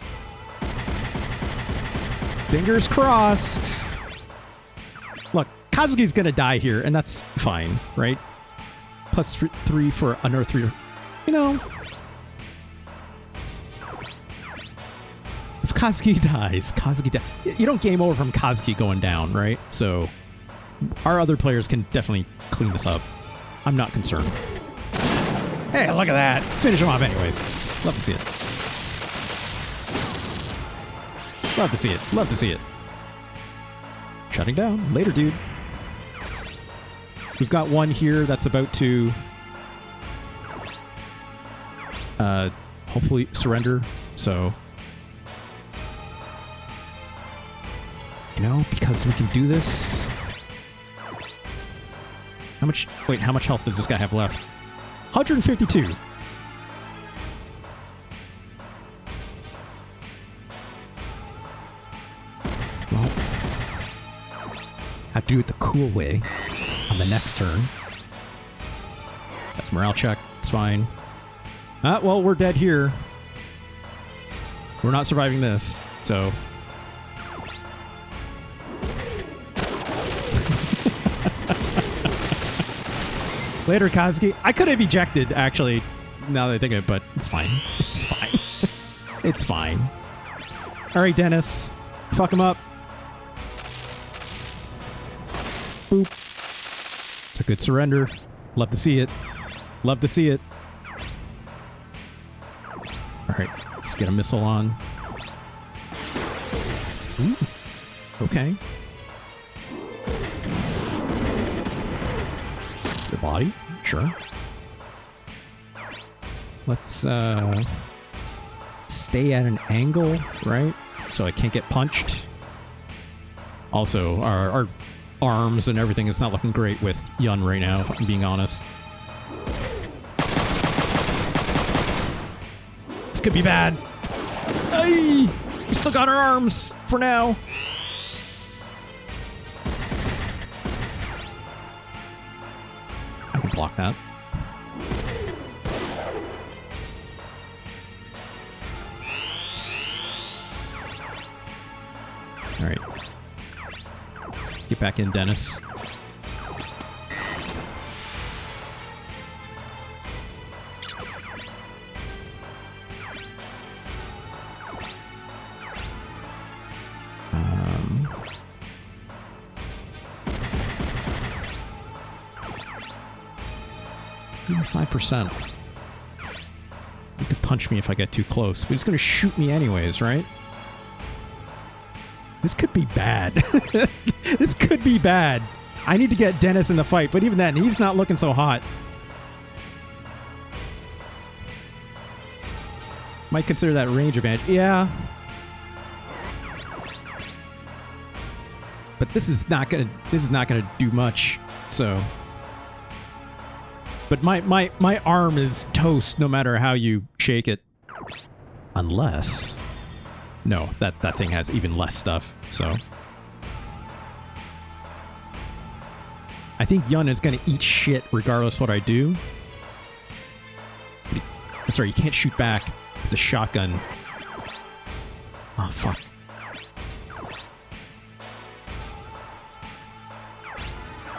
Fingers crossed. Look, Kazuki's gonna die here, and that's fine, right? Plus 3 for another 3. You know. If Kazuki dies, Kazuki dies. You don't game over from Kazuki going down, right? So our other players can definitely clean this up. I'm not concerned. Hey, look at that. Finish him off anyways. Love to see it. Love to see it. Love to see it. Shutting down. Later, dude. We've got one here that's about to hopefully surrender. So, you know, because we can do this. How much? Wait, how much health does this guy have left? 152. Well, have to do it the cool way on the next turn. That's morale check. It's fine. Well, we're dead here. We're not surviving this, so. Later, Kazuki. I could have ejected, actually, now that I think of it, but it's fine. It's fine. It's fine. All right, Dennis. Fuck him up. Boop. It's a good surrender. Love to see it. Love to see it. All right, let's get a missile on. Ooh. Okay. The body? Sure. Let's stay at an angle, right? So I can't get punched. Also, our arms and everything is not looking great with Yun right now, if I'm being honest. This could be bad. Ay! We still got our arms for now. I can block that. All right. Get back in, Dennis. Even 5%. You could punch me if I get too close, but he's going to shoot me anyways, right? This could be bad. This could be bad. I need to get Dennis in the fight, but even then, he's not looking so hot. Might consider that range advantage. Yeah. But this is not gonna do much. So. But my arm is toast no matter how you shake it. Unless. No, that thing has even less stuff, so. I think Yun is going to eat shit regardless what I do. Sorry, you can't shoot back with the shotgun. Oh, fuck.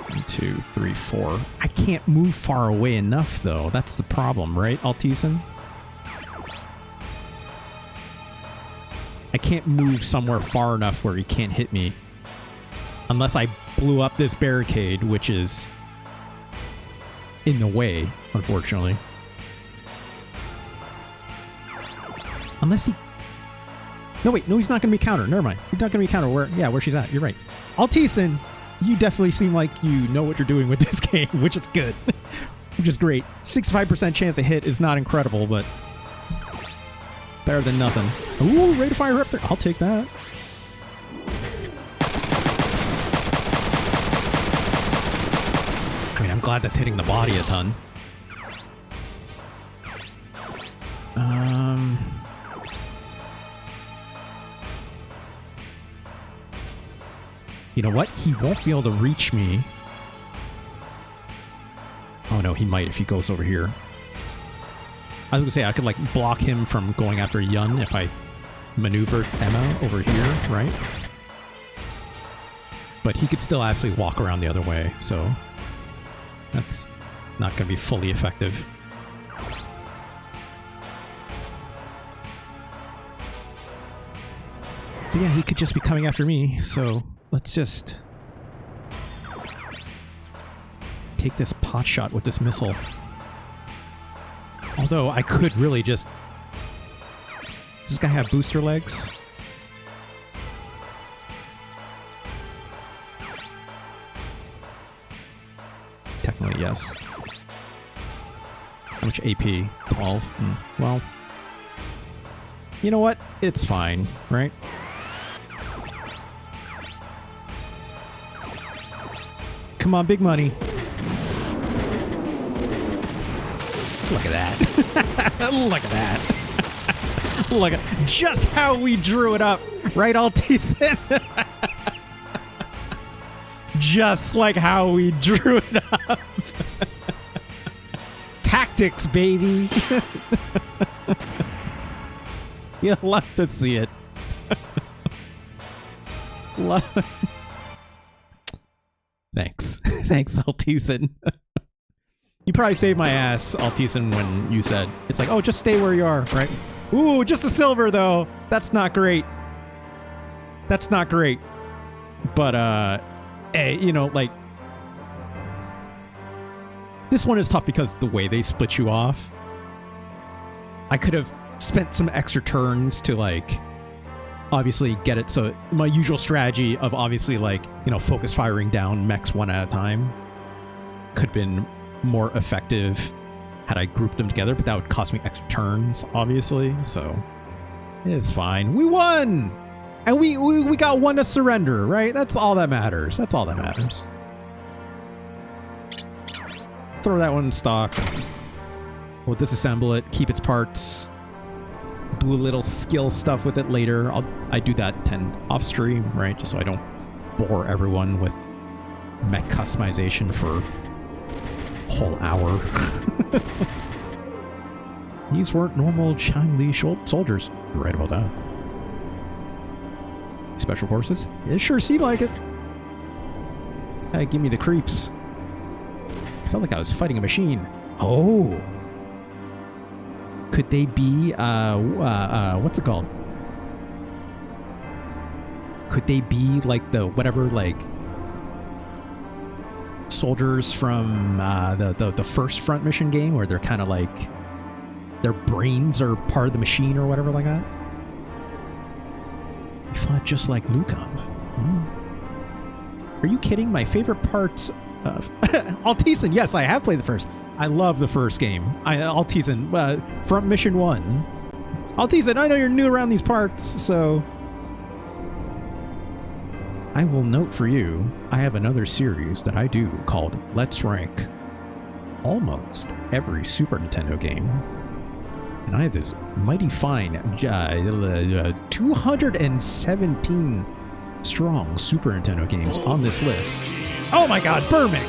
One, two, three, four. I can't move far away enough, though. That's the problem, right, Altisen? I can't move somewhere far enough where he can't hit me. Unless I blew up this barricade, which is in the way, unfortunately. Unless he... No, wait. No, he's not going to be countered. Never mind. He's not going to be countered. Where she's at. You're right. Altisen, You definitely seem like you know what you're doing with this game, which is good. Which is great. 65% chance to hit is not incredible, but better than nothing. Ooh, rate of fire up there. I'll take that. I mean, I'm glad that's hitting the body a ton. You know what? He won't be able to reach me. Oh no, he might if he goes over here. I was gonna say I could like block him from going after Yun if I maneuvered Emma over here, right? But he could still actually walk around the other way, so that's not gonna be fully effective. But yeah, he could just be coming after me, so let's just take this pot shot with this missile. Although I could really just... Does this guy have booster legs? Technically, yes. How much AP? 12. Well, you know what? It's fine, right? Come on, big money. Look at that. Look at that. Look at just how we drew it up. Right, Altis? Just like how we drew it up. Tactics, baby. You'll love to see it. Love. Thanks. Thanks, Altisen. You probably saved my ass, Altisen, when you said, it's like, oh, just stay where you are, right? Ooh, just a silver, though. That's not great. That's not great. But, hey, you know, like, this one is tough because the way they split you off. I could have spent some extra turns to, like, obviously get it. So my usual strategy of obviously, like, you know, focus firing down mechs one at a time could have been more effective had I grouped them together, but that would cost me extra turns, obviously. So it's fine. We won! And we got one to surrender, right? That's all that matters. That's all that matters. Throw that one in stock. We'll disassemble it, keep its parts, do a little skill stuff with it later. I do that 10 off stream, right? Just so I don't bore everyone with mech customization for a whole hour. These weren't normal Chang-Li soldiers. You're right about that. Special forces? It sure seemed like it. Hey, give me the creeps. I felt like I was fighting a machine. Oh! Could they be, what's it called? Could they be like the whatever, like, soldiers from the first Front Mission game where they're kind of like, their brains are part of the machine or whatever like that? They fought just like Lukov. Are you kidding? My favorite parts of... Altisen, yes, I have played the first. I love the first game. Altisen, Front Mission 1. Altisen, I know you're new around these parts, so... I will note for you, I have another series that I do called Let's Rank almost every Super Nintendo game. And I have this mighty fine 217 strong Super Nintendo games on this list. Oh my god, Burmick!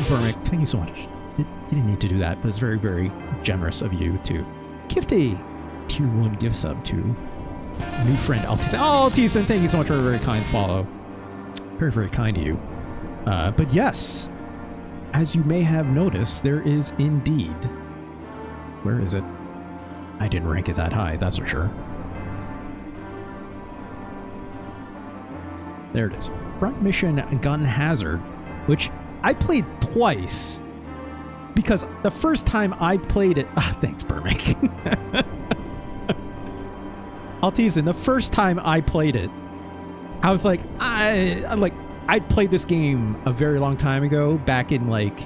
Burmick, thank you so much. You didn't need to do that, but it's very, very generous of you to Gifty tier 1 gift sub to new friend Altisen. Oh, Altisen, thank you so much for a very kind follow. Very, very kind of you. But yes, as you may have noticed, there is indeed... Where is it? I didn't rank it that high, that's for sure. There it is. Front Mission Gun Hazard, which I played twice. because the first time I played it, thanks, Burmick. I'll tease in. The first time I played it, I was like, I'd played this game a very long time ago, back in like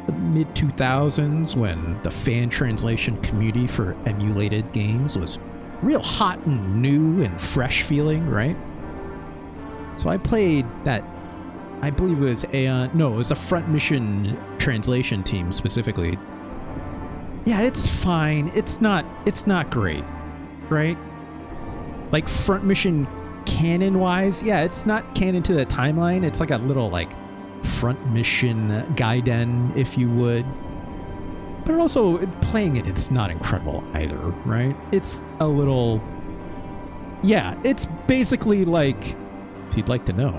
the mid 2000s, when the fan translation community for emulated games was real hot and new and fresh feeling, right? So I played that. I believe it was it was a Front Mission translation team specifically. Yeah, it's fine. It's not great, right? Like Front Mission canon wise, yeah, it's not canon to the timeline. It's like a little like Front Mission Gaiden, if you would. But also playing it's not incredible either, right? It's a little, yeah, it's basically like, if you'd like to know,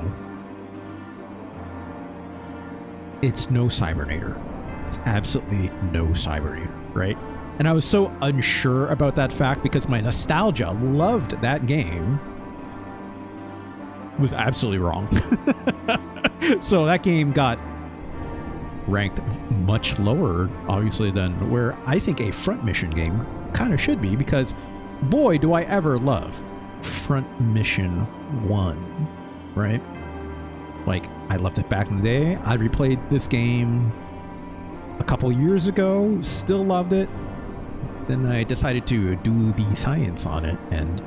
it's no Cybernator. It's absolutely no Cybernator, right? And I was so unsure about that fact because my nostalgia loved that game. Was absolutely wrong. So that game got ranked much lower, obviously, than where I think a Front Mission game kind of should be, because boy, do I ever love Front Mission 1, right? Like, I loved it back in the day. I replayed this game a couple years ago, still loved it. Then I decided to do the science on it, and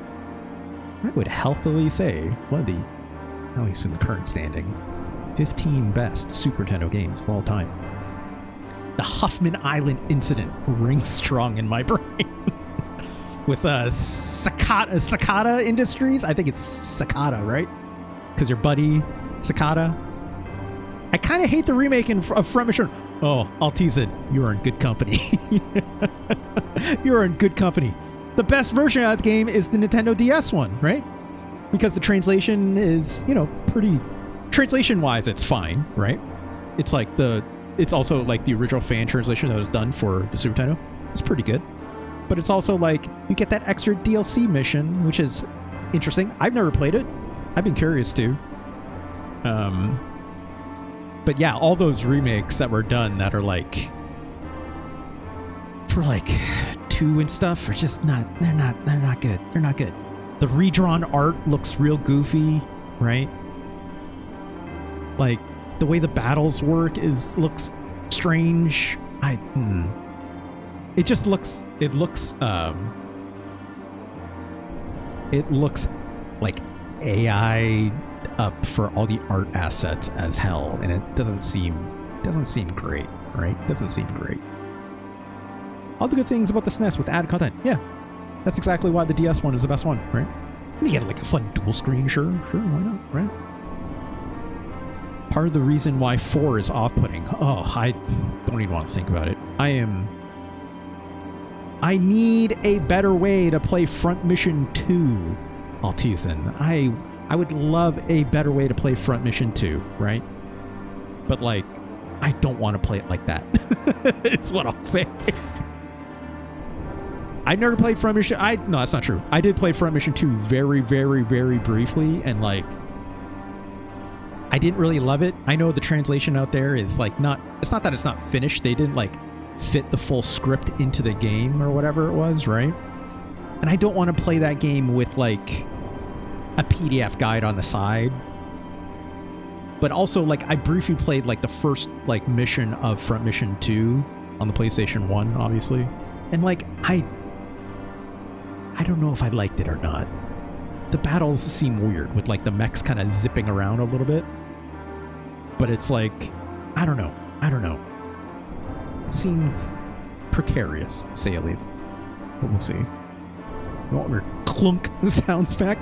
I would healthily say one of the, at least in the current standings, 15 best Super Nintendo games of all time. The Huffman Island incident rings strong in my brain. With Cicada Industries. I think it's Cicada, right? Because your buddy Cicada. I kind of hate the remake of Front Mission. Oh, I'll tease it. You are in good company. You are in good company. The best version of the game is the Nintendo DS one, right? Because the translation is, pretty... Translation-wise, it's fine, right? It's like it's also like the original fan translation that was done for the Super Nintendo. It's pretty good. But it's also like, you get that extra DLC mission, which is interesting. I've never played it. I've been curious too. But yeah, all those remakes that were done that are like, for like 2 and stuff are just they're not good. They're not good. The redrawn art looks real goofy, right? Like the way the battles work looks strange. It looks like AI up for all the art assets as hell, and it doesn't seem great, right? Doesn't seem great. All the good things about the SNES with added content, yeah, that's exactly why the DS one is the best one, right? You get like a fun dual screen, sure, why not, right? Part of the reason why 4 is off-putting. Oh, I don't even want to think about it. I need a better way to play Front Mission 2, Altizen. I would love a better way to play Front Mission 2, right? But like, I don't want to play it like that. It's what I'll say. I never played Front Mission. No, that's not true. I did play Front Mission 2 very, very, very briefly, and like, I didn't really love it. I know the translation out there is like it's not that it's not finished. They didn't like fit the full script into the game or whatever it was, right? And I don't want to play that game with like a PDF guide on the side. But also, like, I briefly played like the first like mission of Front Mission 2 on the PlayStation 1, obviously. And like, I don't know if I liked it or not. The battles seem weird with like the mechs kind of zipping around a little bit. But it's like, I don't know. It seems precarious, to say at least. But we'll see. You want your clunk sounds back?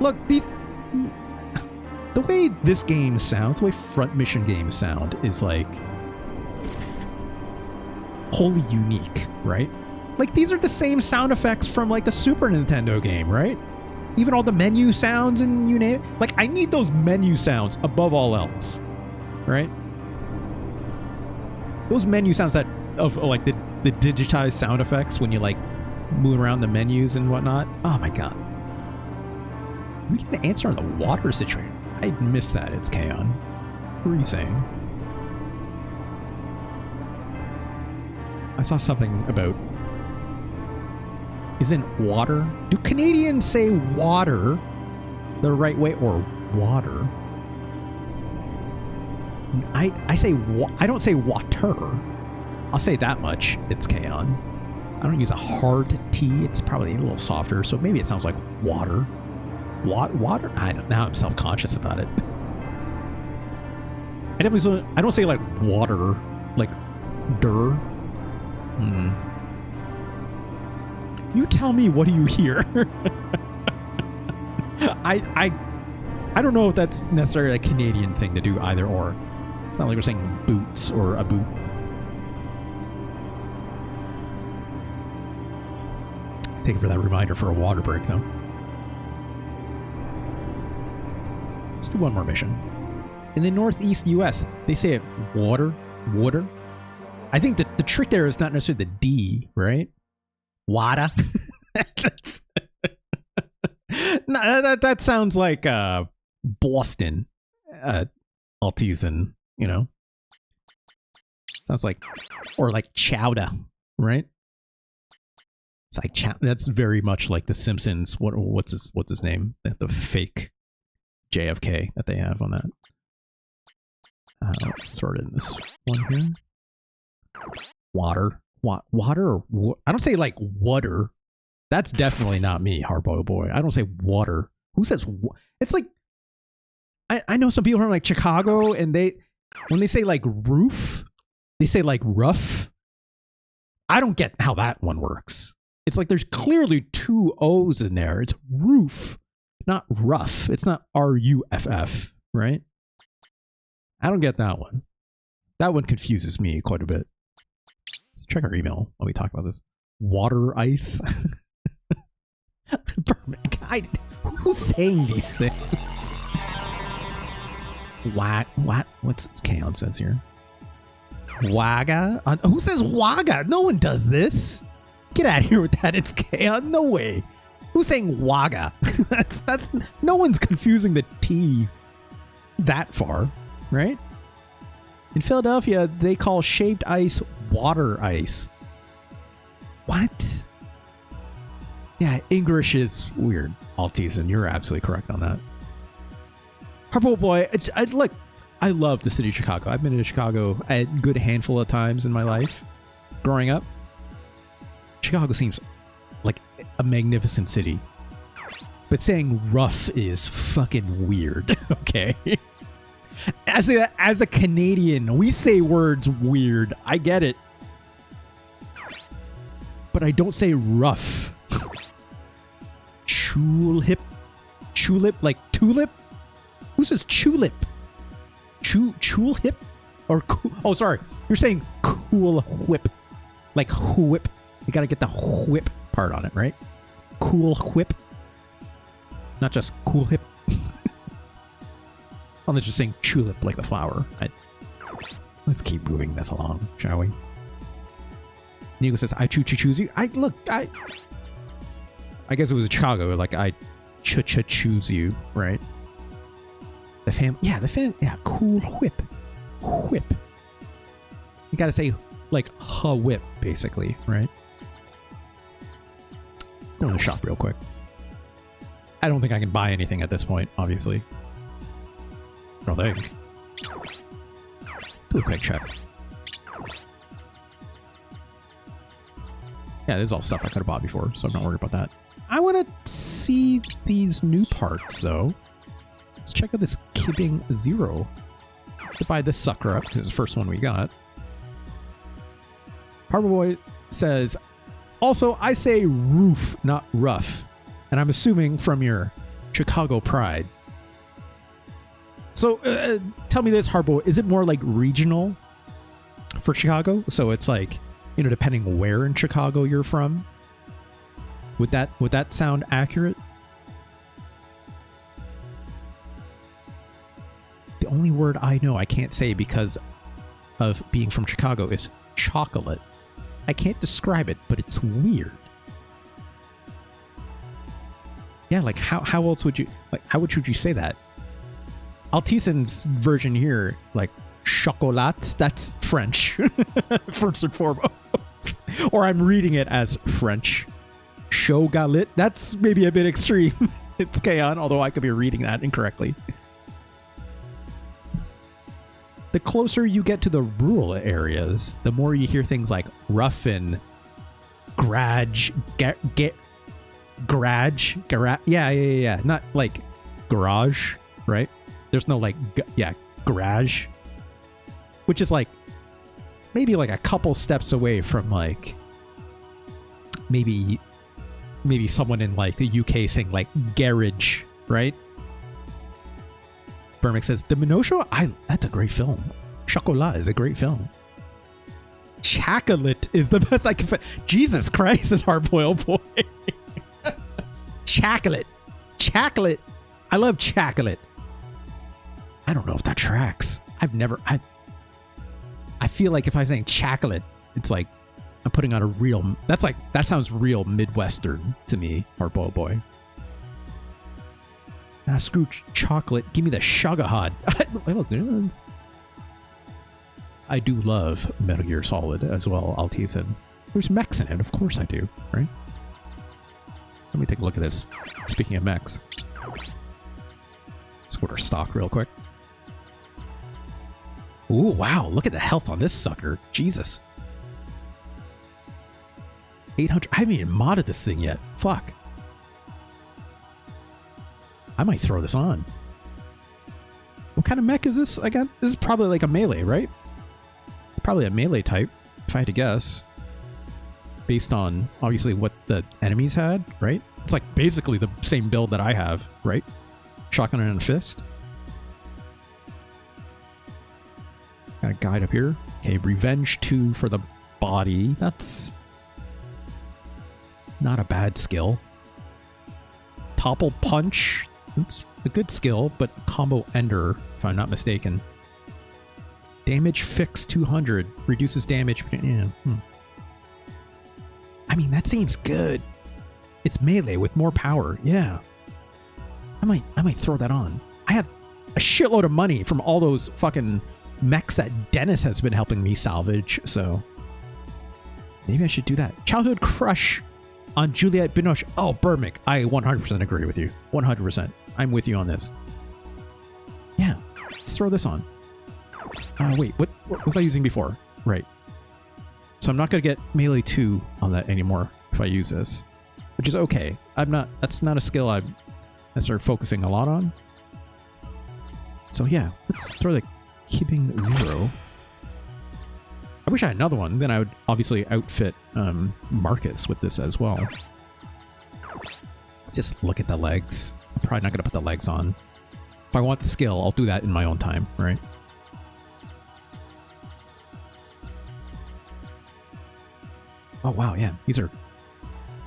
Look, the way this game sounds, the way Front Mission games sound is like wholly unique, right? Like, these are the same sound effects from like the Super Nintendo game, right? Even all the menu sounds and you name it. Like, I need those menu sounds above all else, right? Those menu sounds of like the digitized sound effects when you like move around the menus and whatnot. Oh my god. We can answer on the water situation. I missed that. It's Kaon. What were you saying? I saw something about, isn't water? Do Canadians say water the right way or water? I say, I don't say water. I'll say that much. It's K-on. I don't use a hard T. It's probably a little softer, so maybe it sounds like water. Water? I don't. Now I'm self-conscious about it. I don't say like water, like der. You tell me, what do you hear? I don't know if that's necessarily a Canadian thing to do either or. It's not like we're saying boots or a boot. Thank you for that reminder for a water break, though. Let's do one more mission. In the Northeast U.S., they say it water. I think that the trick there is not necessarily the D, right? Wada. No, that sounds like Boston. Altisan, you know. Sounds like, or like chowder, right? It's like that's very much like the Simpsons. What's his name? The fake JFK that they have on that. Let's sort in this one here. Water. Water. I don't say like water. That's definitely not me, Harbo boy. I don't say water. Who says? It's like I know some people from like Chicago, and when they say like roof, they say like rough. I don't get how that one works. It's like there's clearly two O's in there. It's roof, not rough. It's not R-U-F-F, right? I don't get that one. That one confuses me quite a bit. Let's check our email while we talk about this. Water ice. Who's saying these things? What? What's K-on says here? Waga? Who says waga? No one does this. Get out of here with that. It's K-on. No way. Who's saying waga? that's no one's confusing the T that far, right? In Philadelphia, they call shaved ice water ice. What? Yeah, English is weird. Altisan, you're absolutely correct on that. Harpo boy, look, I love the city of Chicago. I've been to Chicago a good handful of times in my life growing up. Chicago seems like a magnificent city. But saying rough is fucking weird, okay? As a Canadian, we say words weird. I get it. But I don't say rough. Tulip? Like tulip? Who says tulip? Chulip? Or oh, sorry. You're saying cool whip. Like whip. You gotta get the whip part on it, right? Cool whip. Not just cool hip. Well, they're just saying tulip like the flower. Let's keep moving this along, shall we? Nico says, I choose you. I guess it was Chicago, like I choose you, right? The family, yeah, cool whip. Whip. You gotta say, like, whip, basically, right? Go to the shop real quick. I don't think I can buy anything at this point, obviously. I don't think. Let's do a quick check. Yeah, this is all stuff I could have bought before, so I'm not worried about that. I want to see these new parts, though. Let's check out this Kibbing Zero. To buy this sucker up, because it's the first one we got. Harbor Boy says, also, I say roof, not rough. And I'm assuming from your Chicago pride. So, tell me this, Harbor Boy, is it more like regional for Chicago? So it's like, you know, depending where in Chicago you're from? Would that sound accurate? The only word I know I can't say because of being from Chicago is chocolate. I can't describe it, but it's weird. Yeah, like how else would you would you say that? Altisan's version here, like chocolat, that's French, first and foremost. Or I'm reading it as French. Shogalit. That's maybe a bit extreme. It's Kaon, although I could be reading that incorrectly. The closer you get to the rural areas, the more you hear things like ruffin, garage, yeah. Not like garage, right? There's no like, garage. Which is like, maybe like a couple steps away from like, maybe someone in like the UK saying like garage, right? Burmick says, the Minoshua, that's a great film. Chocolat is a great film. Chocolate is the best I can find. Jesus Christ, is hard-boiled boy. Chocolate. I love chocolate. I don't know if that tracks. I feel like if I say chocolate, it's like I'm putting on a real, that sounds real Midwestern to me, hard-boiled boy. Ah, screw chocolate. Give me the Shagahad. I do love Metal Gear Solid as well, Altisan. There's mechs in it. Of course I do, right? Let me take a look at this. Speaking of mechs. Let's order stock real quick. Ooh, wow. Look at the health on this sucker. Jesus. 800. I haven't even modded this thing yet. Fuck. I might throw this on. What kind of mech is this again? This is probably like a melee, right? Probably a melee type, if I had to guess. Based on, obviously, what the enemies had, right? It's like basically the same build that I have, right? Shotgun and a fist. Got a guide up here. Okay, Revenge 2 for the body. That's not a bad skill. Topple Punch. It's a good skill, but combo ender, if I'm not mistaken. Damage Fix 200. Reduces damage. Yeah. I mean, that seems good. It's melee with more power. Yeah. I might throw that on. I have a shitload of money from all those fucking mechs that Dennis has been helping me salvage, so maybe I should do that. Childhood crush on Juliette Binoche. Oh, Burmick. I 100% agree with you. 100%. I'm with you on this. Yeah. Let's throw this on. Wait, what was I using before? Right. So I'm not going to get melee 2 on that anymore if I use this, which is okay. That's not a skill I'm necessarily focusing a lot on. So yeah, let's throw the keeping 0. I wish I had another one. Then I would obviously outfit Marcus with this as well. Let's just look at the legs. I'm probably not going to put the legs on. If I want the skill, I'll do that in my own time, right? Oh, wow, yeah. These are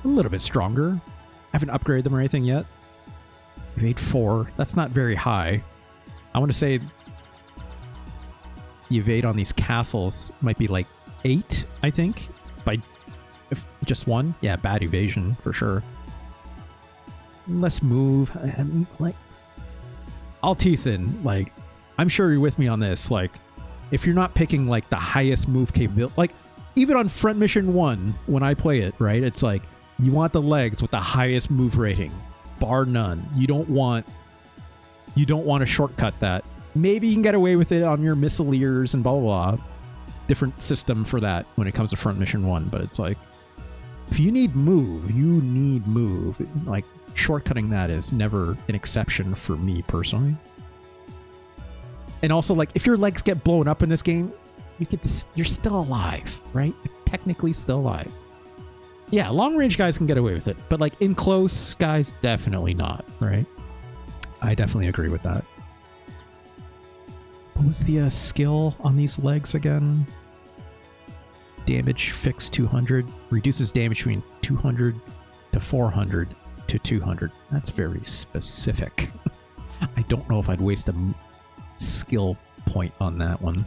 a little bit stronger. I haven't upgraded them or anything yet. Evade 4. That's not very high. I want to say the evade on these castles might be like 8, I think. If just 1. Yeah, bad evasion for sure. Less move. Like, Altisan, like, I'm sure you're with me on this. Like, if you're not picking like the highest move capability, like even on Front Mission 1, when I play it, right, it's like you want the legs with the highest move rating, bar none. You don't want to shortcut that. Maybe you can get away with it on your missileers and blah blah blah. Different system for that when it comes to Front Mission 1, but it's like if you need move, you need move. Like shortcutting that is never an exception for me personally. And also, like, if your legs get blown up in this game, you're still alive, right? You're technically still alive. Yeah, long range guys can get away with it, but like in close guys, definitely not, right? I definitely agree with that. What was the skill on these legs again? Damage Fix 200. Reduces damage between 200 to 400 to 200. That's very specific. I don't know if I'd waste a skill point on that one.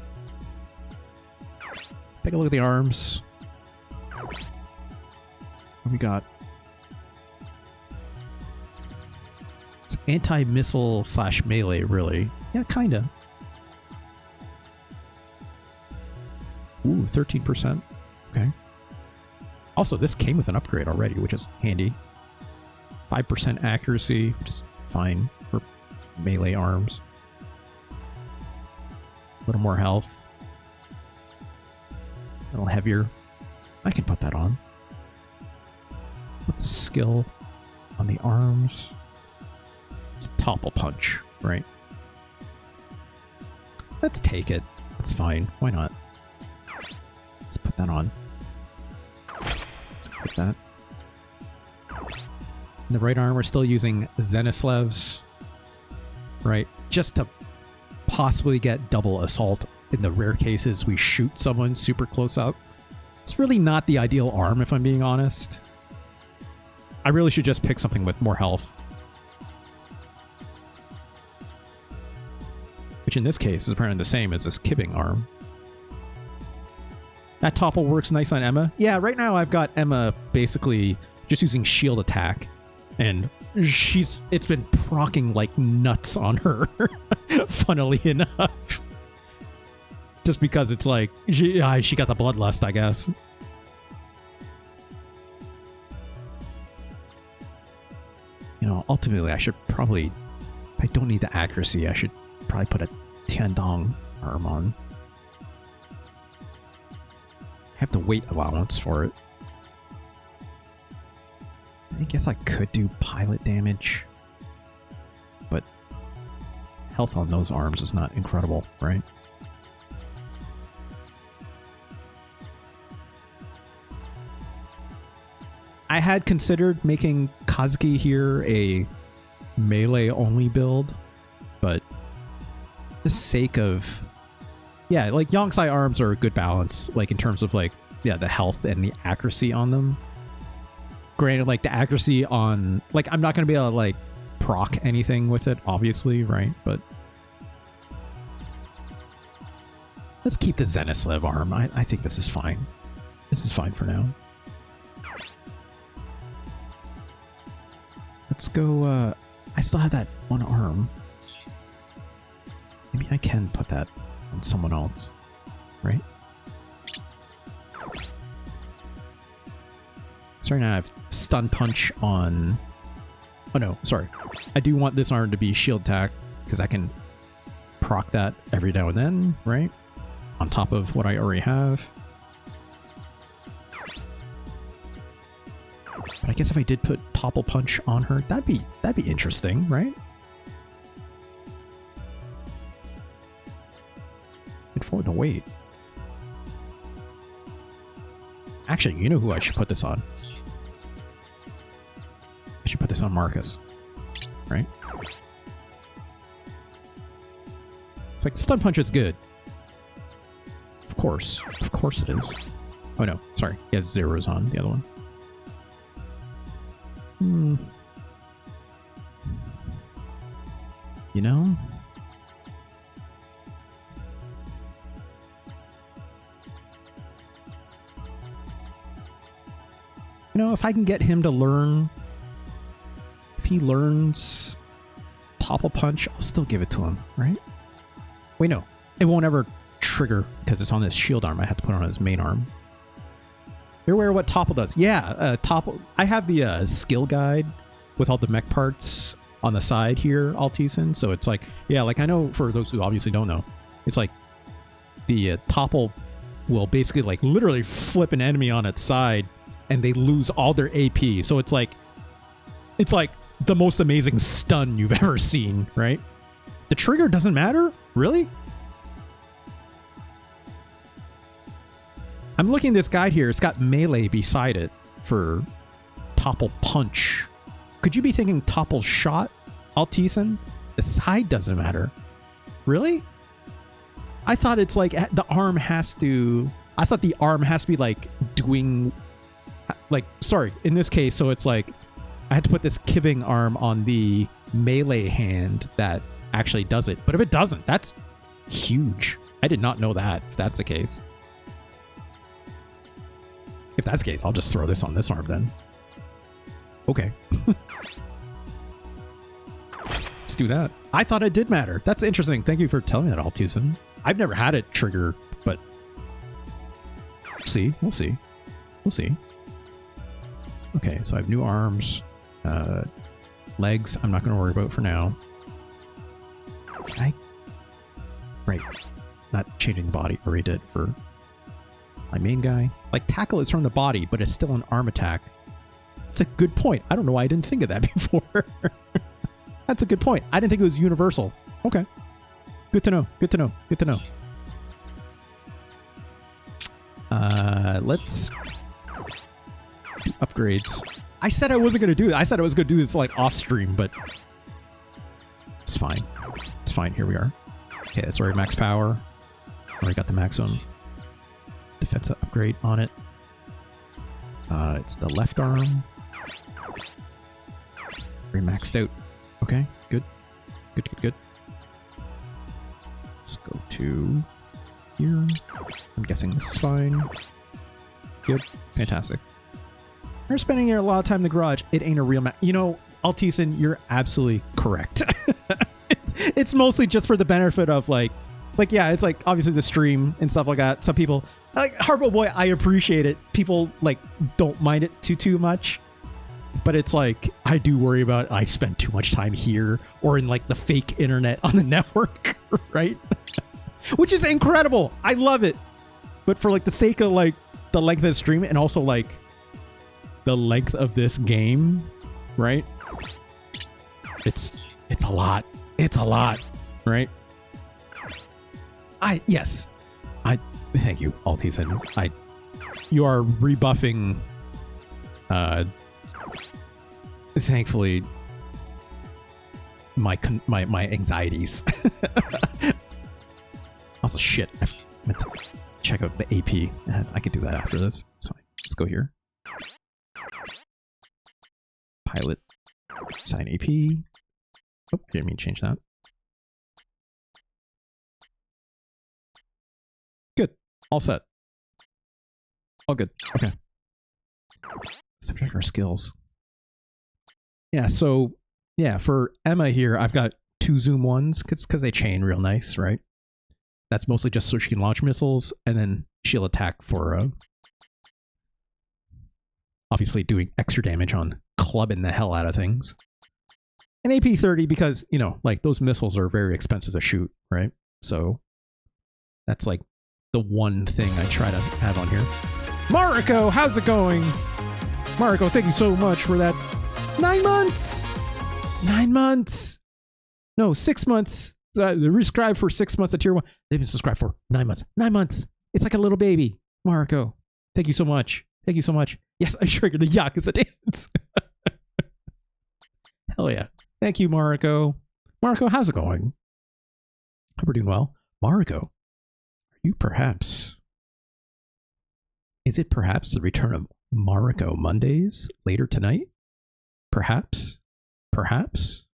Let's take a look at the arms. What we got? It's anti-missile / melee, really. Yeah, kinda. Ooh, 13%. Okay. Also, this came with an upgrade already, which is handy. 5% accuracy, which is fine for melee arms. A little more health. A little heavier. I can put that on. What's the skill on the arms? It's topple punch, right? Let's take it. That's fine. Why not? Let's put that on. Let's put that. In the right arm, we're still using Zenislev's, right? Just to possibly get double assault in the rare cases we shoot someone super close up. It's really not the ideal arm, if I'm being honest. I really should just pick something with more health. Which in this case is apparently the same as this kibbing arm. That topple works nice on Emma. Yeah, right now I've got Emma basically just using shield attack. And it's been proccing like nuts on her, funnily enough. Just because it's like, she got the bloodlust, I guess. You know, ultimately I should probably, if I don't need the accuracy, I should probably put a Tiandong arm on. I have the weight allowance for it. I guess I could do pilot damage, but health on those arms is not incredible, right? I had considered making Kazuki here a melee-only build, but for the sake of... Yeah, like Yongsai arms are a good balance, like in terms of like, yeah, the health and the accuracy on them. Granted, like the accuracy on, like I'm not going to be able to like proc anything with it, obviously, right? But let's keep the Zenislev arm. I think this is fine. This is fine for now. Let's go, I still have that one arm. Maybe I can put that on someone else, right? So right now I have stun punch on... Oh no, sorry. I do want this arm to be shield attack, because I can proc that every now and then, right? On top of what I already have. But I guess if I did put topple punch on her, that'd be interesting, right? And for the weight. Actually, you know who I should put this on? I should put this on Marcus, right? It's like stun punch is good. Of course it is. Oh no, sorry, he has zeros on the other one. You know? You know, if I can get him to learn, if he learns topple punch, I'll still give it to him, right? Wait, no, it won't ever trigger because it's on his shield arm. I have to put it on his main arm. You're aware of what topple does? Yeah, topple. I have the skill guide with all the mech parts on the side here, Altisen. So it's like, yeah, like I know for those who obviously don't know, it's like the topple will basically like literally flip an enemy on its side and they lose all their AP. So it's like the most amazing stun you've ever seen, right? The trigger doesn't matter? Really? I'm looking at this guide here. It's got melee beside it for topple punch. Could you be thinking topple shot, Altisen? The side doesn't matter. Really? I thought it's like the arm has to... I thought the arm has to be like doing... Like, sorry, in this case, so it's like I had to put this kibbing arm on the melee hand that actually does it. But if it doesn't, that's huge. I did not know that, if that's the case. If that's the case, I'll just throw this on this arm then. Okay. Let's do that. I thought it did matter. That's interesting. Thank you for telling me that, Altisen. I've never had it trigger, but... See, we'll see. We'll see. Okay, so I have new arms. Legs, I'm not going to worry about for now. Right. Not changing the body. Already did for my main guy. Like, tackle is from the body, but it's still an arm attack. That's a good point. I don't know why I didn't think of that before. That's a good point. I didn't think it was universal. Okay. Good to know. Good to know. Good to know. Let's do upgrades. I said I wasn't going to do it. I said I was going to do this like off stream, but it's fine. It's fine. Here we are. Okay, that's already max power. Already got the maximum defense upgrade on it. It's the left arm. Very maxed out. Okay, good. Good, good, good. Let's go to here. I'm guessing this is fine. Good. Fantastic. We're spending here a lot of time in the garage. It ain't a real map. You know, Altison, you're absolutely correct. It's mostly just for the benefit of like, yeah, it's like obviously the stream and stuff like that. Some people, like Harpo Boy, I appreciate it. People like don't mind it too much. But it's like, I do worry about I spend too much time here or in like the fake internet on the network, right? Which is incredible. I love it. But for like the sake of like the length of the stream and also like the length of this game, right? It's a lot. It's a lot, right? Yes. Thank you, Altison. You are rebuffing thankfully my anxieties. Also, shit, I meant to check out the AP. I could do that after this. It's fine. Let's go here. Pilot. Sign AP. Oh, I didn't mean to change that. Good. All set. All good. Okay. Let's check our skills. Yeah, so, yeah, for Emma here, I've got 2 zoom 1s because they chain real nice, right? That's mostly just so she can launch missiles, and then she'll attack for, obviously doing extra damage on clubbing the hell out of things. And AP 30 because, you know, like those missiles are very expensive to shoot, right? So that's like the one thing I try to have on here. Mariko, how's it going? Mariko, thank you so much for that. 9 months! 9 months! No, 6 months. They resubscribed for 6 months at tier 1. They've been subscribed for 9 months. 9 months. It's like a little baby. Mariko, thank you so much. Thank you so much. Yes, I triggered the Yakuza dance. Hell yeah. Thank you, Mariko. Mariko, how's it going? Hope we're doing well. Mariko, are you perhaps... Is it perhaps the return of Mariko Mondays later tonight? Perhaps? Perhaps?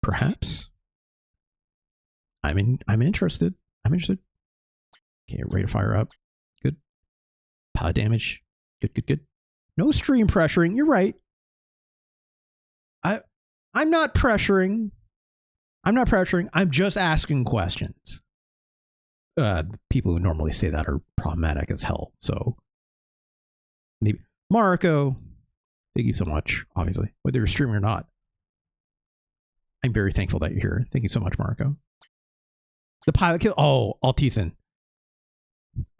Perhaps? I'm interested. I'm interested. Okay, ready to fire up. Good. Power damage. Good, good, good. No stream pressuring. You're right. I'm not pressuring. I'm not pressuring. I'm just asking questions. People who normally say that are problematic as hell. So maybe Mariko, thank you so much. Obviously, whether you're streaming or not, I'm very thankful that you're here. Thank you so much, Mariko. The pilot kill. Oh, Altison.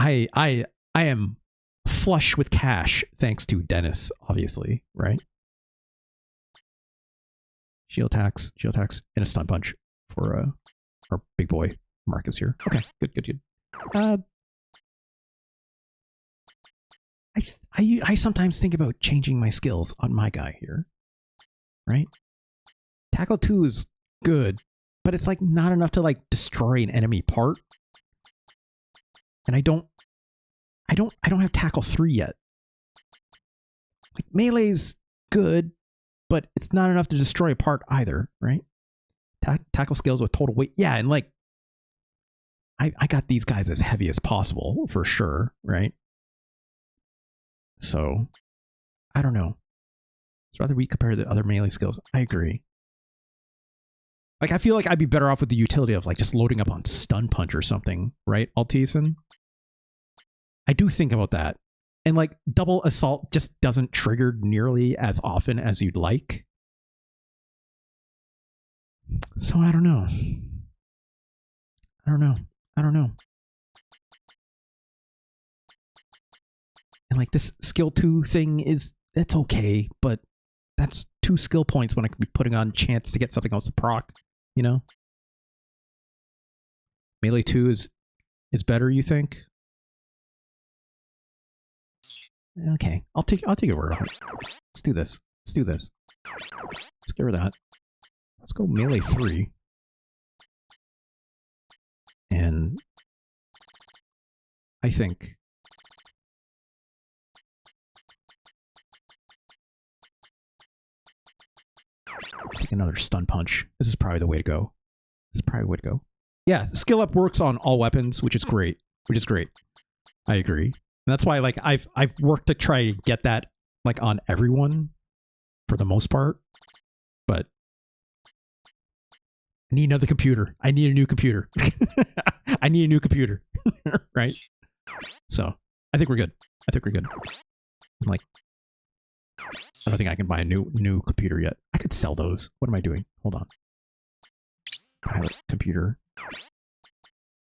I am flush with cash thanks to Dennis, obviously, right? Shield attacks, and a stun punch for our big boy Marcus here. Okay, good, good, good. I sometimes think about changing my skills on my guy here, right? Tackle 2 is good, but it's like not enough to like destroy an enemy part. And I don't have tackle 3 yet. Like melee's good, but it's not enough to destroy a part either, right? Tackle skills with total weight. Yeah, and like I got these guys as heavy as possible for sure, right? So I don't know. It's rather weak compared to the other melee skills. I agree. Like I feel like I'd be better off with the utility of like just loading up on stun punch or something, right, Altison? I do think about that. And like double assault just doesn't trigger nearly as often as you'd like. So I don't know. I don't know. And like this skill 2 thing it's okay, but that's 2 skill points when I could be putting on chance to get something else to proc, you know? Melee 2 is better, you think? Okay, I'll take it word on it. Let's do this. Let's get rid of that. Let's go melee 3. And I think another stun punch. This is probably the way to go. Yeah, skill up works on all weapons, which is great. I agree. And that's why like I've worked to try to get that like on everyone for the most part. But I need another computer. I need a new computer. Right? So I think we're good. Like, I don't think I can buy a new computer yet. I could sell those. What am I doing? Hold on. Pilot computer.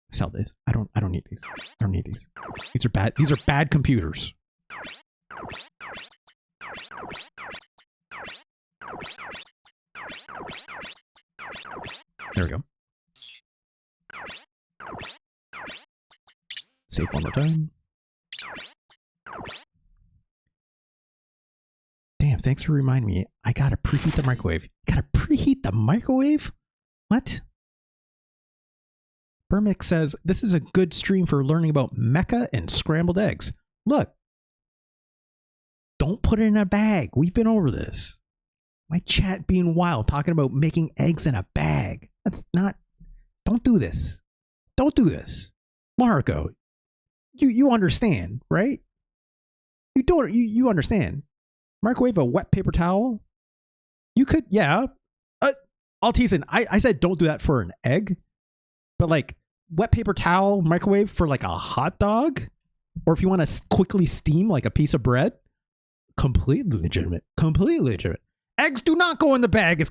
Sell this. I don't need these. These are bad. These are bad computers. There we go. Save one more time. Damn, thanks for reminding me. I gotta preheat the microwave. Gotta preheat the microwave? What? Burmick says, this is a good stream for learning about mecha and scrambled eggs. Look. Don't put it in a bag. We've been over this. My chat being wild, talking about making eggs in a bag. That's not... Don't do this. Marco, you understand, right? You understand. Microwave a wet paper towel? You could, yeah. Altisan, I said don't do that for an egg. But like, wet paper towel microwave for like a hot dog? Or if you want to quickly steam like a piece of bread? Completely legitimate. Eggs do not go in the bag.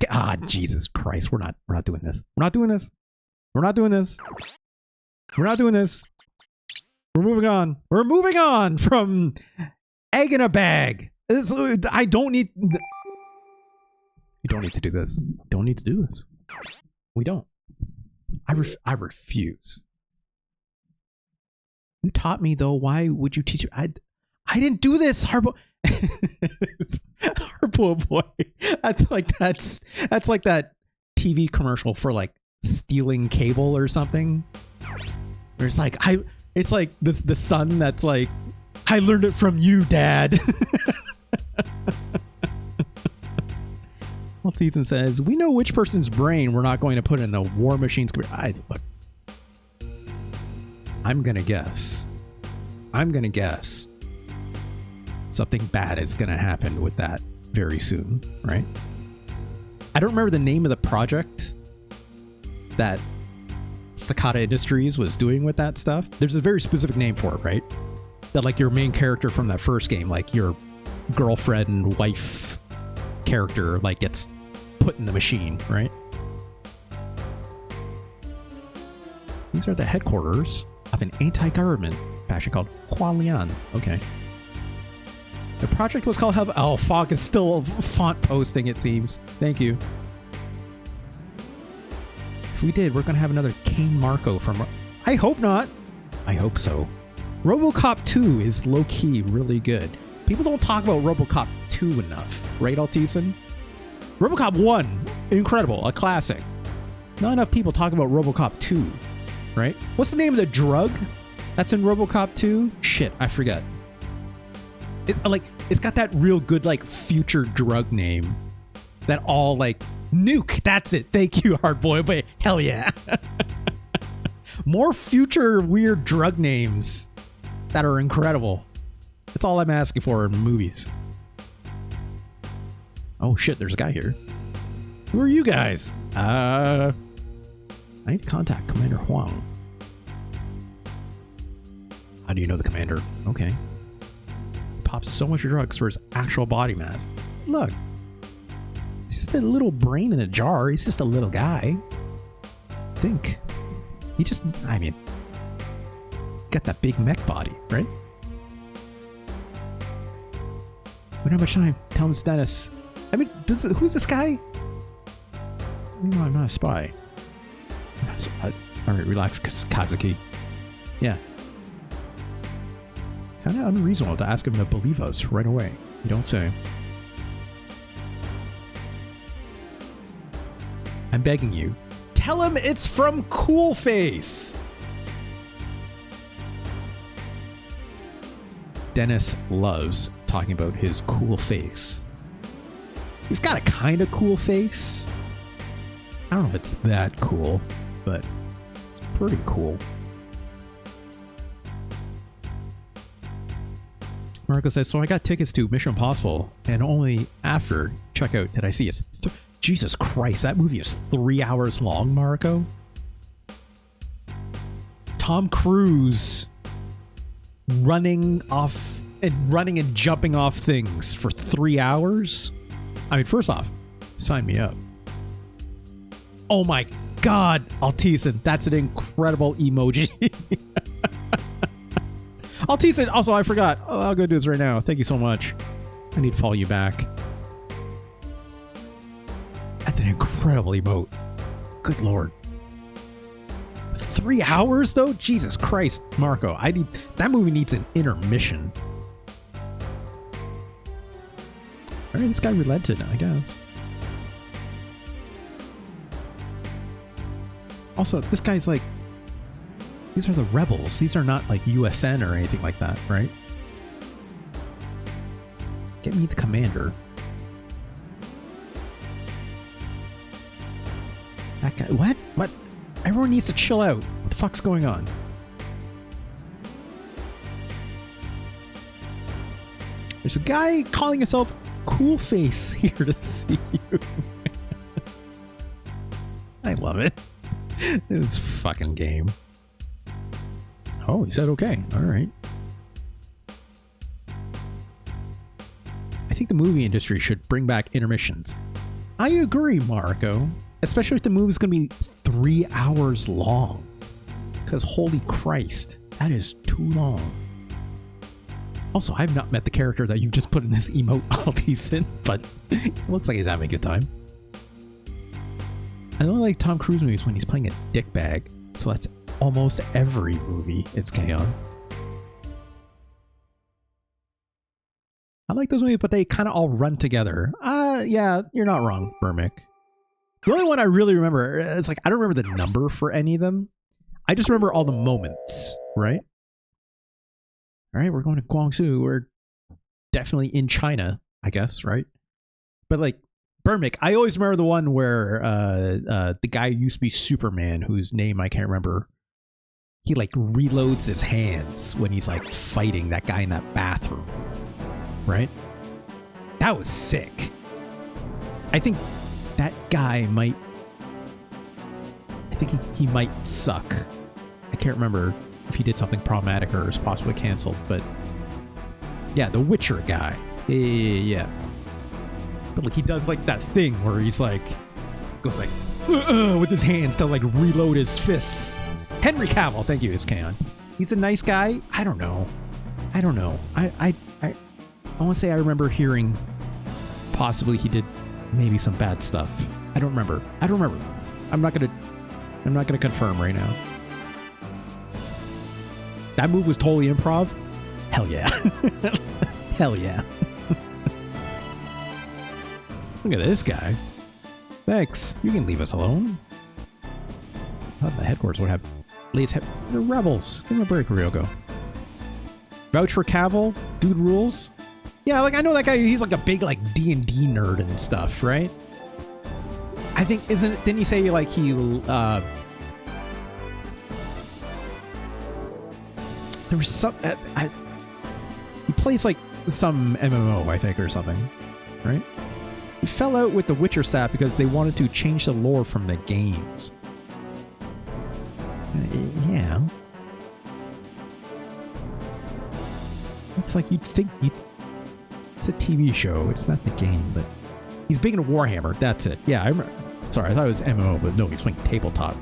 Jesus Christ. We're not doing this. We're moving on from egg in a bag. You don't need to do this. We don't. I refuse. You taught me though. Why would you teach me? I didn't do this, Harpo. Harpo boy. That's like that TV commercial for like stealing cable or something. Where it's like the son that's like, I learned it from you, Dad. Maltesan says, we know which person's brain we're not going to put in the War Machine's computer. Look, I'm gonna guess something bad is gonna happen with that very soon, right? I don't remember the name of the project that Cicada Industries was doing with that stuff. There's a very specific name for it, right? That like your main character from that first game, like your girlfriend and wife character, like gets put in the machine, right? These are the headquarters of an anti-government faction called Hualian. Okay. The project was called Hub. Oh, Fog is still font posting, it seems. Thank you. If we did, we're going to have another Kane Marco from... I hope not. I hope so. RoboCop 2 is low-key really good. People don't talk about RoboCop 2 enough, right, Altisan? RoboCop 1, incredible, a classic. Not enough people talk about RoboCop 2, right? What's the name of the drug that's in RoboCop 2? Shit, I forget. It's got that real good like future drug name that all like nuke. That's it. Thank you, Hardboy. But hell yeah, more future weird drug names that are incredible. That's all I'm asking for in movies. Oh shit, there's a guy here. Who are you guys? I need to contact Commander Huang. How do you know the commander? Okay. pops so much drugs for his actual body mass. Look, he's just a little brain in a jar. He's just a little guy. Think. He just, I mean, got that big mech body, right? We don't have much time. Tell him it's Dennis. I mean, who's this guy? No, I'm not a spy. Alright, relax, Kazuki. Yeah. Kind of unreasonable to ask him to believe us right away. You don't say. I'm begging you. Tell him it's from Cool Face! Dennis loves talking about his cool face. He's got a kind of cool face. I don't know if it's that cool, but it's pretty cool. Marco says, so I got tickets to Mission Impossible, and only after checkout did I see it. Jesus Christ, that movie is 3 hours long, Marco. Tom Cruise running and jumping off things for 3 hours? I mean, first off, sign me up. Oh my God, Altisen, that's an incredible emoji. Altisen, also, I forgot. Oh, I'll go do this right now. Thank you so much. I need to follow you back. That's an incredible emote. Good Lord. 3 hours though? Jesus Christ, Marco. That movie needs an intermission. Alright, this guy relented, I guess. Also, this guy's like, these are the rebels. These are not like USN or anything like that, right? Get me the commander. That guy, what? What? Everyone needs to chill out. What the fuck's going on? There's a guy calling himself Cool Face here to see you. I love it. This fucking game. Oh, he said okay. All right. I think the movie industry should bring back intermissions. I agree, Marco. Especially if the movie's going to be 3 hours long. Because holy Christ, that is too long. Also, I've not met the character that you just put in this emote Altisen, but it looks like he's having a good time. I don't like Tom Cruise movies when he's playing a dickbag, so that's almost every movie it's K-On. I like those movies, but they kind of all run together. Yeah, you're not wrong, Burmick. The only one I really remember is like, I don't remember the number for any of them. I just remember all the moments, right? All right, we're going to Guangzhou. We're definitely in China, I guess, right? But like, Burmick, I always remember the one where the guy who used to be Superman, whose name I can't remember, he like reloads his hands when he's like fighting that guy in that bathroom, right? That was sick. I think that guy might, I think he might suck. I can't remember if he did something problematic or is possibly canceled, but yeah, the Witcher guy. Yeah. But like he does like that thing where he's like, goes like, with his hands to like reload his fists. Henry Cavill, thank you, it's K-On. He's a nice guy. I don't know. I want to say I remember hearing possibly he did maybe some bad stuff. I don't remember. I'm not gonna confirm right now. That move was totally improv. Hell yeah. Hell yeah. Look at this guy. Thanks. You can leave us alone. I thought the headquarters would have the rebels. Give him a break, Ryoko. Vouch for Cavill. Dude rules. Yeah, like I know that guy. He's like a big like D&D nerd and stuff, right? I think didn't you say like he there was some he plays like some MMO, I think, or something, right? He fell out with the Witcher staff because they wanted to change the lore from the games. Yeah. It's like you'd think It's a TV show. It's not the game, but he's big into Warhammer. That's it. Yeah, I remember. Sorry, I thought it was MMO, but no, he's playing tabletop.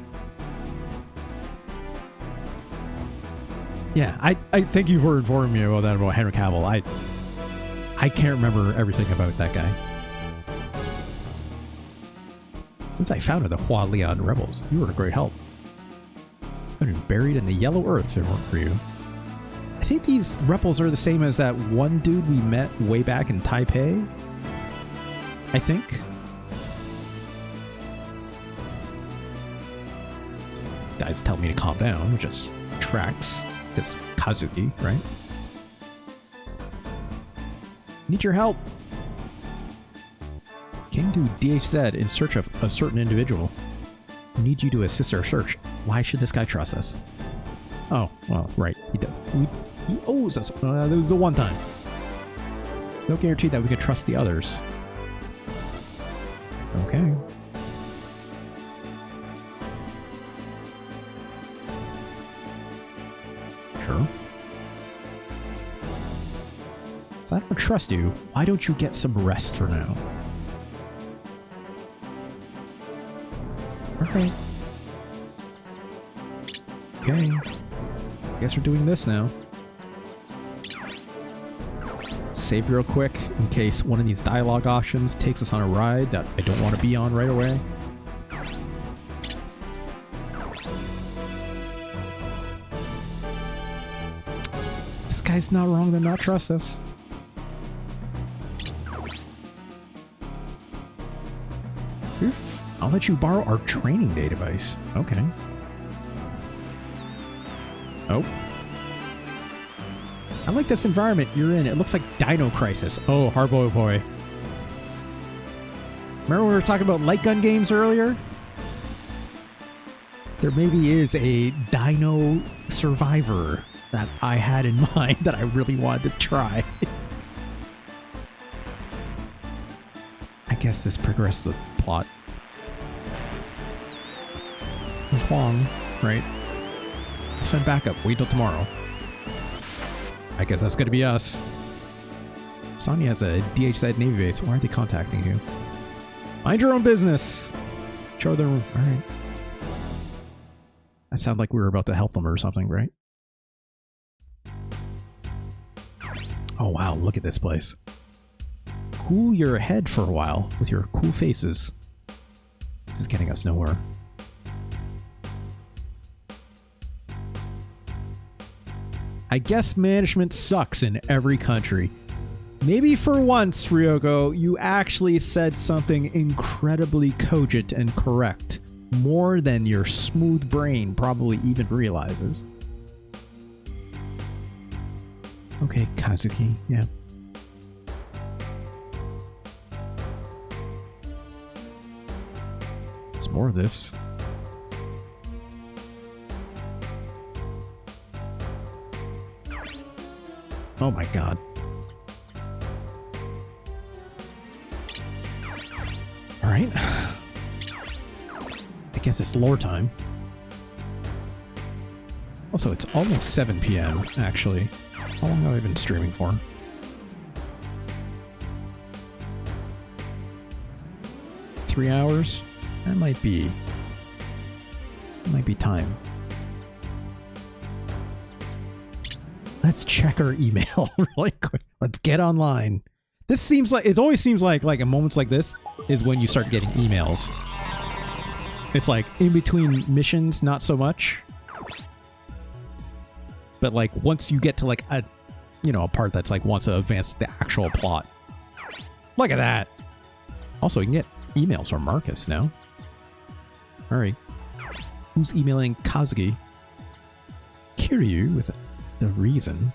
Yeah, I thank you for informing me about that about Henry Cavill. I can't remember everything about that guy. Since I founded the Hua Leon Rebels, you were a great help. I've been buried in the yellow earth if it weren't for you. I think these rebels are the same as that one dude we met way back in Taipei. I think. This guys tell me to calm down, which just tracks. This Kazuki, right? Need your help. Came to DHZ in search of a certain individual. Need you to assist our search. Why should this guy trust us? Oh, well, right. He owes us. That was the one time. There's no guarantee that we can trust the others. Okay. Sure. So I don't trust you. Why don't you get some rest for now? Okay. Okay. Guess we're doing this now. Let's save real quick in case one of these dialogue options takes us on a ride that I don't want to be on right away. This guy's not wrong to not trust us. I'll let you borrow our training database. Okay. Oh. I like this environment you're in. It looks like Dino Crisis. Oh, Harbo boy. Remember when we were talking about light gun games earlier? There maybe is a Dino Survivor that I had in mind that I really wanted to try. I guess this progressed the plot. It's Huang, right? I'll send backup. Wait till tomorrow. I guess that's gonna be us. Sonya has a DHZ Navy base. Why aren't they contacting you? Mind your own business. Show their room. All right. That sounded like we were about to help them or something, right? Oh wow! Look at this place. Cool your head for a while with your cool faces. This is getting us nowhere. I guess management sucks in every country. Maybe for once, Ryoko, you actually said something incredibly cogent and correct. More than your smooth brain probably even realizes. Okay, Kazuki, yeah. There's more of this. Oh my god. Alright. I guess it's lore time. Also, it's almost 7 p.m. actually. How long have I been streaming for? Three hours? That might be time. Let's check our email really quick. Let's get online. This seems like, it always seems like in moments like this is when you start getting emails. It's like in between missions, not so much. But like once you get to like a part that's like wants to advance the actual plot. Look at that. Also, you can get emails from Marcus now. All right. Who's emailing Kazuki? Kiryu with the reason.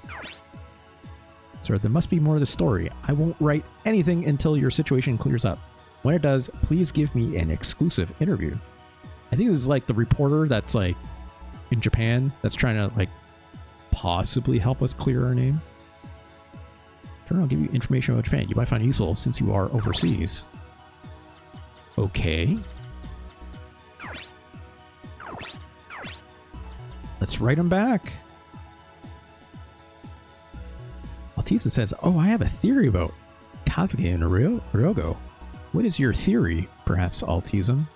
Sir, there must be more to the story. I won't write anything until your situation clears up. When it does, please give me an exclusive interview. I think this is like the reporter that's like in Japan that's trying to like possibly help us clear our name. Sure, I'll give you information about Japan. You might find it useful since you are overseas. Okay. Let's write him back. Altisa says, oh, I have a theory about Hazuki and Ryogo. What is your theory, perhaps autism?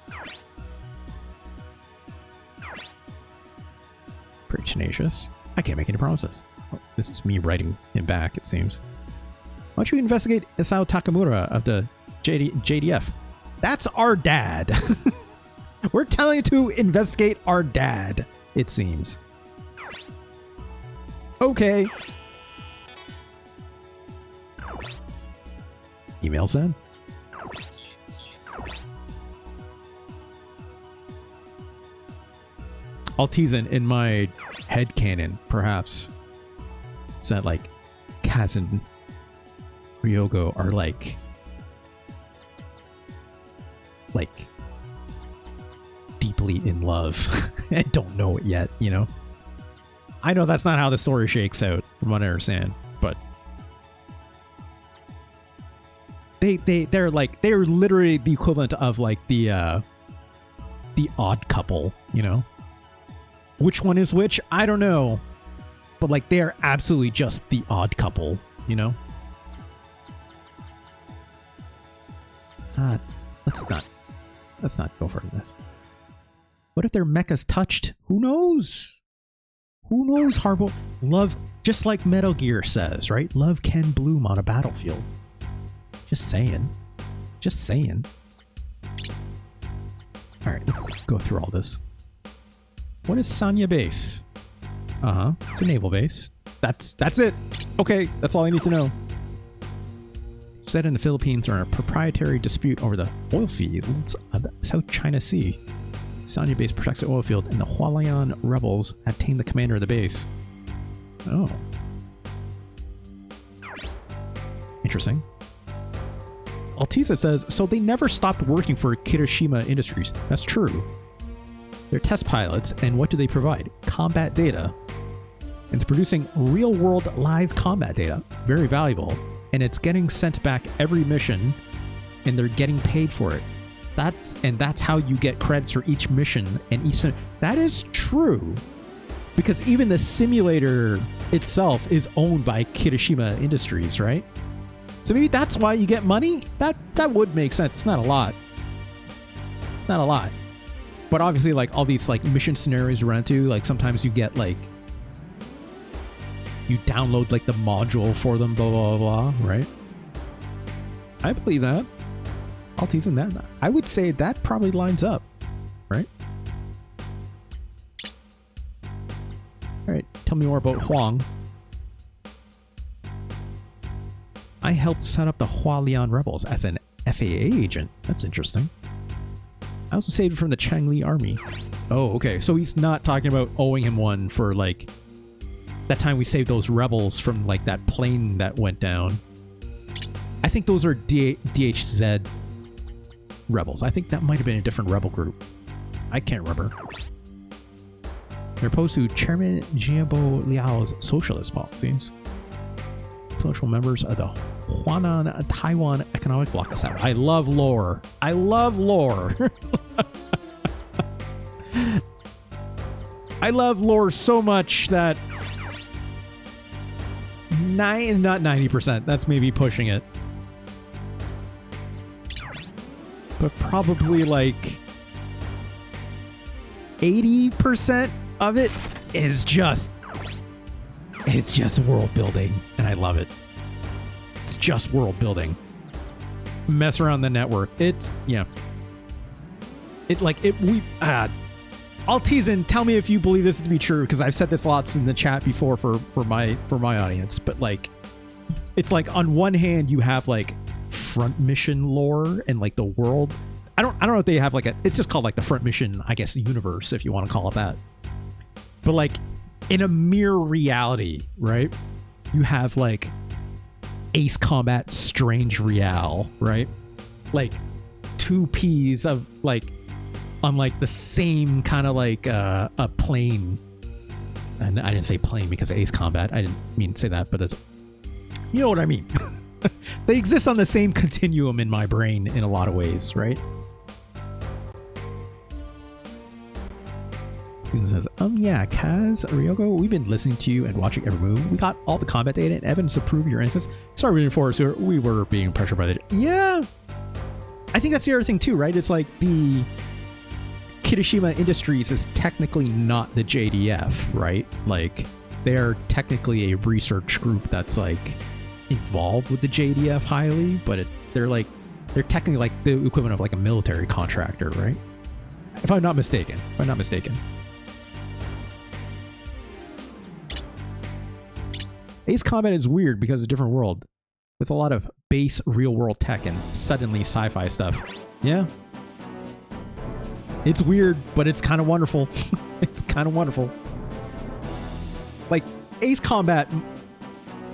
Pretty tenacious. I can't make any promises. Oh, this is me writing him back, it seems. Why don't you investigate Isao Takamura of the JDF? That's our dad. We're telling you to investigate our dad, it seems. Okay. Email sent. I'll tease in my headcanon, perhaps. It's that like Kaz and Ryogo are like deeply in love and don't know it yet, you know? I know that's not how the story shakes out, from what I understand, but they're literally the equivalent of like the Odd Couple, you know? Which one is which? I don't know. But like they are absolutely just the Odd Couple, you know? Let's not go further than this. What if their mechas touched? Who knows? Who knows, Harbo? Love, just like Metal Gear says, right? Love can bloom on a battlefield. Just saying. Just saying. Alright, let's go through all this. What is Sanya Base? Uh-huh. It's a naval base. That's it. Okay, that's all I need to know. Set in the Philippines are in a proprietary dispute over the oil fields of the South China Sea. Sanya Base protects the oil field, and the Hualian rebels have tamed the commander of the base. Oh. Interesting. Altiza says, so they never stopped working for Kirishima Industries. That's true. They're test pilots, and what do they provide? Combat data. And it's producing real-world live combat data. Very valuable. And it's getting sent back every mission, and they're getting paid for it. That's how you get credits for each mission and each. That is true, because even the simulator itself is owned by Kirishima Industries, right? So maybe that's why you get money. That would make sense. It's not a lot. It's not a lot, but obviously, like all these like mission scenarios you run into, like sometimes you get like you download like the module for them, blah blah blah, right? I believe that. I'll tease in that. I would say that probably lines up, right? All right, tell me more about Huang. I helped set up the Hualian rebels as an FAA agent. That's interesting. I also saved from the Changli army. Oh, okay. So he's not talking about owing him one for like that time we saved those rebels from like that plane that went down. I think those are DHZ rebels. I think that might have been a different rebel group. I can't remember. They're opposed to Chairman Jiabo Liao's socialist policies. Social members of the Huanan Taiwan Economic Bloc Assembly. I love lore. I love lore. I love lore so much that not 90%. That's maybe pushing it. But probably like 80% of it is just world building, and I love it. It's just world building. Mess around the network. It's yeah. I'll tease in. Tell me if you believe this to be true, because I've said this lots in the chat before for my audience. But like, it's like on one hand you have like front mission lore and like the world. I don't know if they have like it's just called like the front mission, I guess, universe, if you want to call it that. But like in a mere reality, right? You have like Ace Combat Strange Real, right? Like two P's of like on like the same kind of like a plane. And I didn't say plane because Ace Combat. I didn't mean to say that, but it's, you know what I mean. They exist on the same continuum in my brain in a lot of ways, right? It says, Yeah, Kaz, Ryoko, we've been listening to you and watching every move. We got all the combat data and evidence to prove your innocence. Sorry, rooting for us. We were being pressured by the... Yeah! I think that's the other thing too, right? It's like the Kirishima Industries is technically not the JDF, right? Like, they're technically a research group that's like involved with the JDF highly, but they're technically like the equivalent of like a military contractor, right? If I'm not mistaken. Ace Combat is weird because it's a different world with a lot of base real world tech and suddenly sci-fi stuff. Yeah. It's weird, but it's kind of wonderful. It's kind of wonderful. Like Ace Combat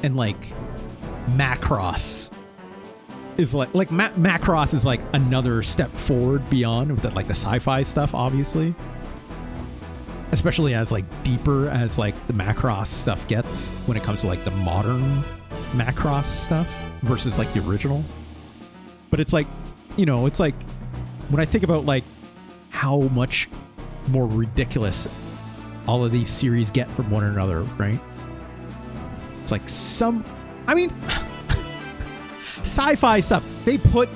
and like Macross is like Macross is like another step forward beyond with like the sci-fi stuff, obviously. Especially as like deeper as like the Macross stuff gets when it comes to like the modern Macross stuff versus like the original. But it's like, you know, it's like when I think about like how much more ridiculous all of these series get from one another, right? It's like sci-fi stuff. They put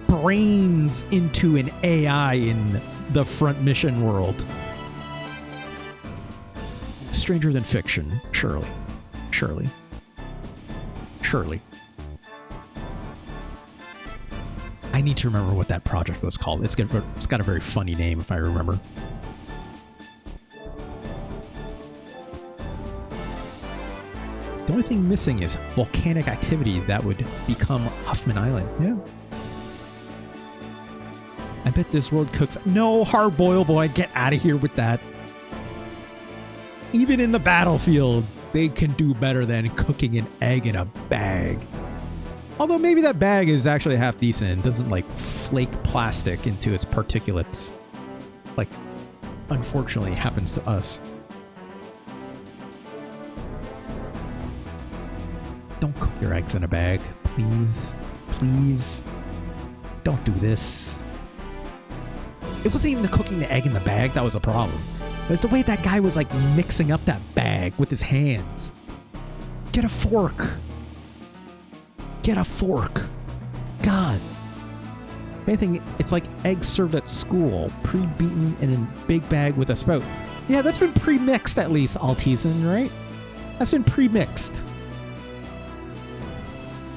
brains into an AI in the front mission world. Stranger than fiction, surely. I need to remember what that project was called. It's got a very funny name if I remember. The only thing missing is volcanic activity that would become Huffman Island. Yeah. I bet this world cooks. No, hard boil boy, get out of here with that. Even in the battlefield, they can do better than cooking an egg in a bag. Although maybe that bag is actually half decent and doesn't like flake plastic into its particulates. Like, unfortunately, happens to us. Don't cook your eggs in a bag, please. Please. Don't do this. It wasn't even the cooking the egg in the bag that was a problem. It's the way that guy was like mixing up that bag with his hands. Get a fork. Get a fork. God. If anything, it's like eggs served at school, pre-beaten in a big bag with a spout. Yeah, that's been pre-mixed at least, Altizen, right? That's been pre-mixed.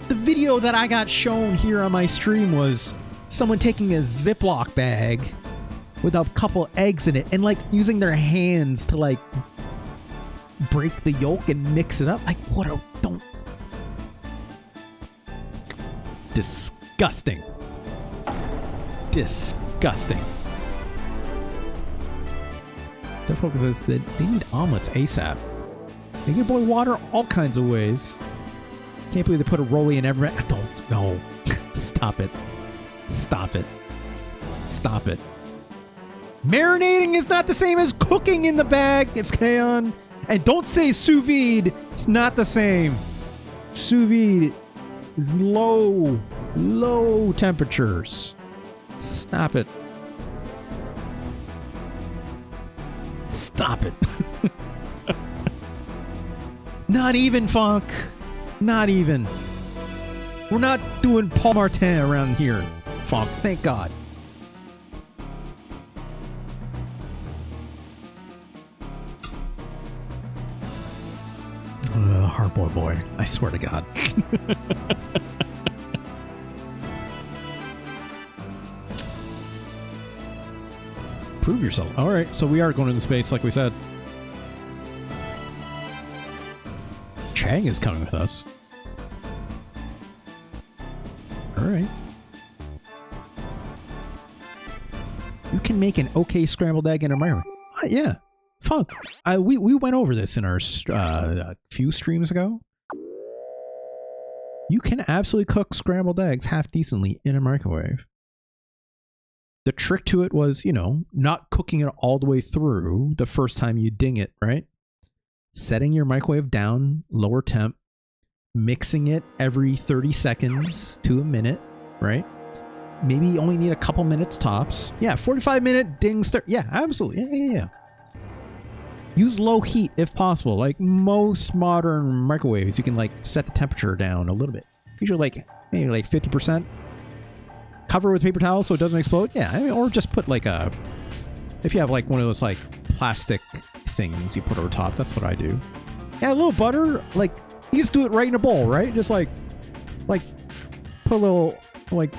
The video that I got shown here on my stream was someone taking a Ziploc bag with a couple eggs in it and like using their hands to like break the yolk and mix it up. Like, what a... Don't... Disgusting. Disgusting. The focus is that they need omelets ASAP. They can boil water all kinds of ways. Can't believe they put a rollie in every... Don't... No. Stop it. Stop it. Stop it. Marinating is not the same as cooking in the bag. It's Kaon. And don't say sous vide. It's not the same. Sous vide is low temperatures. Stop it. Stop it. Not even, Funk. Not even. We're not doing Paul Martin around here, Funk. Thank God. Hardboiled boy. I swear to God. Prove yourself. All right, so we are going into space, like we said. Chang is coming with us. All right. You can make an okay scrambled egg in a microwave. Yeah. Fun. We went over this in our a few streams ago. You can absolutely cook scrambled eggs half decently in a microwave. The trick to it was, you know, not cooking it all the way through the first time you ding it, right? Setting your microwave down, lower temp, mixing it every 30 seconds to a minute, right? Maybe you only need a couple minutes tops. Yeah, 45-minute ding start. Yeah, absolutely. Yeah. Use low heat if possible. Like most modern microwaves, you can like set the temperature down a little bit. Usually like maybe like 50%. Cover with paper towel so it doesn't explode. Yeah, I mean, or just put like a, if you have like one of those like plastic things you put over top, that's what I do. Yeah, a little butter, like you just do it right in a bowl, right? Just like put a little like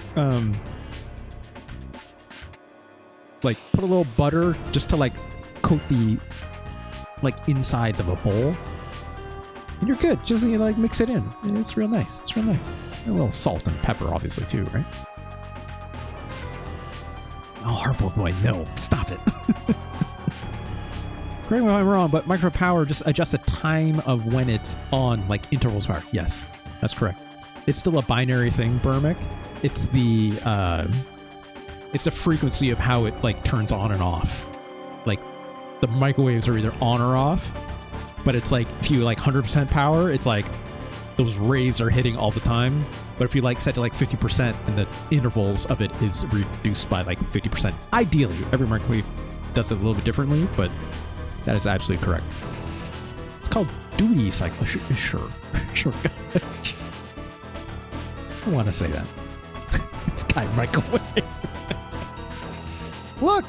put a little butter just to like coat the like insides of a bowl, and you're good. Just, you know, like mix it in. It's real nice. It's real nice. And a little salt and pepper, obviously, too, right? Oh, Hardboard Boy, no, stop it. Correct me if I'm wrong, but micro power just adjusts the time of when it's on, like intervals power. Yes, that's correct. It's still a binary thing, Burmic. It's the frequency of how it like turns on and off. Like the microwaves are either on or off, but it's like if you like 100% power, it's like those rays are hitting all the time. But if you like set to like 50% and the intervals of it is reduced by like 50%, ideally, every microwave does it a little bit differently, but that is absolutely correct. It's called duty cycle. Sure. I want to say that. This guy microwaves. Look,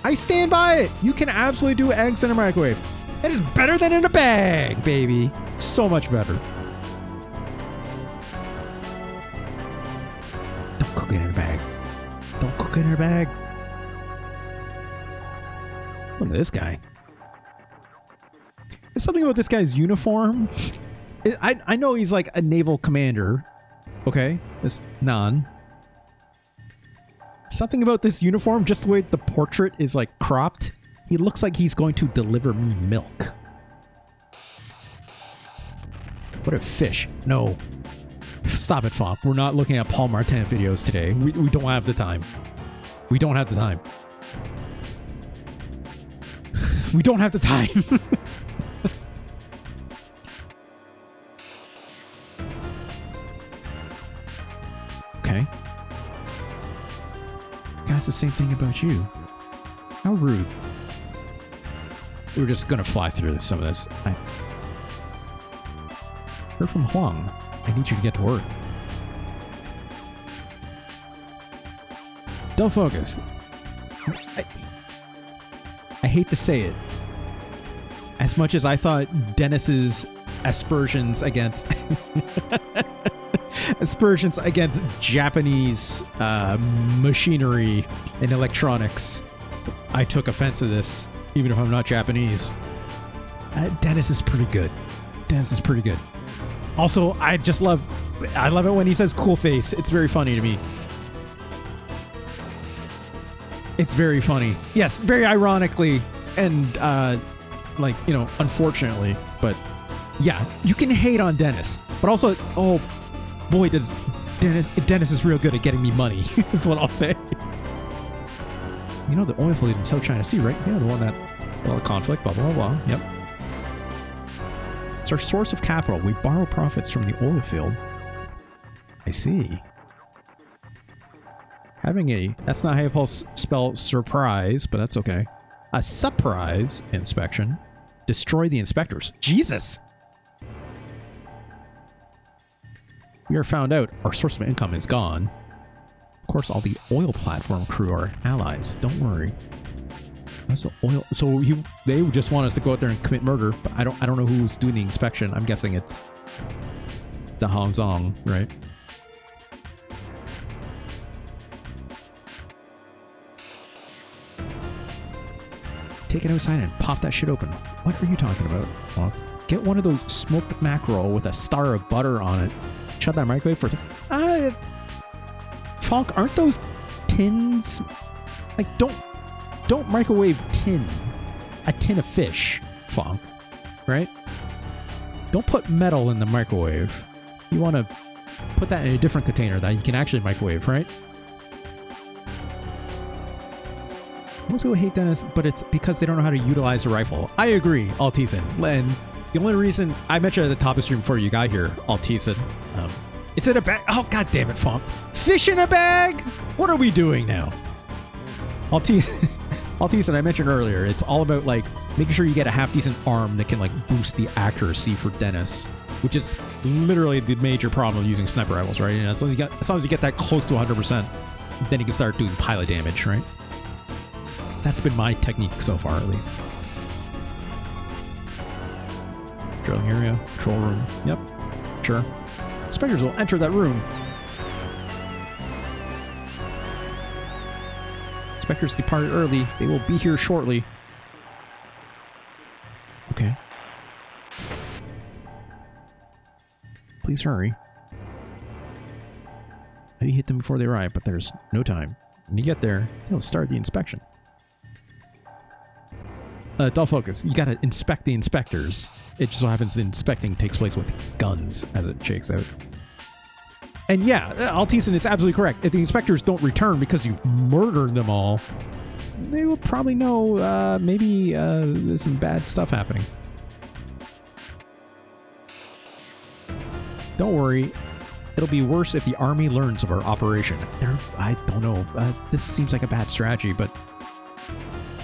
I stand by it. You can absolutely do eggs in a microwave. It is better than in a bag, baby. So much better. Don't cook it in a bag. Don't cook it in a bag. Look at this guy. There's something about this guy's uniform. I know he's like a naval commander. Okay, this Nan. Something about this uniform, just the way the portrait is like cropped, he looks like he's going to deliver me milk. What a fish. No. Stop it, Fop. We're not looking at Paul Martin videos today. We don't have the time. We don't have the time. We don't have the time. Okay. Guys, the same thing about you. How rude. We're just gonna fly through some of this. I heard from Huang. I need you to get to work. Don't focus. I hate to say it. As much as I thought Dennis's aspersions against Japanese machinery and electronics, I took offense to this, even if I'm not Japanese. Dennis is pretty good. Dennis is pretty good. Also, I love it when he says cool face. It's very funny to me. It's very funny. Yes, very ironically and like, you know, unfortunately, but yeah, you can hate on Dennis, but also, oh boy, does Dennis is real good at getting me money. Is what I'll say. You know the oil field in South China Sea, right? Yeah, the one that, well, conflict, blah, blah, blah. Yep. It's our source of capital. We borrow profits from the oil field. I see. That's not how you spell surprise, but that's okay. A surprise inspection. Destroy the inspectors. Jesus! We are found out. Our source of income is gone. Of course, all the oil platform crew are allies. Don't worry. So oil. So they just want us to go out there and commit murder. But I don't know who's doing the inspection. I'm guessing it's the Hong Zong, right? Take it outside and pop that shit open. What are you talking about? Well, get one of those smoked mackerel with a star of butter on it. Shut that microwave for Fonk, aren't those tins? Like, don't microwave a tin of fish, Fonk, right? Don't put metal in the microwave. You want to put that in a different container that you can actually microwave, right? Most people hate Dennis, but it's because they don't know how to utilize a rifle. I agree, Altisan. And the only reason I mentioned at the top of the stream before you got here, Altisan, it's in a bag. Oh, god damn it, Fonk. Fish in a bag? What are we doing now? Altisan, I mentioned earlier, it's all about like making sure you get a half-decent arm that can, like, boost the accuracy for Dennis, which is literally the major problem of using sniper rifles, right? You know, as long as you get that close to 100%, then you can start doing pilot damage, right? That's been my technique so far, at least. Drilling area, control room. Yep, sure. Spectres will enter that room. Spectres departed early. They will be here shortly. Okay. Please hurry. Maybe hit them before they arrive, but there's no time. When you get there, they'll start the inspection. Dull focus. You gotta inspect the inspectors. It just so happens the inspecting takes place with guns, as it shakes out. And yeah, Altison is absolutely correct. If the inspectors don't return because you've murdered them all, they will probably know maybe there's some bad stuff happening. Don't worry. It'll be worse if the army learns of our operation. I don't know. This seems like a bad strategy, but...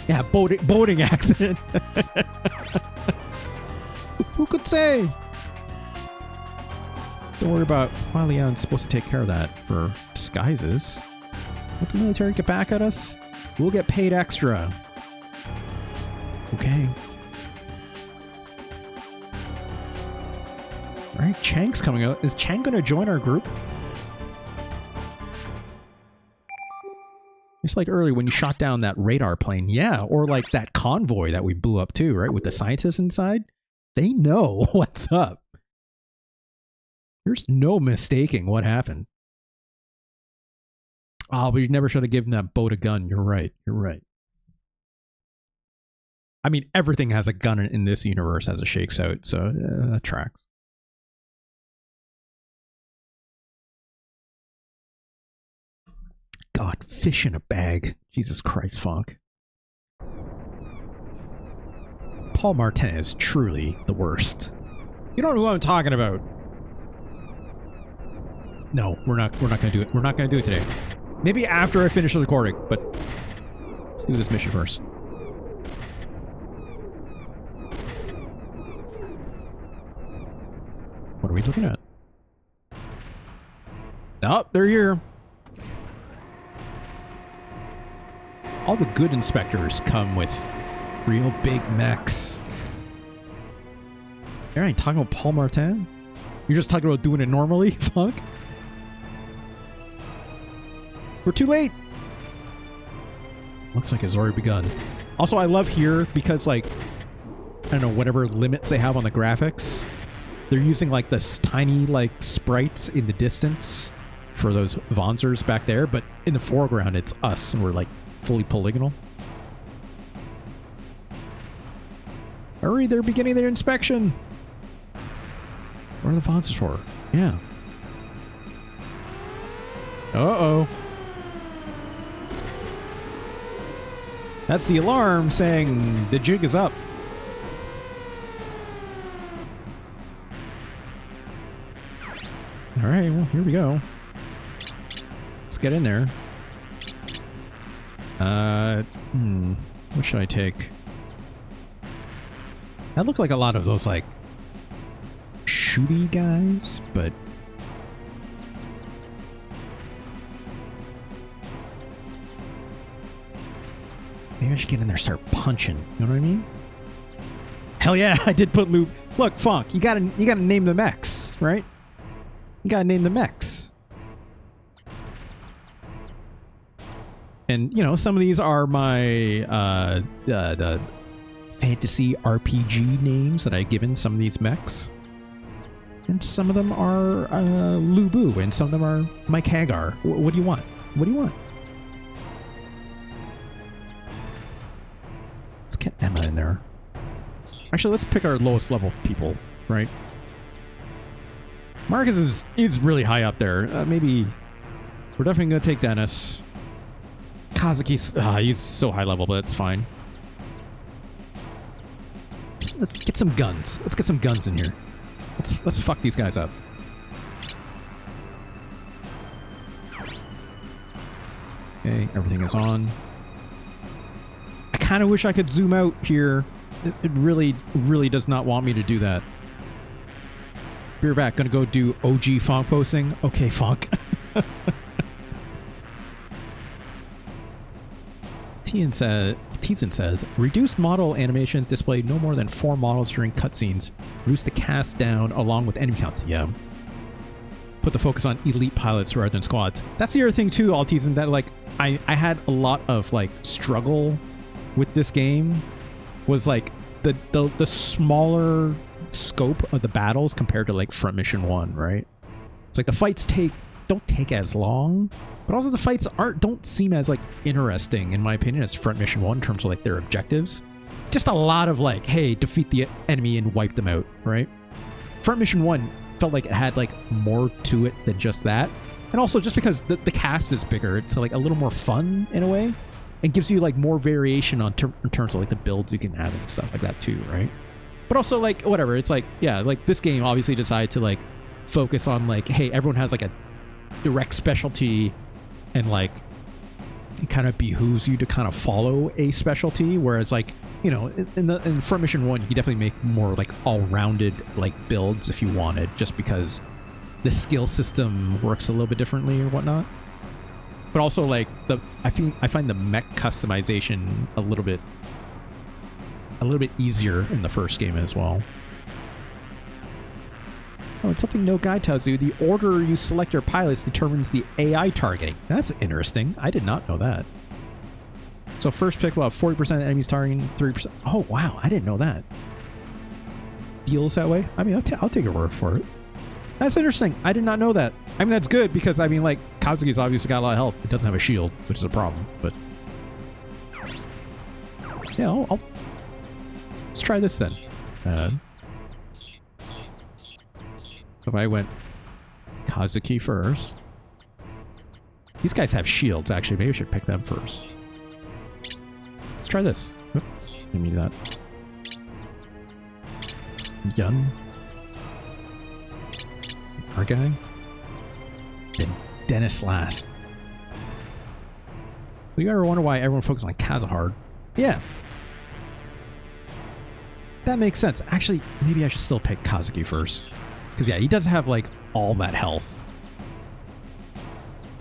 Yeah, boating accident. Who could say? Don't worry about Hualian's supposed to take care of that for disguises. Let the military get back at us? We'll get paid extra. Okay. Alright, Chang's coming out. Is Chang gonna join our group? Just like earlier when you shot down that radar plane. Yeah, or like that convoy that we blew up too, right? With the scientists inside. They know what's up. There's no mistaking what happened. Oh, we never should have given that boat a gun. You're right. You're right. I mean, everything has a gun in this universe as it shakes out, so that tracks. God, fish in a bag. Jesus Christ, Funk. Paul Martin is truly the worst. You don't know who I'm talking about. No, we're not gonna do it. We're not gonna do it today. Maybe after I finish the recording, but let's do this mission first. What are we looking at? Oh, they're here. All the good inspectors come with real big mechs. You're not talking about Paul Martin? You're just talking about doing it normally, Funk? We're too late. Looks like it's already begun. Also, I love here because, like, I don't know, whatever limits they have on the graphics, they're using like this tiny like sprites in the distance for those Wanzers back there, but in the foreground it's us and we're like fully polygonal. Hurry, they're beginning their inspection. What are the Wanzers for? Yeah. Uh-oh. That's the alarm saying the jig is up. All right, well, here we go. Let's get in there. What should I take? That looked like a lot of those, like, shooty guys, but... Maybe I should get in there and start punching. You know what I mean? Hell yeah, I did put loot. Look, Funk, you gotta name the mechs, right? You gotta name the mechs. And, you know, some of these are my the fantasy RPG names that I've given some of these mechs. And some of them are Lubu, and some of them are Mike Hagar. What do you want? What do you want? Let's get Emma in there. Actually, let's pick our lowest level people, right? Marcus is really high up there. Maybe we're definitely going to take Dennis. Kazuki's he's so high level, but that's fine. Let's get some guns. Let's get some guns in here. Let's fuck these guys up. Okay, everything is on. I kind of wish I could zoom out here It really, really does not want me to do that. Be right back. Gonna go do OG Fonk posting. Okay, Fonk. Teason says, reduced model animations display no more than 4 models during cutscenes. Reduce the cast down along with enemy counts. Yeah. Put the focus on elite pilots rather than squads. That's the other thing too, Teason, that like I had a lot of like struggle with this game was like the smaller scope of the battles compared to like Front Mission 1, right? It's like the fights don't take as long, but also the fights don't seem as like interesting in my opinion as Front Mission 1 in terms of like their objectives. Just a lot of like, hey, defeat the enemy and wipe them out, right? Front Mission 1 felt like it had like more to it than just that. And also just because the cast is bigger, it's like a little more fun in a way and gives you like more variation in terms of like the builds you can add and stuff like that too, right? But also like whatever, it's like, yeah, like this game obviously decided to like focus on like, hey, everyone has like a direct specialty and like it kind of behooves you to kind of follow a specialty, whereas like, you know, in Front Mission 1 you could definitely make more like all-rounded like builds if you wanted, just because the skill system works a little bit differently or whatnot. But also like I find the mech customization a little bit easier in the first game as well. Oh, it's something no guide tells you. The order you select your pilots determines the AI targeting. That's interesting. I did not know that. So first pick about 40% of the enemies targeting, 3%. Oh, wow. I didn't know that. Feels that way? I mean, I'll take your word for it. That's interesting. I did not know that. I mean, that's good because, I mean, like, Kazuki's obviously got a lot of health. It doesn't have a shield, which is a problem, but... Yeah, let's try this then. So if I went Kazuki first... These guys have shields, actually. Maybe I should pick them first. Let's try this. Oops, give me that. Yun. Our guy. Then Dennis last. You ever wonder why everyone focuses on Kazuhard? Yeah. That makes sense. Actually, maybe I should still pick Kazuki first. Because, yeah, he doesn't have, like, all that health.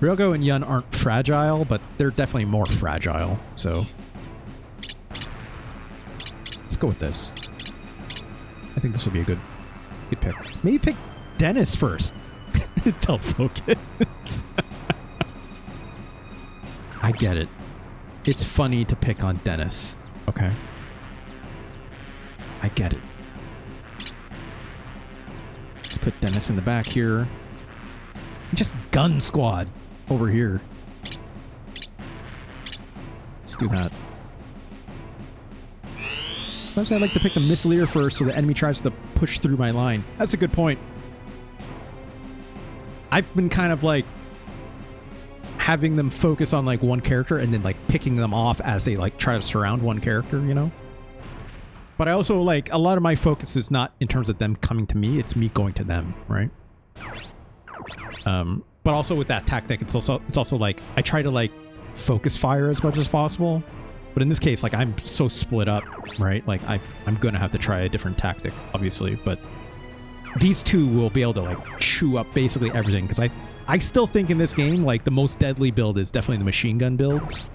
Ryogo and Yun aren't fragile, but they're definitely more fragile, so... Let's go with this. I think this will be a good pick. Maybe pick Dennis first. Don't focus. I get it. It's funny to pick on Dennis. Okay. I get it. Let's put Dennis in the back here. Just gun squad over here. Let's do that. Sometimes I like to pick the missileer first so the enemy tries to push through my line. That's a good point. I've been kind of like having them focus on like one character and then like picking them off as they like try to surround one character, you know? But I also like a lot of my focus is not in terms of them coming to me, it's me going to them, right? But also with that tactic, it's also like I try to like focus fire as much as possible. But in this case, like I'm so split up, right? Like I'm gonna have to try a different tactic, obviously, but these two will be able to like chew up basically everything, because I still think in this game like the most deadly build is definitely the machine gun builds,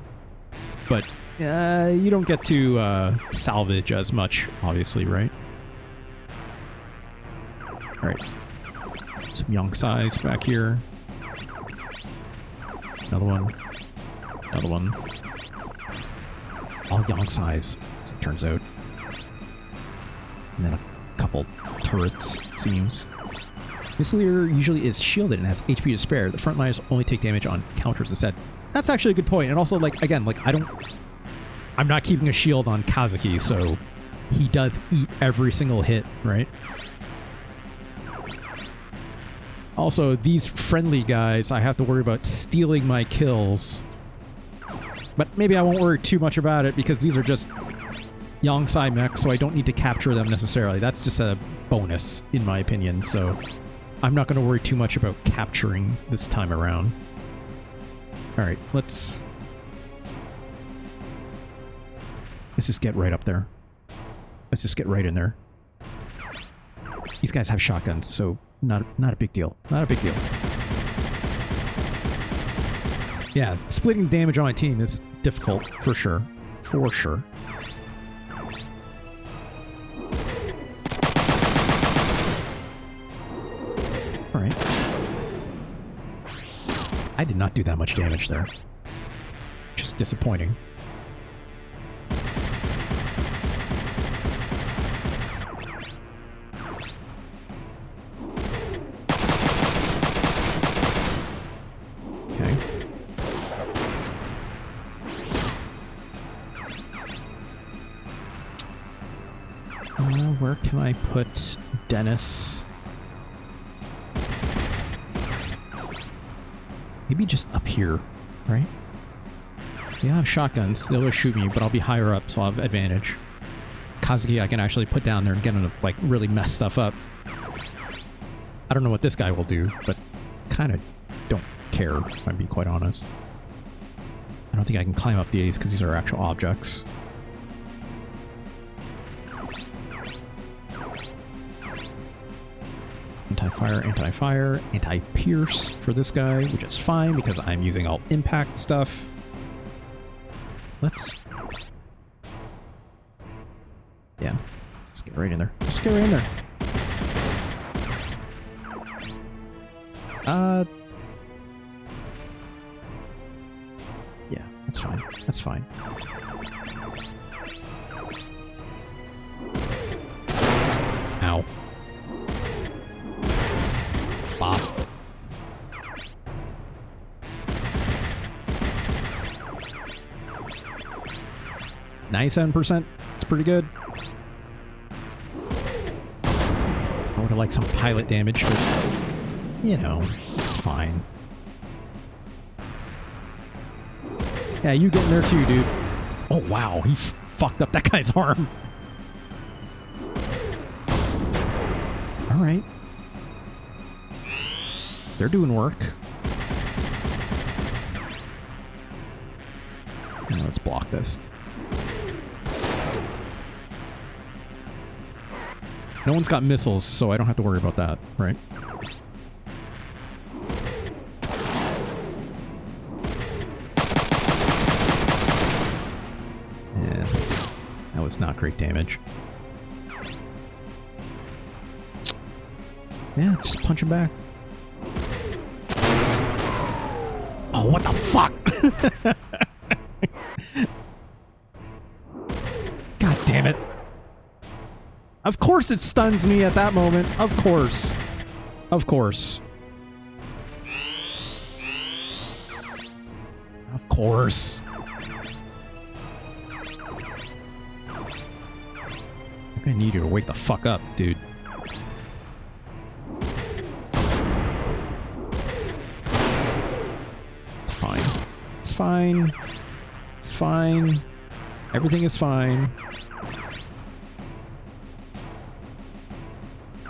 but you don't get to salvage as much, obviously, right? All right, some young size back here. Another one. Another one. All young size, as it turns out. And then a couple turrets, it seems. Missileer usually is shielded and has HP to spare. The frontliners only take damage on counters instead. That's actually a good point. And also, like, again, like, I'm not keeping a shield on Kazuki, so he does eat every single hit, right? Also, these friendly guys, I have to worry about stealing my kills. But maybe I won't worry too much about it because these are just Yongsai mechs, so I don't need to capture them necessarily. That's just a bonus, in my opinion, so I'm not going to worry too much about capturing this time around. Alright, let's just get right up there. Let's just get right in there. These guys have shotguns, so not a big deal. Not a big deal. Yeah, splitting damage on my team is difficult, for sure. For sure. Alright. I did not do that much damage there. Which is disappointing. Where can I put Dennis? Maybe just up here, right? Yeah, I have shotguns. They'll shoot me, but I'll be higher up, so I'll have advantage. Kazuki I can actually put down there and get him to, like, really mess stuff up. I don't know what this guy will do, but kind of don't care, if I'm being quite honest. I don't think I can climb up these, because these are actual objects. Anti-fire, anti-fire, anti-pierce for this guy, which is fine because I'm using all impact stuff. Let's... Yeah, let's get right in there. Let's get right in there. Yeah, that's fine. That's fine. Ow. Bop. 97%. It's pretty good. I would have liked some pilot damage, but you know, it's fine. Yeah, you get in there too, dude. Oh wow, he fucked up that guy's arm. All right. They're doing work. Now let's block this. No one's got missiles, so I don't have to worry about that, right? Yeah, that was not great damage. Yeah, just punch him back. Oh, what the fuck? God damn it. Of course it stuns me at that moment. Of course. Of course. Of course. I'm gonna need you to wake the fuck up, dude. It's fine. It's fine. It's fine. Everything is fine.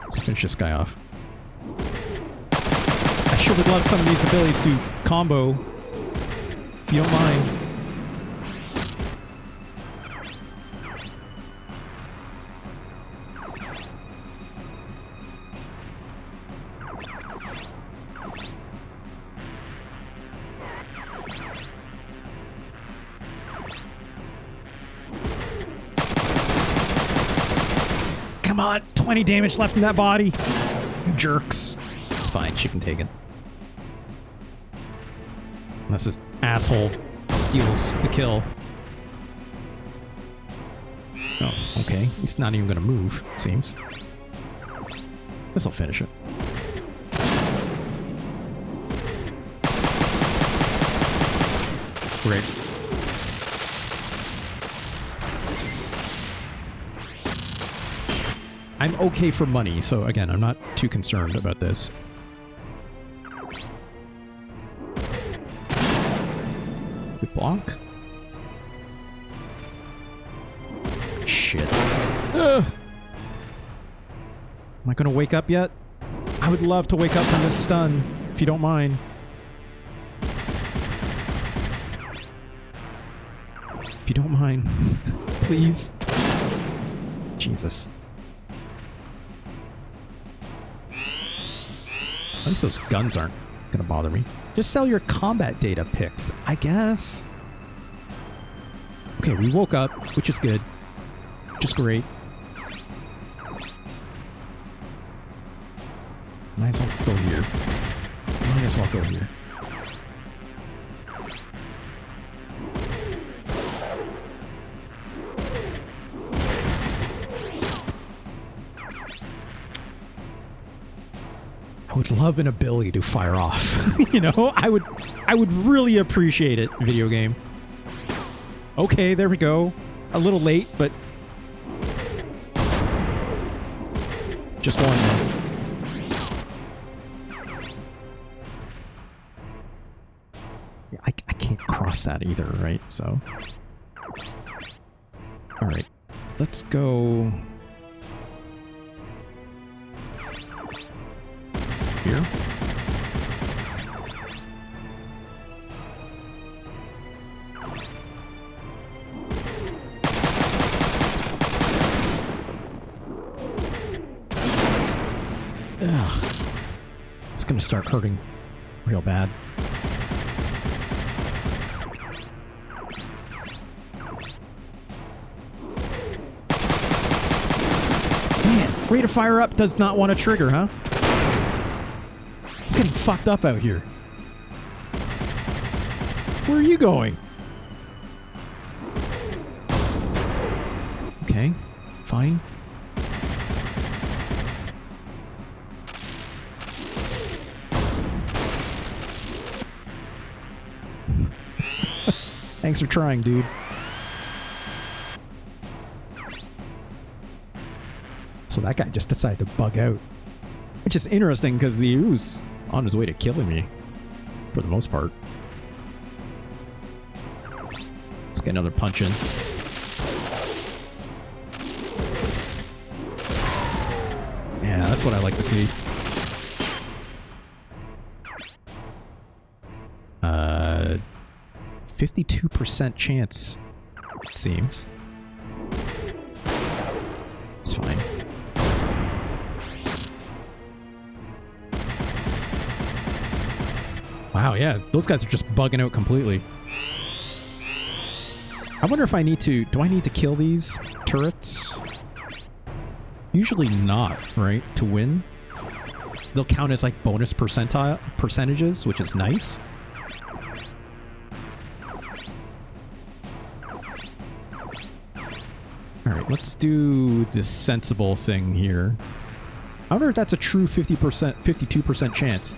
Let's finish this guy off. I sure would love some of these abilities to combo, if you don't mind. Come on, 20 damage left in that body. You jerks. It's fine, she can take it. Unless this asshole steals the kill. Oh, okay. He's not even gonna move, it seems. This'll finish it. Great. I'm okay for money, so again, I'm not too concerned about this. Good block. Shit. Ugh. Am I gonna wake up yet? I would love to wake up from this stun, if you don't mind. If you don't mind. Please. Jesus. At least those guns aren't gonna bother me. Just sell your combat data pics, I guess. Okay, we woke up, which is good. Which is great. Might as well go here. Might as well go here. I would love an ability to fire off. You know, I would really appreciate it, video game. Okay, there we go. A little late, but just one minute. Yeah, I can't cross that either, right? So, all right, let's go here. Ugh. It's gonna start hurting real bad. Man, rate of fire up does not want to trigger, huh? I'm getting fucked up out here. Where are you going? Okay, fine. Thanks for trying, dude. So that guy just decided to bug out. Which is interesting because he was on his way to killing me. For the most part. Let's get another punch in. Yeah, that's what I like to see. 52% chance, it seems. It's fine. Wow, yeah, those guys are just bugging out completely. I wonder if I need to... Do I need to kill these turrets? Usually not, right? To win. They'll count as like bonus percentages, which is nice. Alright, let's do this sensible thing here. I wonder if that's a true 50%, 52% chance.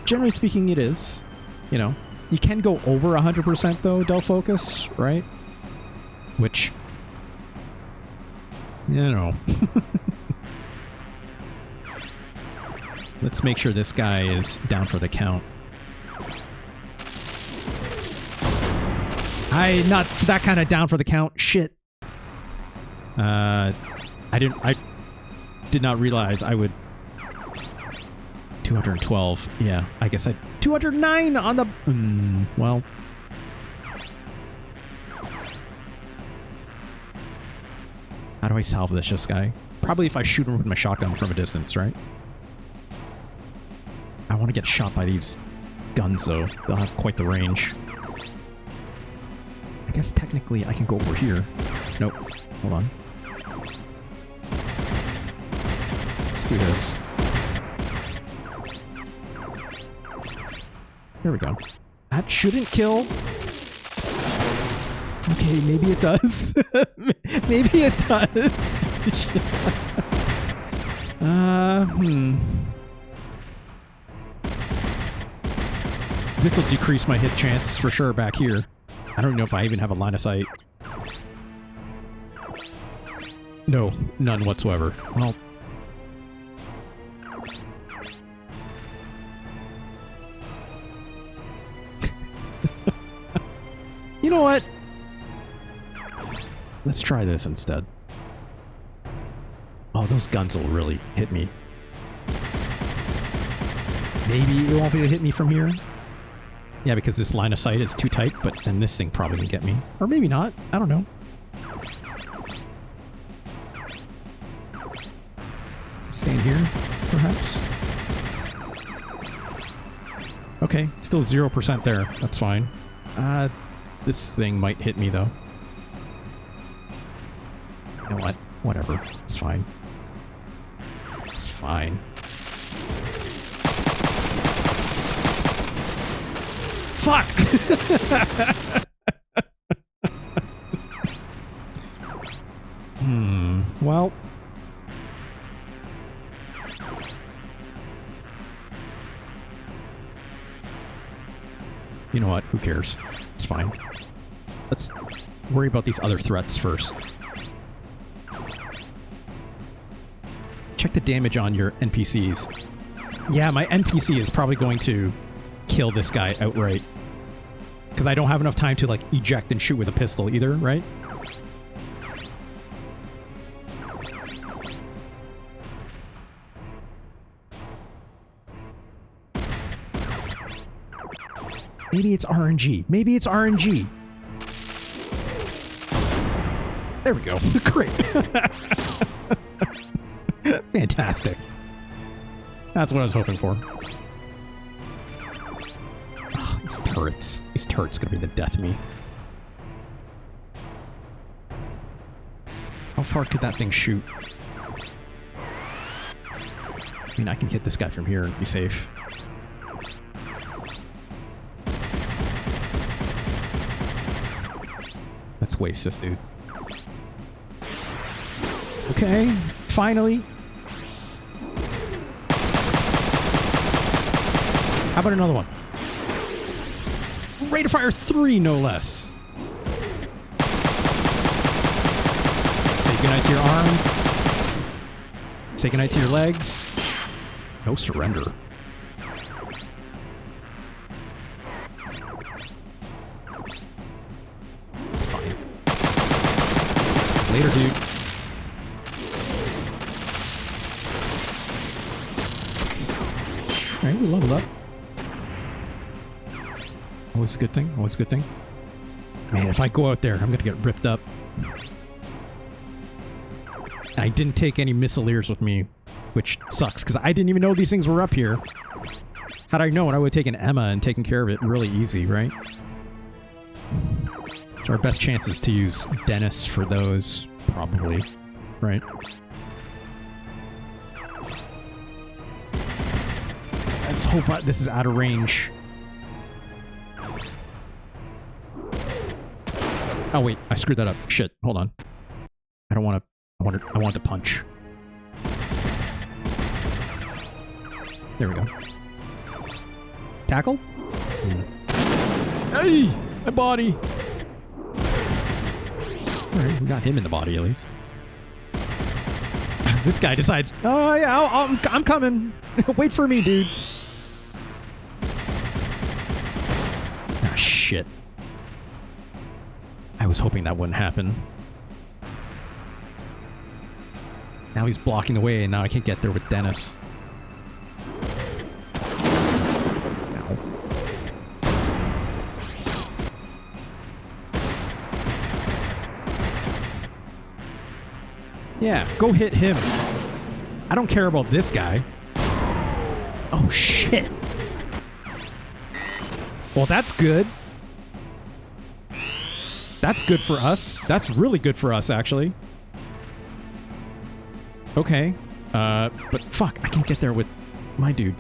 Generally speaking, it is. You know, you can go over 100% though, Del Focus, right? Which, you know. Let's make sure this guy is down for the count. Not that kind of down for the count. Shit. I did not realize I would... 212. Yeah, I guess I... 209 on the... well... How do I salvage this guy? Probably if I shoot him with my shotgun from a distance, right? I want to get shot by these guns, though. They'll have quite the range. I guess technically I can go over here. Nope. Hold on. Let's do this. There we go. That shouldn't kill. Okay, maybe it does. Maybe it does. This will decrease my hit chance for sure back here. I don't know if I even have a line of sight. No, none whatsoever. Well... You know what? Let's try this instead. Oh, those guns will really hit me. Maybe it won't be able to hit me from here. Yeah, because this line of sight is too tight, but then this thing probably can get me. Or maybe not. I don't know. Stay in here, perhaps. Okay, still 0% there. That's fine. This thing might hit me, though. You know what? Whatever. It's fine. It's fine. Fuck! Well... You know what? Who cares? It's fine. Let's worry about these other threats first. Check the damage on your NPCs. Yeah, my NPC is probably going to kill this guy outright. Because I don't have enough time to, like, eject and shoot with a pistol either, right? Maybe it's RNG. Maybe it's RNG. There we go. Great. Fantastic. That's what I was hoping for. Oh, these turrets. These turrets are going to be the death of me. How far could that thing shoot? I mean, I can hit this guy from here and be safe. Let's waste this, dude. Okay, finally. How about another one? Rate of fire 3, no less. Say goodnight to your arm. Say goodnight to your legs. No surrender. It's fine. Later, dude. Alright, we leveled up. Always a good thing. Always a good thing. Man, if I go out there, I'm gonna get ripped up. I didn't take any missileers with me, which sucks, because I didn't even know these things were up here. Had I known, I would have taken Emma and taken care of it really easy, right? So our best chances to use Dennis for those, probably, right? Let's hope this is out of range. Oh wait, I screwed that up. Shit, hold on. I don't want to. I want to punch. There we go. Tackle? Hey! My body! Alright, we got him in the body at least. This guy decides, oh yeah, I'm coming. Wait for me, dudes. Ah, shit. I was hoping that wouldn't happen. Now he's blocking the way, and now I can't get there with Dennis. Ow. Yeah, go hit him. I don't care about this guy. Oh, shit. Well, that's good. That's good for us. That's really good for us, actually. Okay. But fuck, I can't get there with my dude.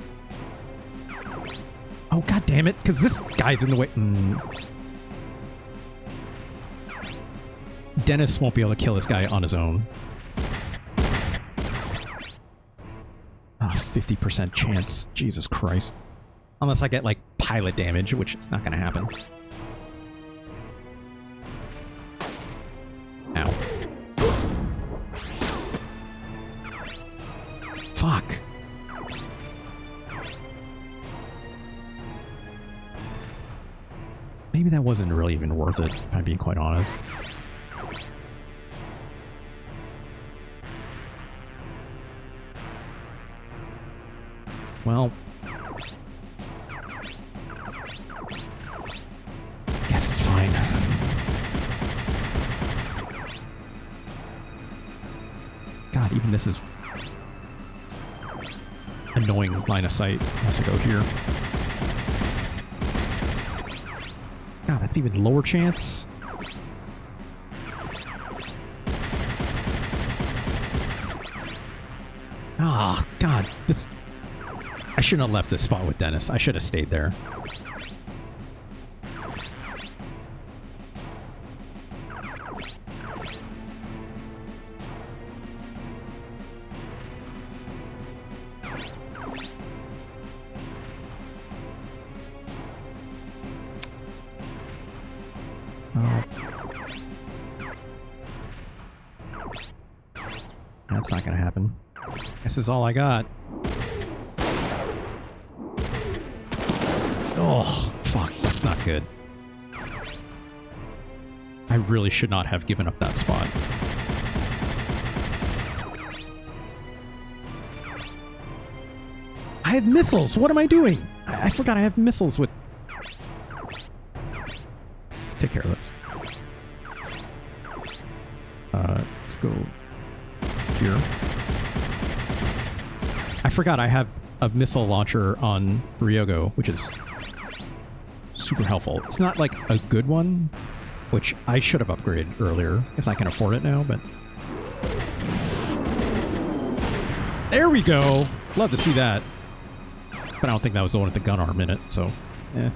Oh, god damn it, because this guy's in the way. Dennis won't be able to kill this guy on his own. 50% chance. Jesus Christ. Unless I get, like, pilot damage, which is not going to happen. Ow. Fuck. Maybe that wasn't really even worth it, if I'm being quite honest. Well, guess it's fine. God, even this is... annoying line of sight unless I go here. God, that's even lower chance. Ah, God, this... I shouldn't have left this spot with Dennis. I should have stayed there. Oh. That's not gonna happen. This is all I got. Oh, fuck. That's not good. I really should not have given up that spot. I have missiles! What am I doing? I forgot I have missiles with... Let's take care of this. Let's go here. I forgot I have a missile launcher on Ryogo, which is super helpful. It's not like a good one, which I should have upgraded earlier. I guess I can afford it now, but... There we go! Love to see that. But I don't think that was the one with the gun arm in it, so... eh.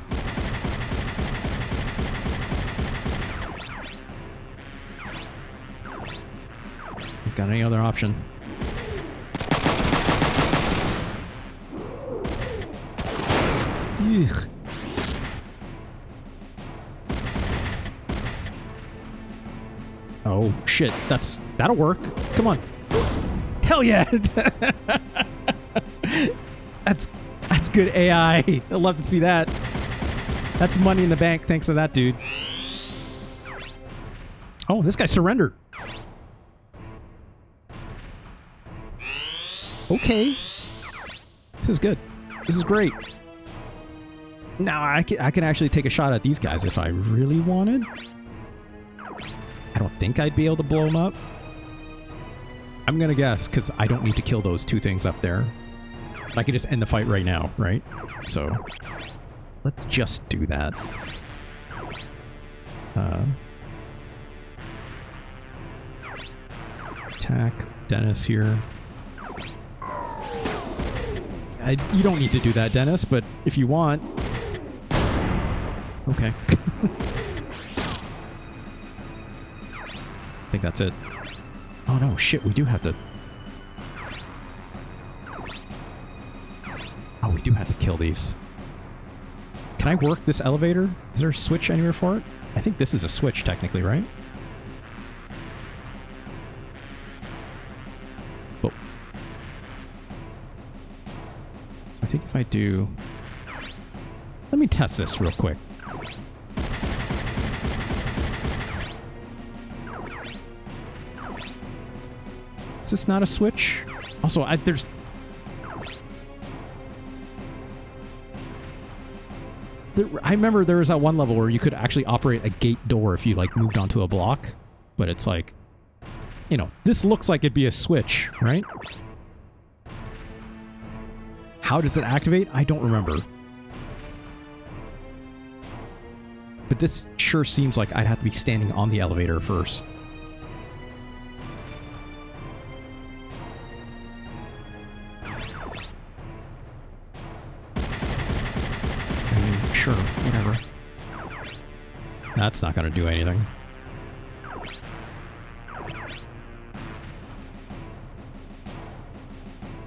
Got any other option? Ugh. Oh shit, that'll work. Come on. Hell yeah! That's good AI. I love to see that. That's money in the bank thanks to that dude. Oh, this guy surrendered. Okay. This is good. This is great. Now I can actually take a shot at these guys if I really wanted. I don't think I'd be able to blow them up. I'm gonna guess, because I don't need to kill those two things up there. I can just end the fight right now, right? So, let's just do that. Attack Dennis here. You don't need to do that, Dennis, but if you want... Okay. I think that's it. Oh no, shit, we do have to... Oh, we do have to kill these. Can I work this elevator? Is there a switch anywhere for it? I think this is a switch, technically, right? Oh. So I think if I do... Let me test this real quick. Is this not a switch? Also, there's... I remember there was that one level where you could actually operate a gate door if you, like, moved onto a block. But it's like... You know, this looks like it'd be a switch, right? How does it activate? I don't remember. But this sure seems like I'd have to be standing on the elevator first. Sure, whatever. That's not going to do anything.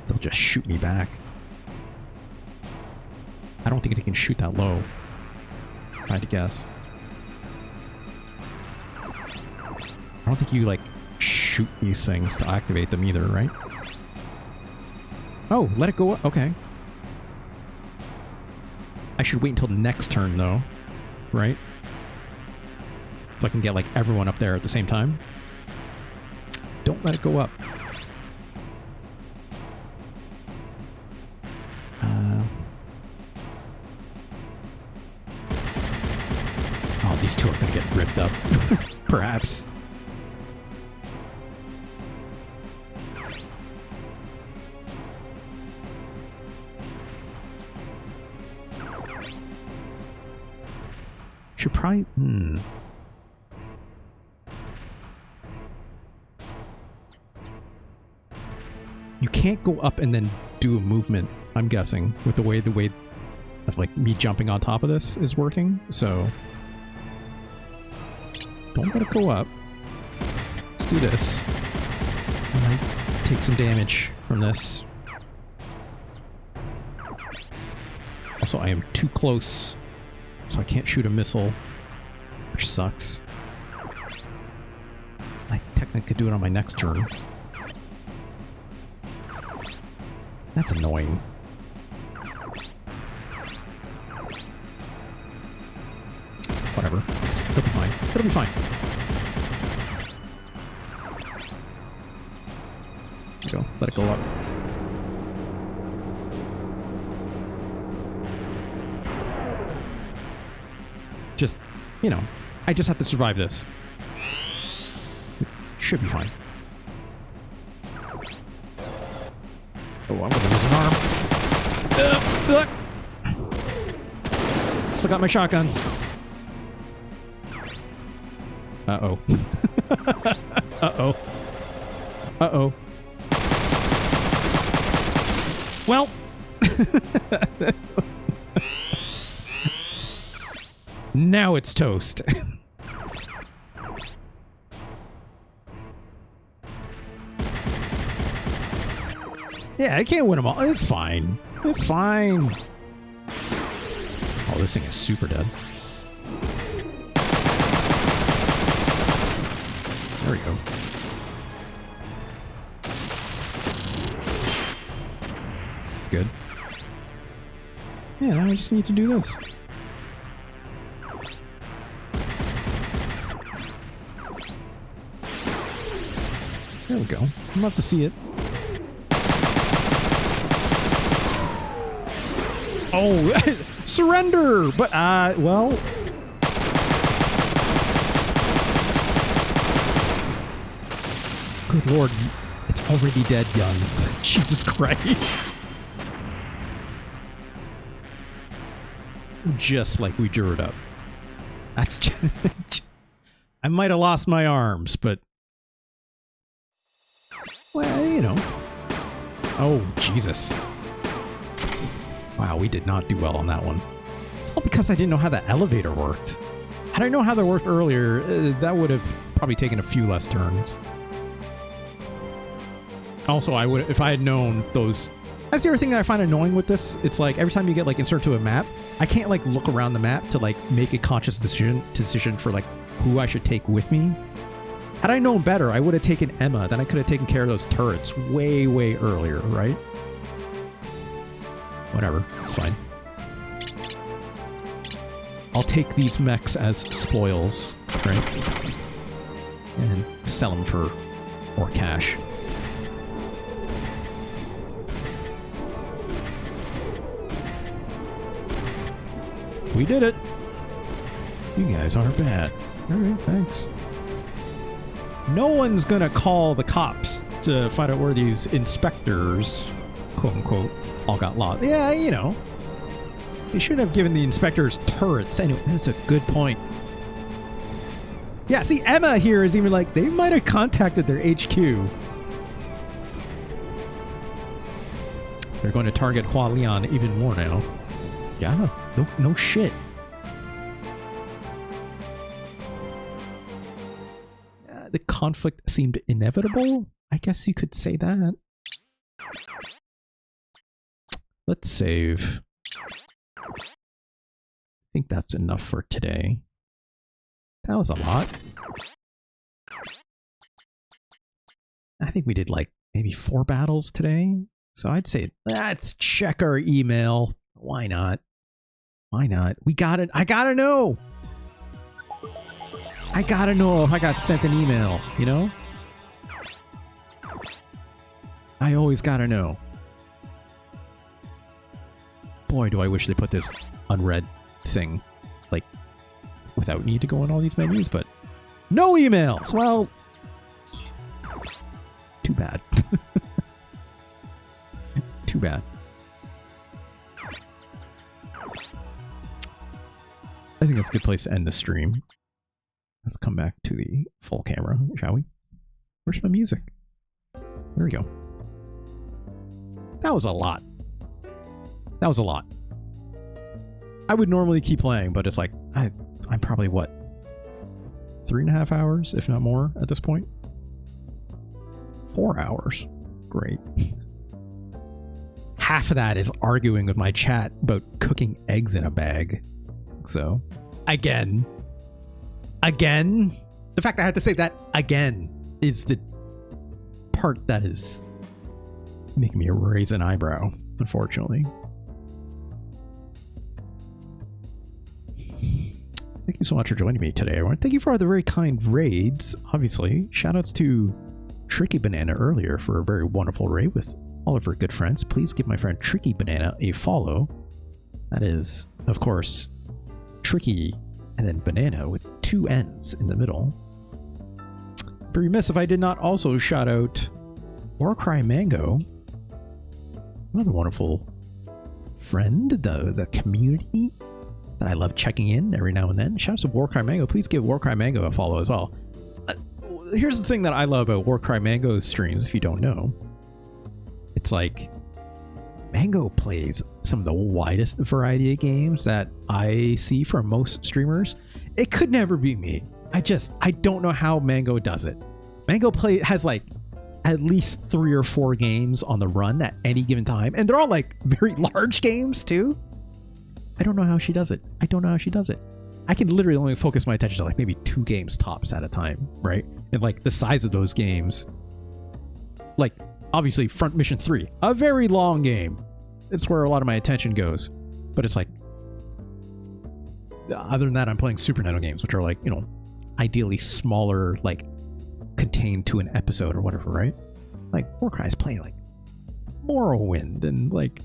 They'll just shoot me back. I don't think they can shoot that low. If I had to guess. I don't think you, like, shoot these things to activate them either, right? Oh, let it go up. Okay. I should wait until the next turn, though. Right? So I can get, like, everyone up there at the same time. Don't let it go up. Oh, these two are going to get ripped up. Perhaps. should probably... You can't go up and then do a movement, I'm guessing, with the way of like me jumping on top of this is working, so don't let it go up. Let's do this. I might take some damage from this. Also, I am too close, so I can't shoot a missile, which sucks. I technically could do it on my next turn. That's annoying. Whatever. It'll be fine. It'll be fine. There you go. Let it go up. Just, you know, I just have to survive this. It should be fine. Oh, I'm gonna lose an arm. Still got my shotgun. Uh-oh. Uh-oh. Uh-oh. Well. Now it's toast. Yeah, I can't win them all. It's fine. It's fine. Oh, this thing is super dead. There we go. Good. Yeah, now I just need to do this. There we go. I'm about to see it. Oh, surrender! But, well... Good lord, it's already dead, young. Jesus Christ. Just like we drew it up. That's just... I might have lost my arms, but... Well, you know. Oh, Jesus. Wow, we did not do well on that one. It's all because I didn't know how the elevator worked. Had I known how that worked earlier, that would have probably taken a few less turns. Also, I would, if I had known those... That's the other thing that I find annoying with this. It's like, every time you get, like, inserted to a map, I can't, like, look around the map to, like, make a conscious decision for, like, who I should take with me. Had I known better, I would have taken Emma. Then I could have taken care of those turrets way, way earlier, right? Whatever, it's fine. I'll take these mechs as spoils, right? And sell them for more cash. We did it! You guys aren't bad. Alright, thanks. No one's gonna call the cops to find out where these inspectors, quote unquote, all got lost. Yeah, you know. You should have given the inspectors turrets. Anyway, that's a good point. Yeah, see, Emma here is even like, they might have contacted their HQ. They're going to target Hualian even more now. Yeah, no shit. The conflict seemed inevitable. I guess you could say that. Let's save. I think that's enough for today. That was a lot. I think we did like maybe 4 battles today. So I'd say let's check our email. Why not? Why not? We got it. I gotta know. I gotta know if I got sent an email, you know? I always gotta know. Boy, do I wish they put this unread thing, like, without need to go in all these menus, but no emails! Well, too bad. Too bad. I think that's a good place to end the stream. Let's come back to the full camera, shall we? Where's my music? There we go. That was a lot. That was a lot. I would normally keep playing, but it's like, I'm probably, what, 3.5 hours, if not more, at this point? 4 hours. Great. Half of that is arguing with my chat about cooking eggs in a bag. So, again, the fact I had to say that again is the part that is making me raise an eyebrow, unfortunately. Thank you so much for joining me today, everyone. Thank you for all the very kind raids, obviously. Shoutouts to Tricky Banana earlier for a very wonderful raid with all of her good friends. Please give my friend Tricky Banana a follow. That is, of course, Tricky and then Banana with 2 N's in the middle. Be remiss if I did not also shout out Warcry Mango, another wonderful friend, the community that I love checking in every now and then. Shout out to Warcry Mango. Please give Warcry Mango a follow as well. Here's the thing that I love about Warcry Mango's streams, if you don't know. It's like Mango plays some of the widest variety of games that I see from most streamers. It could never be me. I don't know how Mango does it. Mango has like at least 3 or 4 games on the run at any given time, and they're all like very large games too. I don't know how she does it. I can literally only focus my attention to like maybe 2 games tops at a time, right? And like the size of those games, like obviously Front Mission 3, a very long game. It's where a lot of my attention goes. But it's like, other than that, I'm playing Super Nintendo games, which are like, you know, ideally smaller, like contained to an episode or whatever, right? Like Warcry's playing like Morrowind and like,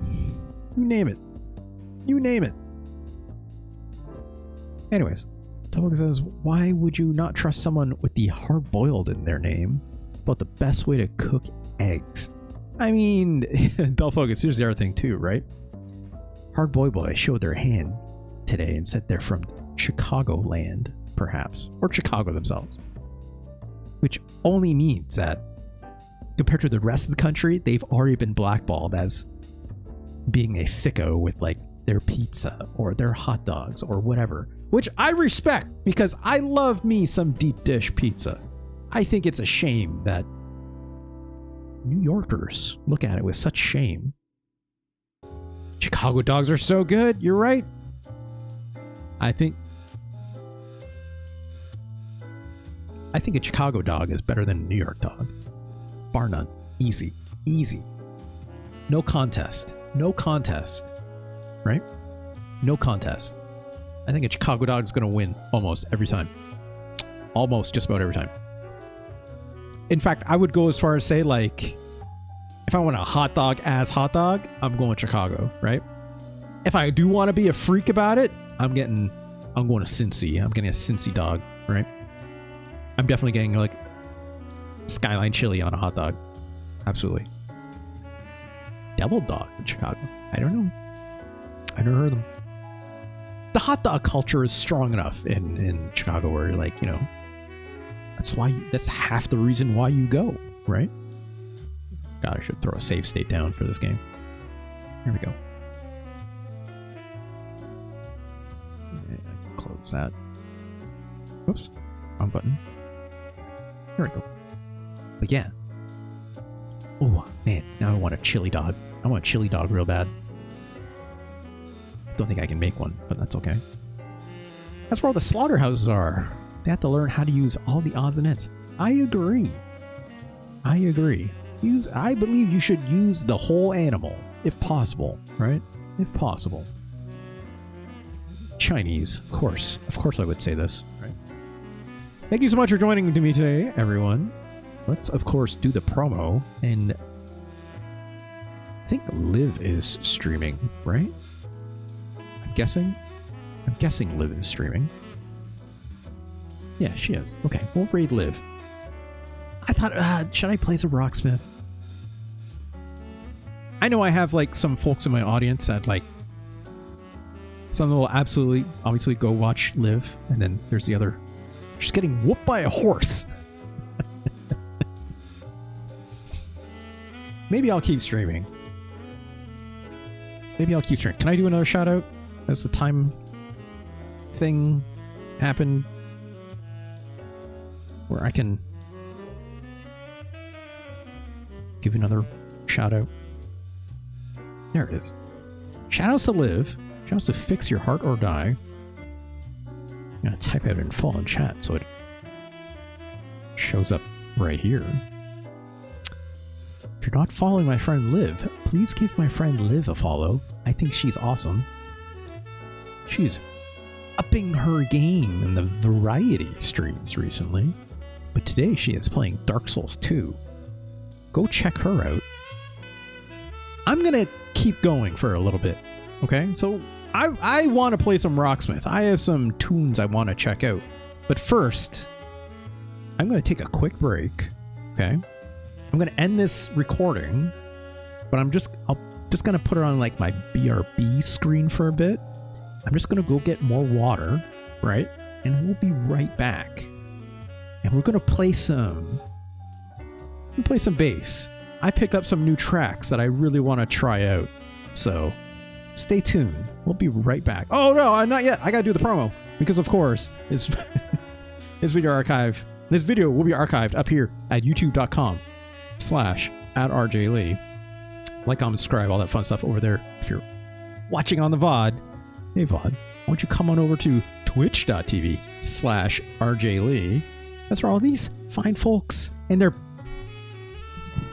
you name it. Anyways, Tobog says, why would you not trust someone with the hard-boiled in their name about the best way to cook eggs? I mean, Dull Focus, here's the other thing too, right? Hard-boiled boy showed their hand today and said they're from Chicagoland, perhaps, or Chicago themselves. Which only means that compared to the rest of the country, they've already been blackballed as being a sicko with like their pizza or their hot dogs or whatever, which I respect because I love me some deep dish pizza. I think it's a shame that New Yorkers look at it with such shame. Chicago dogs are so good. You're right. I think a Chicago dog is better than a New York dog. Bar none. Easy. No contest. Right? No contest. I think a Chicago dog is going to win almost every time. Almost just about every time. In fact, I would go as far as say, like, if I want a hot dog as hot dog, I'm going Chicago, right? If I do want to be a freak about it, I'm going to Cincy. I'm getting a Cincy dog, right? I'm definitely getting like Skyline chili on a hot dog. Absolutely. Deviled dog in Chicago. I don't know. I never heard of them. The hot dog culture is strong enough in Chicago where, like, you know, that's half the reason why you go, right? God, I should throw a save state down for this game. Here we go. Yeah, I can close that. Oops. Wrong button. Here we go. But yeah. Oh, man. Now I want a chili dog. I want a chili dog real bad. Don't think I can make one, but that's okay. That's where all the slaughterhouses are. They have to learn how to use all the odds and ends. I agree. I believe you should use the whole animal, if possible, right? If possible. Chinese, of course. Of course I would say this, right? Thank you so much for joining me today, everyone. Let's, of course, do the promo. And I think Liv is streaming, right? I'm guessing Liv is streaming. Yeah, she is. Okay, we'll raid Liv. I thought, should I play as a Rocksmith? I know I have, like, some folks in my audience that, like, Some will absolutely, obviously, go watch Live, and then there's the other. She's getting whooped by a horse. Maybe I'll keep streaming. Maybe I'll keep streaming. Can I do another shout out as the time thing happened? Where I can give another shout out. There it is. Shout outs to Live. Shout outs to Fix Your Heart or Die. I'm gonna type out in full in chat so it shows up right here. If you're not following my friend Liv, please give my friend Liv a follow. I think she's awesome. She's upping her game in the variety streams recently. But today she is playing Dark Souls 2. Go check her out. I'm gonna keep going for a little bit. Okay, so I want to play some Rocksmith. I have some tunes I want to check out. But first, I'm going to take a quick break. Okay, I'm going to end this recording, but I'm just going to put it on like my BRB screen for a bit. I'm just going to go get more water, right? And we'll be right back. And we're going to play some bass. I picked up some new tracks that I really want to try out. So stay tuned. We'll be right back. Oh no, not yet. I gotta do the promo because of course this video will be archived up here at youtube.com/@RJLee. Like, comment, subscribe, all that fun stuff over there. If you're watching on the VOD, hey VOD, why don't you come on over to twitch.tv/RJLee. That's where all these fine folks and their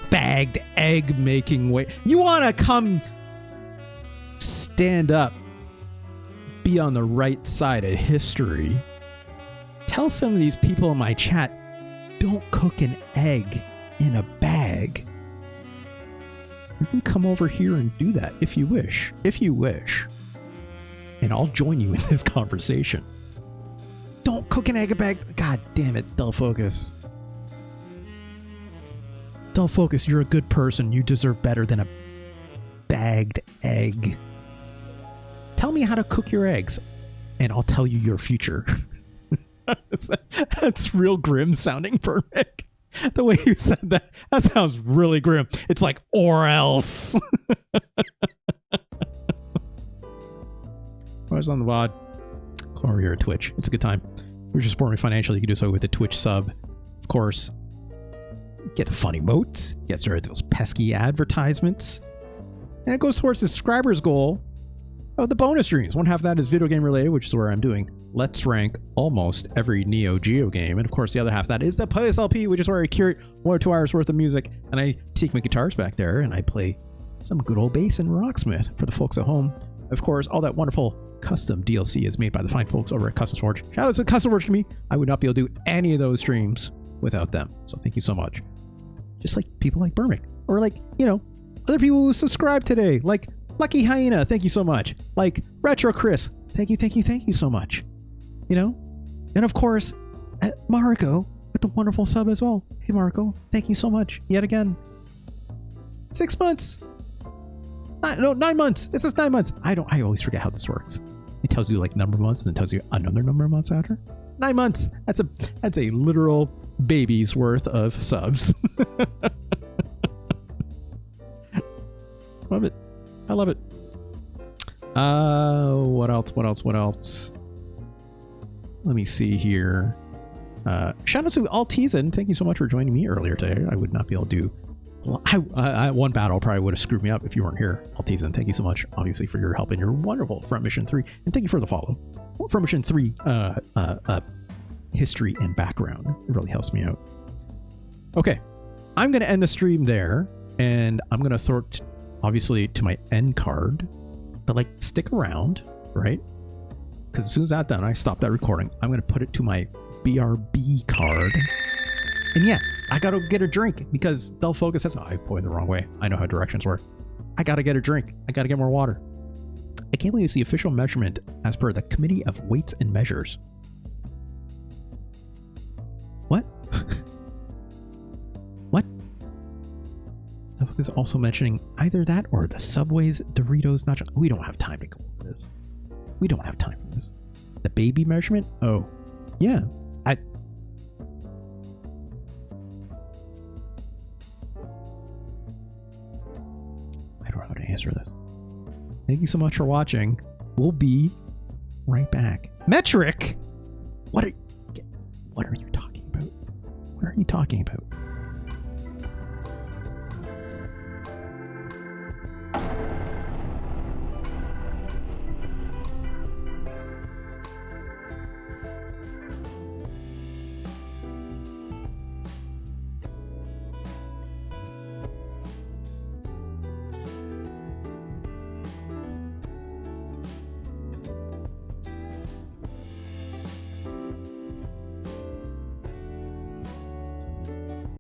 bagged egg making way. You wanna come stand up, be on the right side of history. Tell some of these people in my chat, don't cook an egg in a bag. You can come over here and do that if you wish. And I'll join you in this conversation. Don't cook an egg in a bag. God damn it, Dull Focus. Dull Focus, you're a good person. You deserve better than a bagged egg. Tell me how to cook your eggs, and I'll tell you your future. That's real grim sounding, Perfect. The way you said that sounds really grim. It's like, or else. I was on the VOD. Come over here at Twitch. It's a good time. If you're just supporting me financially, you can do so with a Twitch sub. Of course, get the funny emotes, get rid of those pesky advertisements. And it goes towards the subscribers goal of the bonus streams. One half of that is video game related, which is where I'm doing Let's Rank almost every Neo Geo game. And of course, the other half of that is the PSLP, which is where I curate 1 or 2 hours worth of music. And I take my guitars back there and I play some good old bass and Rocksmith for the folks at home. Of course, all that wonderful custom DLC is made by the fine folks over at Custom Forge. Shout out to Custom Forge Community. I would not be able to do any of those streams without them. So thank you so much. Just like people like Burmick, or like, you know, other people who subscribe today, like Lucky Hyena, thank you so much. Like Retro Chris, thank you so much. You know? And of course, Marco with the wonderful sub as well. Hey Marco, thank you so much. Yet again. 6 months. 9 months. This is 9 months. I always forget how this works. It tells you like number of months and then tells you another number of months after. 9 months. That's a literal baby's worth of subs. Love it. I love it. What else? Let me see here. Shout out to Altizen. Thank you so much for joining me earlier today. I would not be able to do. One battle probably would have screwed me up if you weren't here. Altizen, thank you so much, obviously, for your help and your wonderful Front Mission 3. And thank you for the follow. Front Mission 3 history and background. It really helps me out. Okay. I'm going to end the stream there. And I'm going to throw it, obviously, to my end card. But, like, stick around, right? Because as soon as that's done, I stop that recording. I'm going to put it to my BRB card. And yeah, I got to get a drink because Dull Focus says, I pointed the wrong way. I know how directions work. I got to get a drink. I got to get more water. I can't believe it's the official measurement as per the Committee of Weights and Measures. What? What? Dull Focus is also mentioning either that or the Subway's Doritos nacho. We don't have time to go over this. We don't have time for this. The baby measurement? Oh, yeah. I don't know how to answer this. Thank you so much for watching. We'll be right back. Metric? What are you talking about? What are you talking about?